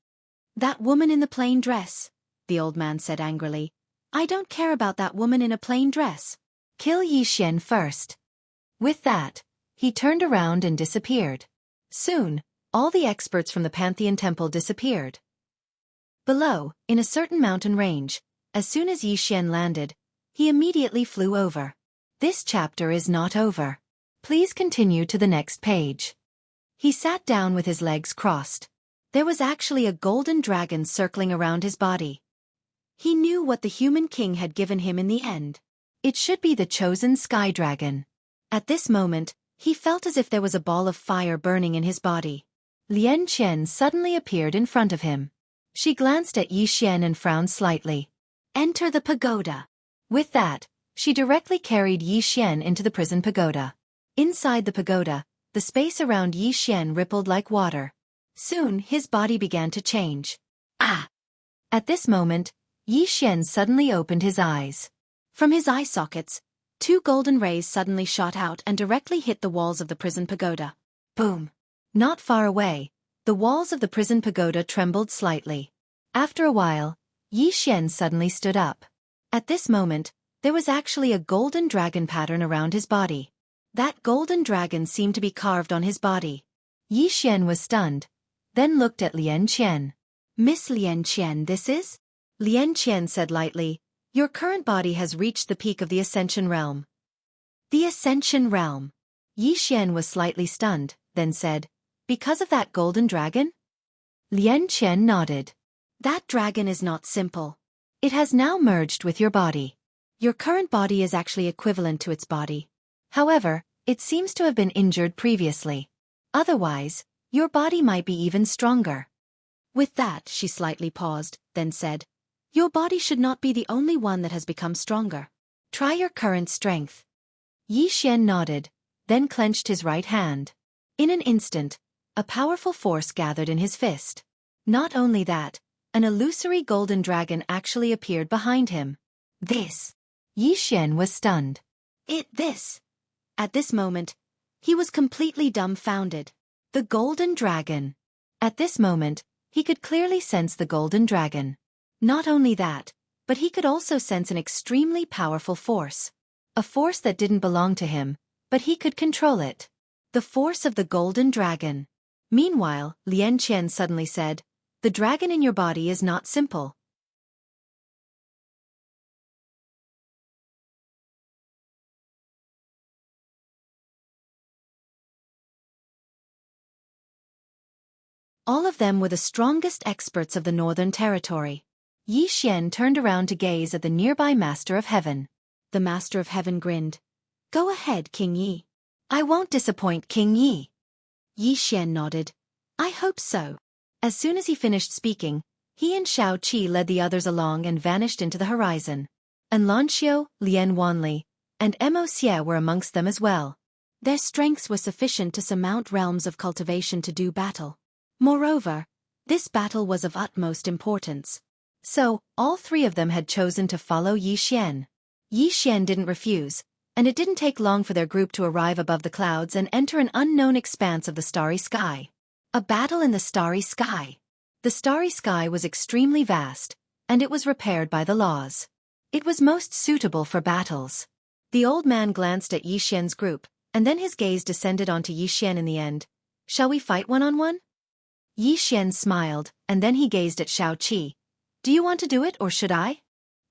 That woman in the plain dress. the old man said angrily. I don't care about that woman in a plain dress. Kill Yixian first. With that, he turned around and disappeared. Soon, all the experts from the Pantheon Temple disappeared. Below, in a certain mountain range, as soon as Yixian landed, he immediately flew over. This chapter is not over. Please continue to the next page. He sat down with his legs crossed. There was actually a golden dragon circling around his body. He knew what the human king had given him in the end. It should be the chosen sky dragon. At this moment, he felt as if there was a ball of fire burning in his body. Lian Qian suddenly appeared in front of him. She glanced at Yixian and frowned slightly. Enter the pagoda. With that, she directly carried Yixian into the prison pagoda. Inside the pagoda, the space around Yixian rippled like water. Soon his body began to change. Ah! At this moment, Yixian suddenly opened his eyes. From his eye sockets, 2 golden rays suddenly shot out and directly hit the walls of the prison pagoda. Boom! Not far away, the walls of the prison pagoda trembled slightly. After a while, Yixian suddenly stood up. At this moment, there was actually a golden dragon pattern around his body. That golden dragon seemed to be carved on his body. Yixian was stunned, then looked at Lian Qian. Miss Lian Qian, this is? Lian Qian said lightly, your current body has reached the peak of the Ascension Realm. The Ascension Realm. Yixian was slightly stunned, then said, because of that golden dragon? Lian Qian nodded. That dragon is not simple. It has now merged with your body. Your current body is actually equivalent to its body. However, it seems to have been injured previously. Otherwise, your body might be even stronger. With that, she slightly paused, then said, your body should not be the only one that has become stronger. Try your current strength. Yixian nodded, then clenched his right hand. In an instant, a powerful force gathered in his fist. Not only that, an illusory golden dragon actually appeared behind him. This. Yixian was stunned. This. At this moment, he was completely dumbfounded. The golden dragon. At this moment, he could clearly sense the golden dragon. Not only that, but he could also sense an extremely powerful force. A force that didn't belong to him, but he could control it. The force of the golden dragon. Meanwhile, Lian Qian suddenly said, the dragon in your body is not simple. All of them were the strongest experts of the Northern Territory. Yixian turned around to gaze at the nearby Master of Heaven. The Master of Heaven grinned. Go ahead, King Yi. I won't disappoint King Yi. Yixian nodded. I hope so. As soon as he finished speaking, he and Xueqi led the others along and vanished into the horizon. And Lanxiu, Lian Wanli, and Mo Xie were amongst them as well. Their strengths were sufficient to surmount realms of cultivation to do battle. Moreover, this battle was of utmost importance. So, all 3 of them had chosen to follow Yixian. Yixian didn't refuse, and it didn't take long for their group to arrive above the clouds and enter an unknown expanse of the starry sky. A battle in the starry sky. The starry sky was extremely vast, and it was repaired by the laws. It was most suitable for battles. The old man glanced at Yixian's group, and then his gaze descended onto Yixian in the end. Shall we fight one-on-one? Yixian smiled, and then he gazed at Xueqi. Do you want to do it or should I?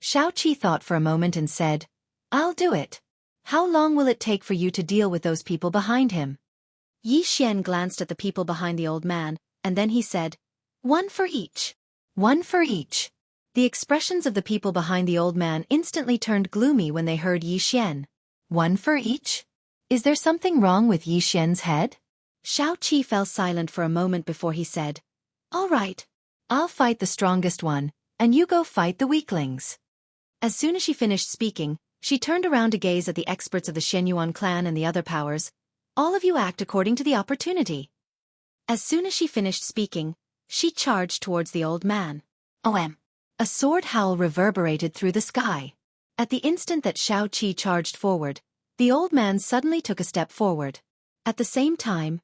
Xueqi thought for a moment and said, I'll do it. How long will it take for you to deal with those people behind him? Yixian glanced at the people behind the old man, and then he said, 1 for each. 1 for each. The expressions of the people behind the old man instantly turned gloomy when they heard Yixian. 1 for each? Is there something wrong with Yixian's head? Xueqi fell silent for a moment before he said, All right. I'll fight the strongest one, and you go fight the weaklings. As soon as she finished speaking, she turned around to gaze at the experts of the Shenyuan clan and the other powers. All of you act according to the opportunity. As soon as she finished speaking, she charged towards the old man. OM. A sword howl reverberated through the sky. At the instant that Xueqi charged forward, the old man suddenly took a step forward. At the same time,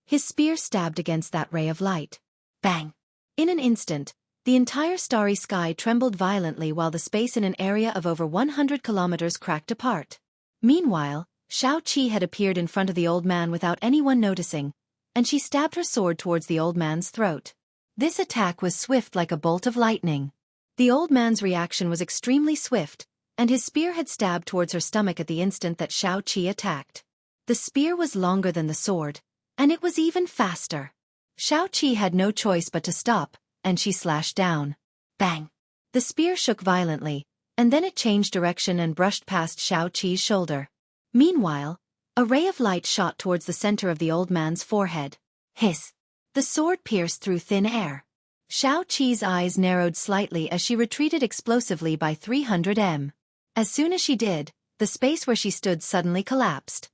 his spear stabbed against that ray of light. Bang! In an instant, The entire starry sky trembled violently while the space in an area of over 100 kilometers cracked apart. Meanwhile, Xueqi had appeared in front of the old man without anyone noticing, and she stabbed her sword towards the old man's throat. This attack was swift like a bolt of lightning. The old man's reaction was extremely swift, and his spear had stabbed towards her stomach at the instant that Xueqi attacked. The spear was longer than the sword, and it was even faster. Xueqi had no choice but to stop, and she slashed down. Bang! The spear shook violently, and then it changed direction and brushed past Xueqi's shoulder. Meanwhile, a ray of light shot towards the center of the old man's forehead. Hiss! The sword pierced through thin air. Xueqi's eyes narrowed slightly as she retreated explosively by 300 m. As soon as she did, the space where she stood suddenly collapsed.